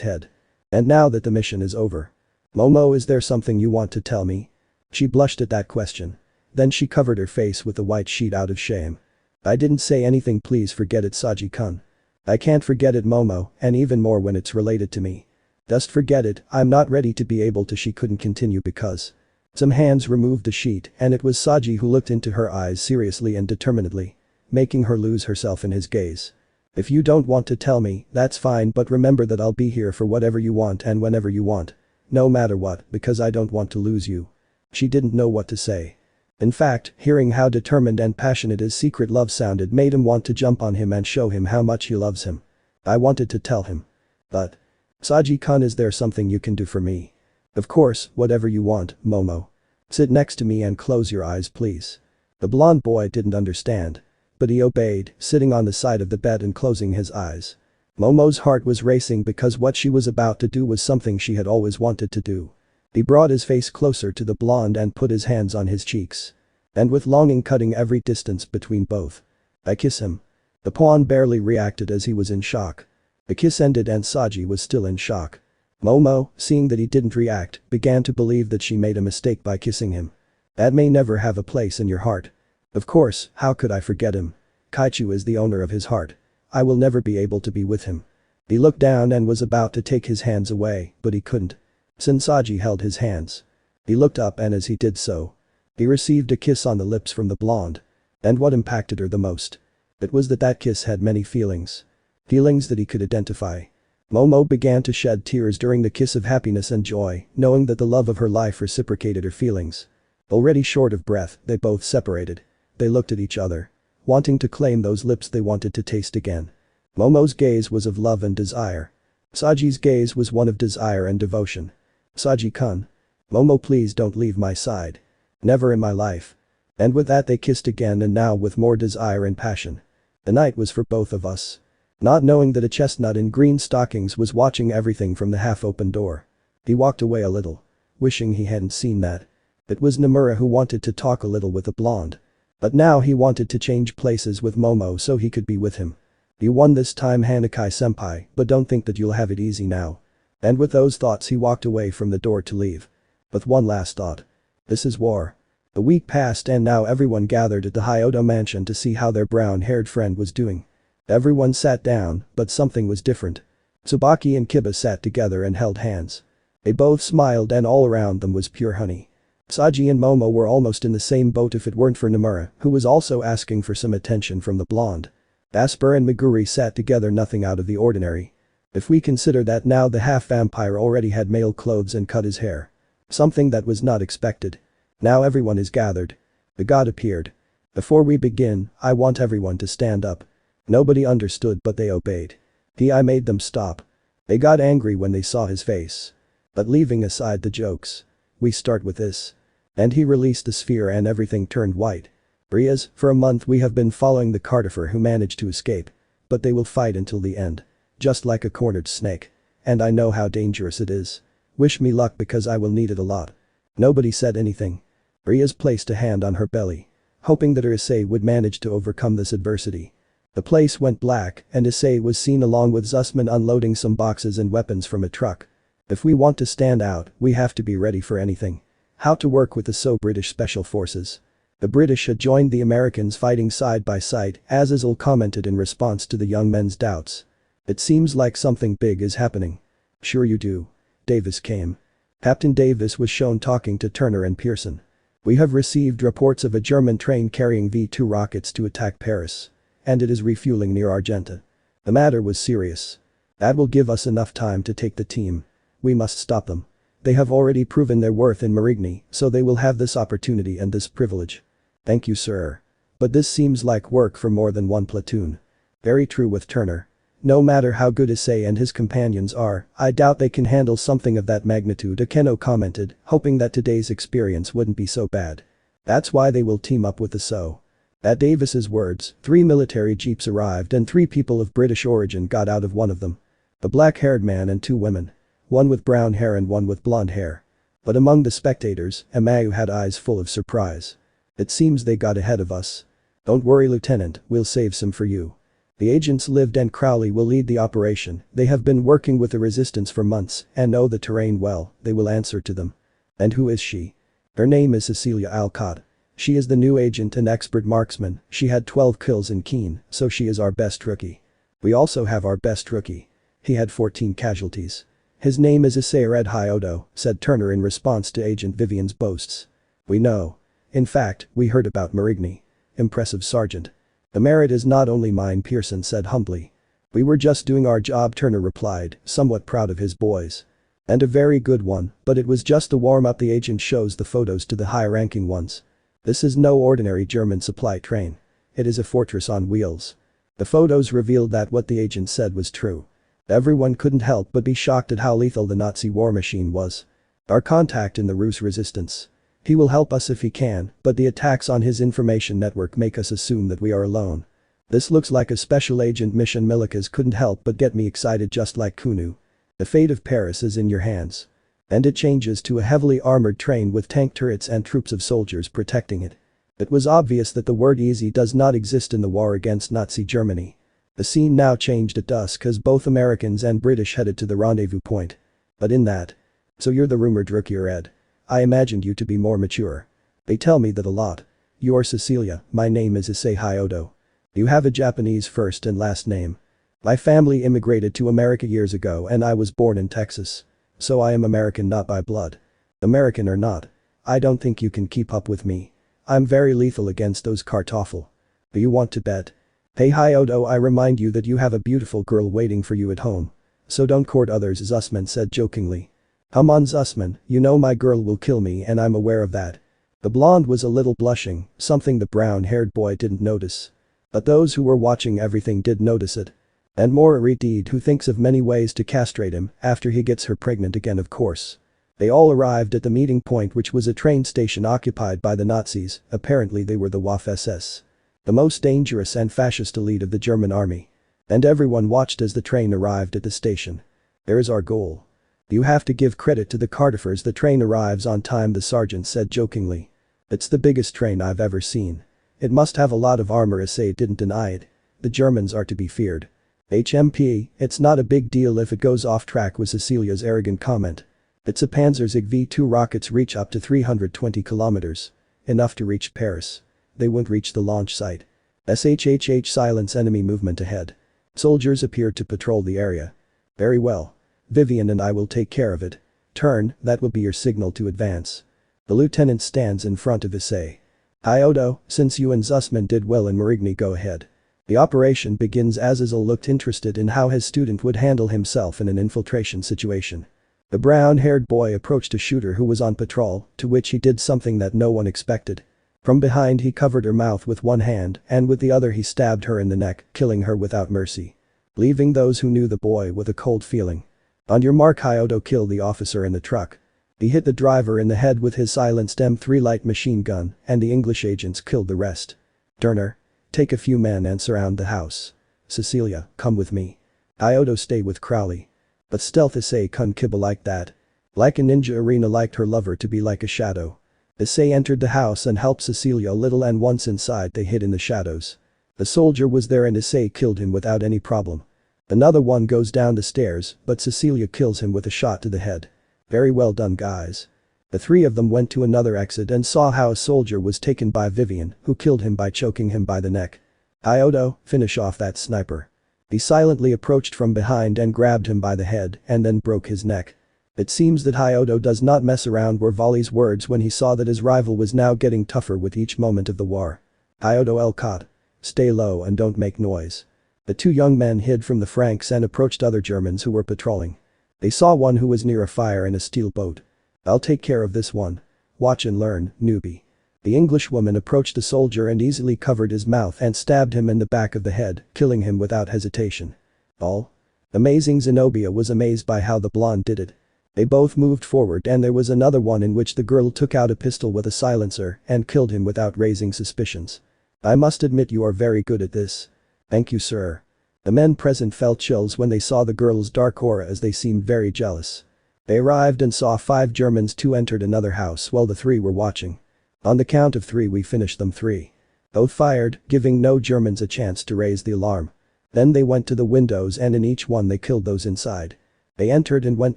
head. And now that the mission is over. Momo, is there something you want to tell me? She blushed at that question. Then she covered her face with a white sheet out of shame. I didn't say anything, please forget it, Saji-kun. I can't forget it, Momo, and even more when it's related to me. Just forget it, I'm not ready to be able to. She couldn't continue because. Some hands removed the sheet and it was Saji who looked into her eyes seriously and determinedly, making her lose herself in his gaze. If you don't want to tell me, that's fine, but remember that I'll be here for whatever you want and whenever you want. No matter what, because I don't want to lose you. She didn't know what to say. In fact, hearing how determined and passionate his secret love sounded made him want to jump on him and show him how much he loves him. I wanted to tell him. But. Saji-kun, is there something you can do for me? Of course, whatever you want, Momo. Sit next to me and close your eyes, please. The blonde boy didn't understand. But he obeyed, sitting on the side of the bed and closing his eyes. Momo's heart was racing because what she was about to do was something she had always wanted to do. He brought his face closer to the blonde and put his hands on his cheeks. And with longing cutting every distance between both. I kiss him. The pawn barely reacted as he was in shock. The kiss ended and Saji was still in shock. Momo, seeing that he didn't react, began to believe that she made a mistake by kissing him. That may never have a place in your heart. Of course, how could I forget him? Kaichu is the owner of his heart. I will never be able to be with him. He looked down and was about to take his hands away, but he couldn't. Sensaji held his hands. He looked up and as he did so, he received a kiss on the lips from the blonde. And what impacted her the most? It was that kiss had many feelings. Feelings that he could identify. Momo began to shed tears during the kiss of happiness and joy, knowing that the love of her life reciprocated her feelings. Already short of breath, they both separated. They looked at each other, wanting to claim those lips they wanted to taste again. Momo's gaze was of love and desire. Saji's gaze was one of desire and devotion. Saji-kun. Momo, please don't leave my side. Never in my life. And with that they kissed again, and now with more desire and passion. The night was for both of us. Not knowing that a chestnut in green stockings was watching everything from the half-open door. He walked away a little, wishing he hadn't seen that. It was Nomura who wanted to talk a little with the blonde. But now he wanted to change places with Momo so he could be with him. You won this time, Hanakai-senpai, but don't think that you'll have it easy now. And with those thoughts he walked away from the door to leave. With one last thought. This is war. A week passed and now everyone gathered at the Hyodo mansion to see how their brown-haired friend was doing. Everyone sat down, but something was different. Tsubaki and Kiba sat together and held hands. They both smiled and all around them was pure honey. Saji and Momo were almost in the same boat if it weren't for Nomura, who was also asking for some attention from the blonde. Asper and Meguri sat together, nothing out of the ordinary. If we consider that now the half-vampire already had male clothes and cut his hair. Something that was not expected. Now everyone is gathered. The god appeared. Before we begin, I want everyone to stand up. Nobody understood but they obeyed. I made them stop. They got angry when they saw his face. But leaving aside the jokes. We start with this. And he released the sphere and everything turned white. Rias, for a month we have been following the Cartographer who managed to escape. But they will fight until the end. Just like a cornered snake. And I know how dangerous it is. Wish me luck because I will need it a lot. Nobody said anything. Rias placed a hand on her belly. Hoping that her Issei would manage to overcome this adversity. The place went black and Issei was seen along with Zussman unloading some boxes and weapons from a truck. If we want to stand out, we have to be ready for anything. How to work with the British Special Forces. The British had joined the Americans fighting side by side, as Isle commented in response to the young men's doubts. It seems like something big is happening. Sure you do. Davis came. Captain Davis was shown talking to Turner and Pearson. We have received reports of a German train carrying V-2 rockets to attack Paris. And it is refueling near Argenta. The matter was serious. That will give us enough time to take the team. We must stop them. They have already proven their worth in Marigny, so they will have this opportunity and this privilege. Thank you, sir. But this seems like work for more than one platoon. Very true with Turner. No matter how good Issei and his companions are, I doubt they can handle something of that magnitude, Akeno commented, hoping that today's experience wouldn't be so bad. That's why they will team up with the SO. At Davis's words, 3 military jeeps arrived and 3 people of British origin got out of one of them. A black-haired man and 2 women. One with brown hair and one with blonde hair. But among the spectators, Amayu had eyes full of surprise. It seems they got ahead of us. Don't worry, Lieutenant, we'll save some for you. The agents Lived and Crowley will lead the operation. They have been working with the resistance for months and know the terrain well. They will answer to them. And who is she? Her name is Cecilia Alcott. She is the new agent and expert marksman. She had 12 kills in Keen, so she is our best rookie. We also have our best rookie. He had 14 casualties. His name is Issei Red Hyodo, said Turner in response to Agent Vivian's boasts. We know. In fact, we heard about Marigny. Impressive, Sergeant. The merit is not only mine, Pearson said humbly. We were just doing our job, Turner replied, somewhat proud of his boys. And a very good one, but it was just a warm-up. The agent shows the photos to the high-ranking ones. This is no ordinary German supply train. It is a fortress on wheels. The photos revealed that what the agent said was true. Everyone couldn't help but be shocked at how lethal the Nazi war machine was. Our contact in the Rus resistance. He will help us if he can, but the attacks on his information network make us assume that we are alone. This looks like a special agent mission. Milikas couldn't help but get me excited, just like Kunu. The fate of Paris is in your hands. And it changes to a heavily armored train with tank turrets and troops of soldiers protecting it. It was obvious that the word easy does not exist in the war against Nazi Germany. The scene now changed at dusk as both Americans and British headed to the rendezvous point. But in that. So you're the rumored rookie, Ed. I imagined you to be more mature. They tell me that a lot. You're Cecilia, my name is Issei Hyodo. You have a Japanese first and last name. My family immigrated to America years ago and I was born in Texas. So I am American not by blood. American or not. I don't think you can keep up with me. I'm very lethal against those Kartoffel. Do you want to bet? Hey Hyodo, I remind you that you have a beautiful girl waiting for you at home. So don't court others, Zussman said jokingly. Come on Zussman, you know my girl will kill me and I'm aware of that. The blonde was a little blushing, something the brown-haired boy didn't notice. But those who were watching everything did notice it. And more a retard who thinks of many ways to castrate him after he gets her pregnant again of course. They all arrived at the meeting point, which was a train station occupied by the Nazis. Apparently they were the Waffen-SS. The most dangerous and fascist elite of the German army. And everyone watched as the train arrived at the station. There's our goal. You have to give credit to the Cartoffers, the train arrives on time, the sergeant said jokingly. It's the biggest train I've ever seen. It must have a lot of armor. Issei didn't deny it. The Germans are to be feared. HMP, it's not a big deal if it goes off track, was Cecilia's arrogant comment. It's a Panzerzug V2, rockets reach up to 320 kilometers. Enough to reach Paris. They won't reach the launch site. SHHH, silence enemy movement ahead. Soldiers appeared to patrol the area. Very well. Vivian and I will take care of it. Turn, that will be your signal to advance. The lieutenant stands in front of Issei. Hyodo, since you and Zussman did well in Marigny, go ahead. The operation begins. Azazel looked interested in how his student would handle himself in an infiltration situation. The brown-haired boy approached a shooter who was on patrol, to which he did something that no one expected. From behind he covered her mouth with one hand and with the other he stabbed her in the neck, killing her without mercy. Leaving those who knew the boy with a cold feeling. On your mark, Hyodo, kill the officer in the truck. He hit the driver in the head with his silenced M3 light machine gun and the English agents killed the rest. Turner. Take a few men and surround the house. Cecilia, come with me. Hyodo, stay with Crowley. But stealth Issei couldn't kibble like that. Like a ninja, Irina liked her lover to be like a shadow. Issei entered the house and helped Cecilia a little, and once inside they hid in the shadows. The soldier was there and Issei killed him without any problem. Another one goes down the stairs, but Cecilia kills him with a shot to the head. Very well done, guys. The three of them went to another exit and saw how a soldier was taken by Vivian, who killed him by choking him by the neck. Hyodo, finish off that sniper. He silently approached from behind and grabbed him by the head and then broke his neck. It seems that Hyodo does not mess around, were Volley's words when he saw that his rival was now getting tougher with each moment of the war. Hyodo Elcott. Stay low and don't make noise. The two young men hid from the Franks and approached other Germans who were patrolling. They saw one who was near a fire in a steel boat. I'll take care of this one. Watch and learn, newbie. The Englishwoman approached the soldier and easily covered his mouth and stabbed him in the back of the head, killing him without hesitation. All? Amazing. Zenobia was amazed by how the blonde did it. They both moved forward and there was another one in which the girl took out a pistol with a silencer and killed him without raising suspicions. I must admit you are very good at this. Thank you, sir. The men present felt chills when they saw the girl's dark aura, as they seemed very jealous. They arrived and saw 5 Germans. 2 entered another house while the 3 were watching. On the count of 3 we finished them. 3. Both fired, giving no Germans a chance to raise the alarm. Then they went to the windows and in each one they killed those inside. They entered and went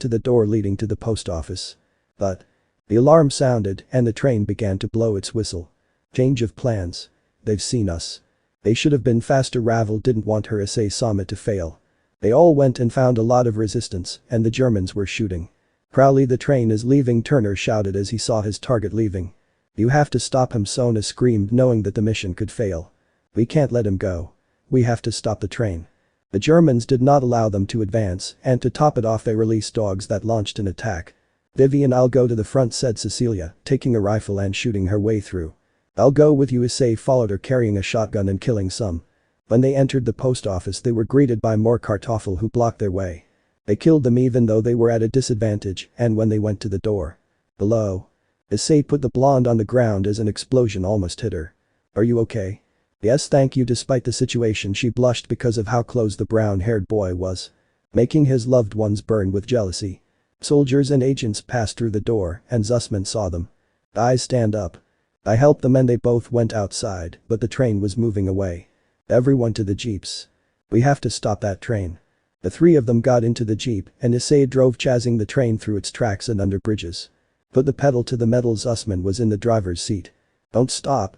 to the door leading to the post office. But the alarm sounded and the train began to blow its whistle. Change of plans. They've seen us. They should have been faster. Ravel didn't want her Issei summit to fail. They all went and found a lot of resistance and the Germans were shooting. Crowley, the train is leaving, Turner shouted as he saw his target leaving. You have to stop him, Sona screamed, knowing that the mission could fail. We can't let him go. We have to stop the train. The Germans did not allow them to advance and to top it off they released dogs that launched an attack. Vivian, I'll go to the front, said Cecilia, taking a rifle and shooting her way through. I'll go with you. Issei followed her carrying a shotgun and killing some. When they entered the post office they were greeted by more Kartoffel who blocked their way. They killed them even though they were at a disadvantage, and when they went to the door. Below. Issei put the blonde on the ground as an explosion almost hit her. Are you okay? Yes, thank you. Despite the situation she blushed because of how close the brown-haired boy was. Making his loved ones burn with jealousy. Soldiers and agents passed through the door and Zussman saw them. Eyes stand up. I helped them and they both went outside, but the train was moving away. Everyone to the jeeps. We have to stop that train. The 3 of them got into the jeep and Issei drove, chasing the train through its tracks and under bridges. Put the pedal to the metal. Zussman was in the driver's seat. Don't stop,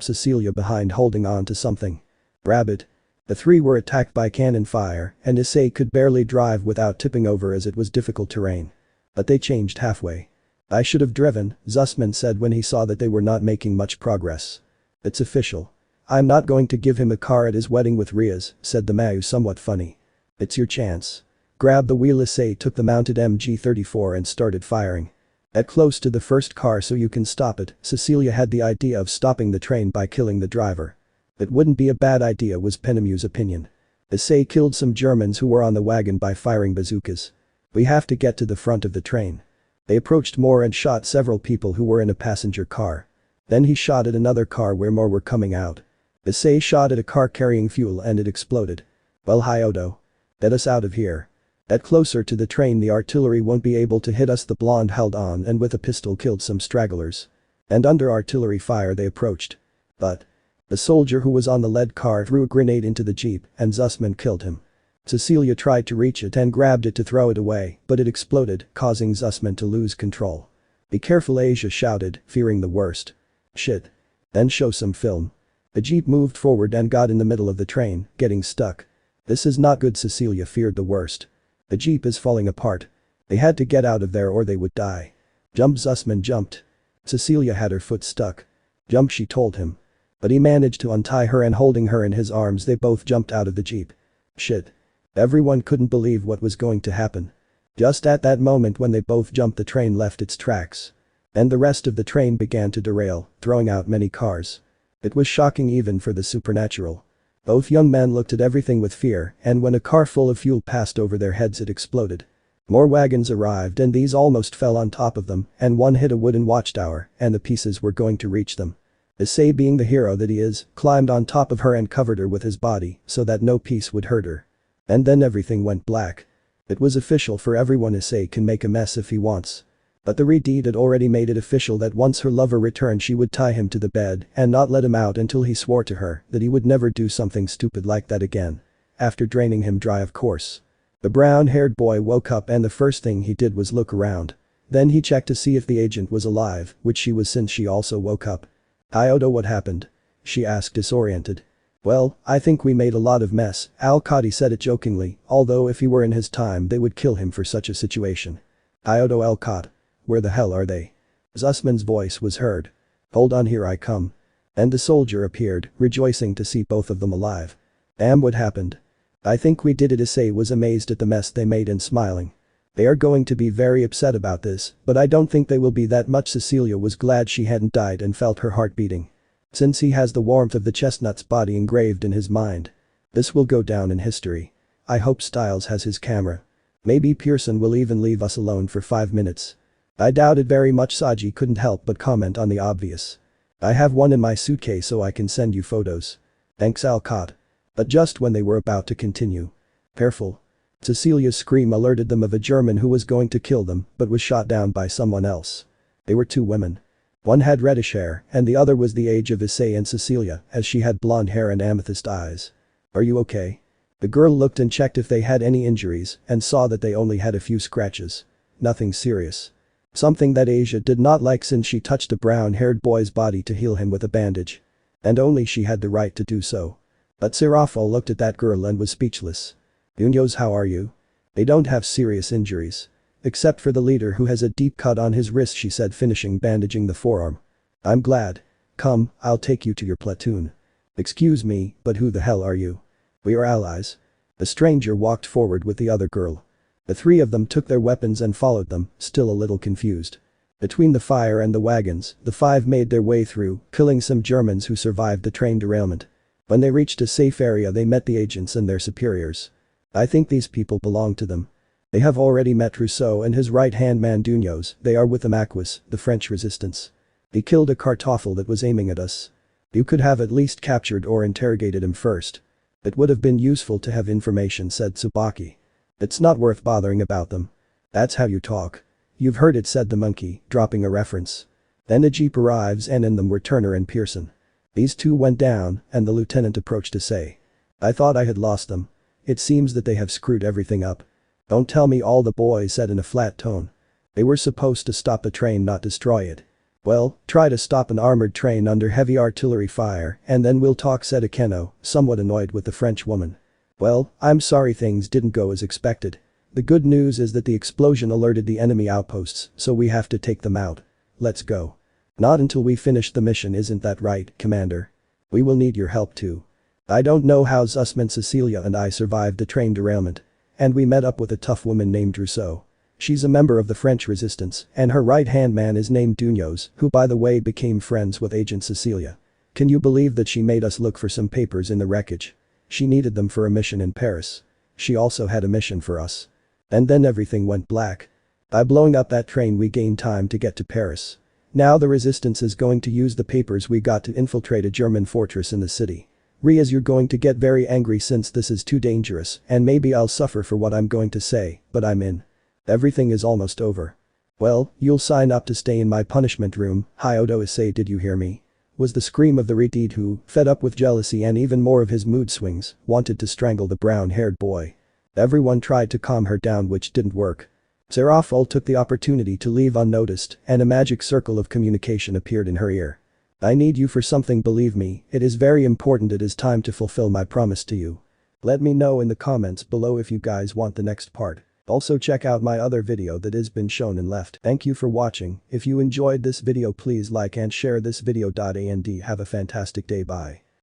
Cecilia behind holding on to something. Grab it. The three were attacked by cannon fire, and Issei could barely drive without tipping over as it was difficult terrain. But they changed halfway. "I should have driven," Zussman said when he saw that they were not making much progress. "It's official. I'm not going to give him a car at his wedding with Rias," said the Mayu somewhat funny. "It's your chance. Grab the wheel." Issei took the mounted MG-34 and started firing. At close to the first car so you can stop it, Cecilia had the idea of stopping the train by killing the driver. It wouldn't be a bad idea was Penemu's opinion. Issei killed some Germans who were on the wagon by firing bazookas. "We have to get to the front of the train." They approached more and shot several people who were in a passenger car. Then he shot at another car where more were coming out. Issei shot at a car carrying fuel and it exploded. "Well, Hyodo. Get us out of here. Get closer to the train, the artillery won't be able to hit us." The blonde held on and with a pistol killed some stragglers. And under artillery fire they approached. But the soldier who was on the lead car threw a grenade into the jeep and Zussman killed him. Cecilia tried to reach it and grabbed it to throw it away, but it exploded, causing Zussman to lose control. "Be careful," Asia shouted, fearing the worst. "Shit. Then show some film." The jeep moved forward and got in the middle of the train, getting stuck. "This is not good." Cecilia feared the worst. "The jeep is falling apart. They had to get out of there or they would die." "Jump." Zussman jumped. Cecilia had her foot stuck. "Jump," she told him. But he managed to untie her and holding her in his arms they both jumped out of the jeep. Shit. Everyone couldn't believe what was going to happen. Just at that moment when they both jumped, the train left its tracks. And the rest of the train began to derail, throwing out many cars. It was shocking even for the supernatural. Both young men looked at everything with fear, and when a car full of fuel passed over their heads it exploded. More wagons arrived and these almost fell on top of them, and one hit a wooden watchtower, and the pieces were going to reach them. Issei, being the hero that he is, climbed on top of her and covered her with his body so that no piece would hurt her. And then everything went black. It was official for everyone. Issei can make a mess if he wants. But the Redeed had already made it official that once her lover returned she would tie him to the bed and not let him out until he swore to her that he would never do something stupid like that again. After draining him dry, of course. The brown-haired boy woke up and the first thing he did was look around. Then he checked to see if the agent was alive, which she was since she also woke up. "Iodo, what happened?" she asked, disoriented. "Well, I think we made a lot of mess." Al-Qadi said it jokingly, although if he were in his time they would kill him for such a situation. "Iodo, Al-Qad. Where the hell are they?" Zussman's voice was heard. "Hold on, here I come." And the soldier appeared, rejoicing to see both of them alive. "Damn, what happened?" "I think we did it." Issei was amazed at the mess they made and smiling. "They are going to be very upset about this, but I don't think they will be that much." Cecilia was glad she hadn't died and felt her heart beating. Since he has the warmth of the chestnut's body engraved in his mind. This will go down in history. I hope Styles has his camera. Maybe Pearson will even leave us alone for 5 minutes. I doubt it very much. Saji couldn't help but comment on the obvious. "I have one in my suitcase so I can send you photos." "Thanks, Alcott." But just when they were about to continue. "Careful." Cecilia's scream alerted them of a German who was going to kill them but was shot down by someone else. They were two women. One had reddish hair and the other was the age of Issei and Cecilia, as she had blonde hair and amethyst eyes. "Are you okay?" The girl looked and checked if they had any injuries and saw that they only had a few scratches. Nothing serious. Something that Asia did not like since she touched the brown-haired boy's body to heal him with a bandage. And only she had the right to do so. But Serafo looked at that girl and was speechless. "Unyos, how are you?" "They don't have serious injuries. Except for the leader who has a deep cut on his wrist," she said, finishing bandaging the forearm. "I'm glad. Come, I'll take you to your platoon." "Excuse me, but who the hell are you?" "We are allies." The stranger walked forward with the other girl. The three of them took their weapons and followed them, still a little confused. Between the fire and the wagons, the five made their way through, killing some Germans who survived the train derailment. When they reached a safe area they met the agents and their superiors. "I think these people belong to them. They have already met Rousseau and his right-hand man Dunos. They are with the Maquis, the French resistance. He killed a Kartoffel that was aiming at us. You could have at least captured or interrogated him first. It would have been useful to have information," said Tsubaki. "It's not worth bothering about them." "That's how you talk. You've heard it," said the monkey, dropping a reference. Then a jeep arrives and in them were Turner and Pearson. These two went down and the lieutenant approached to say. "I thought I had lost them. It seems that they have screwed everything up." "Don't tell me," all the boys said in a flat tone. "They were supposed to stop the train, not destroy it." Well, try to stop an armored train under heavy artillery fire and then we'll talk, said Akeno, somewhat annoyed with the French woman. Well, I'm sorry things didn't go as expected. The good news is that the explosion alerted the enemy outposts, so we have to take them out. Let's go. Not until we finish the mission, isn't that right, Commander? We will need your help too. I don't know how Zussman, Cecilia and I survived the train derailment. And we met up with a tough woman named Rousseau. She's a member of the French resistance, and her right-hand man is named Duños, who by the way became friends with Agent Cecilia. Can you believe that she made us look for some papers in the wreckage? She needed them for a mission in Paris. She also had a mission for us. And then everything went black. By blowing up that train we gained time to get to Paris. Now the resistance is going to use the papers we got to infiltrate a German fortress in the city. Rias, you're going to get very angry since this is too dangerous, and maybe I'll suffer for what I'm going to say, but I'm in. Everything is almost over. Well, you'll sign up to stay in my punishment room, Hyodo Issei, did you hear me? Was the scream of the retard who, fed up with jealousy and even more of his mood swings, wanted to strangle the brown-haired boy. Everyone tried to calm her down, which didn't work. Serafol took the opportunity to leave unnoticed, and a magic circle of communication appeared in her ear. I need you for something, believe me, it is very important, it is time to fulfill my promise to you. Let me know in the comments below if you guys want the next part. Also check out my other video that has been shown and left. Thank you for watching. If you enjoyed this video please like and share this video. And have a fantastic day. Bye.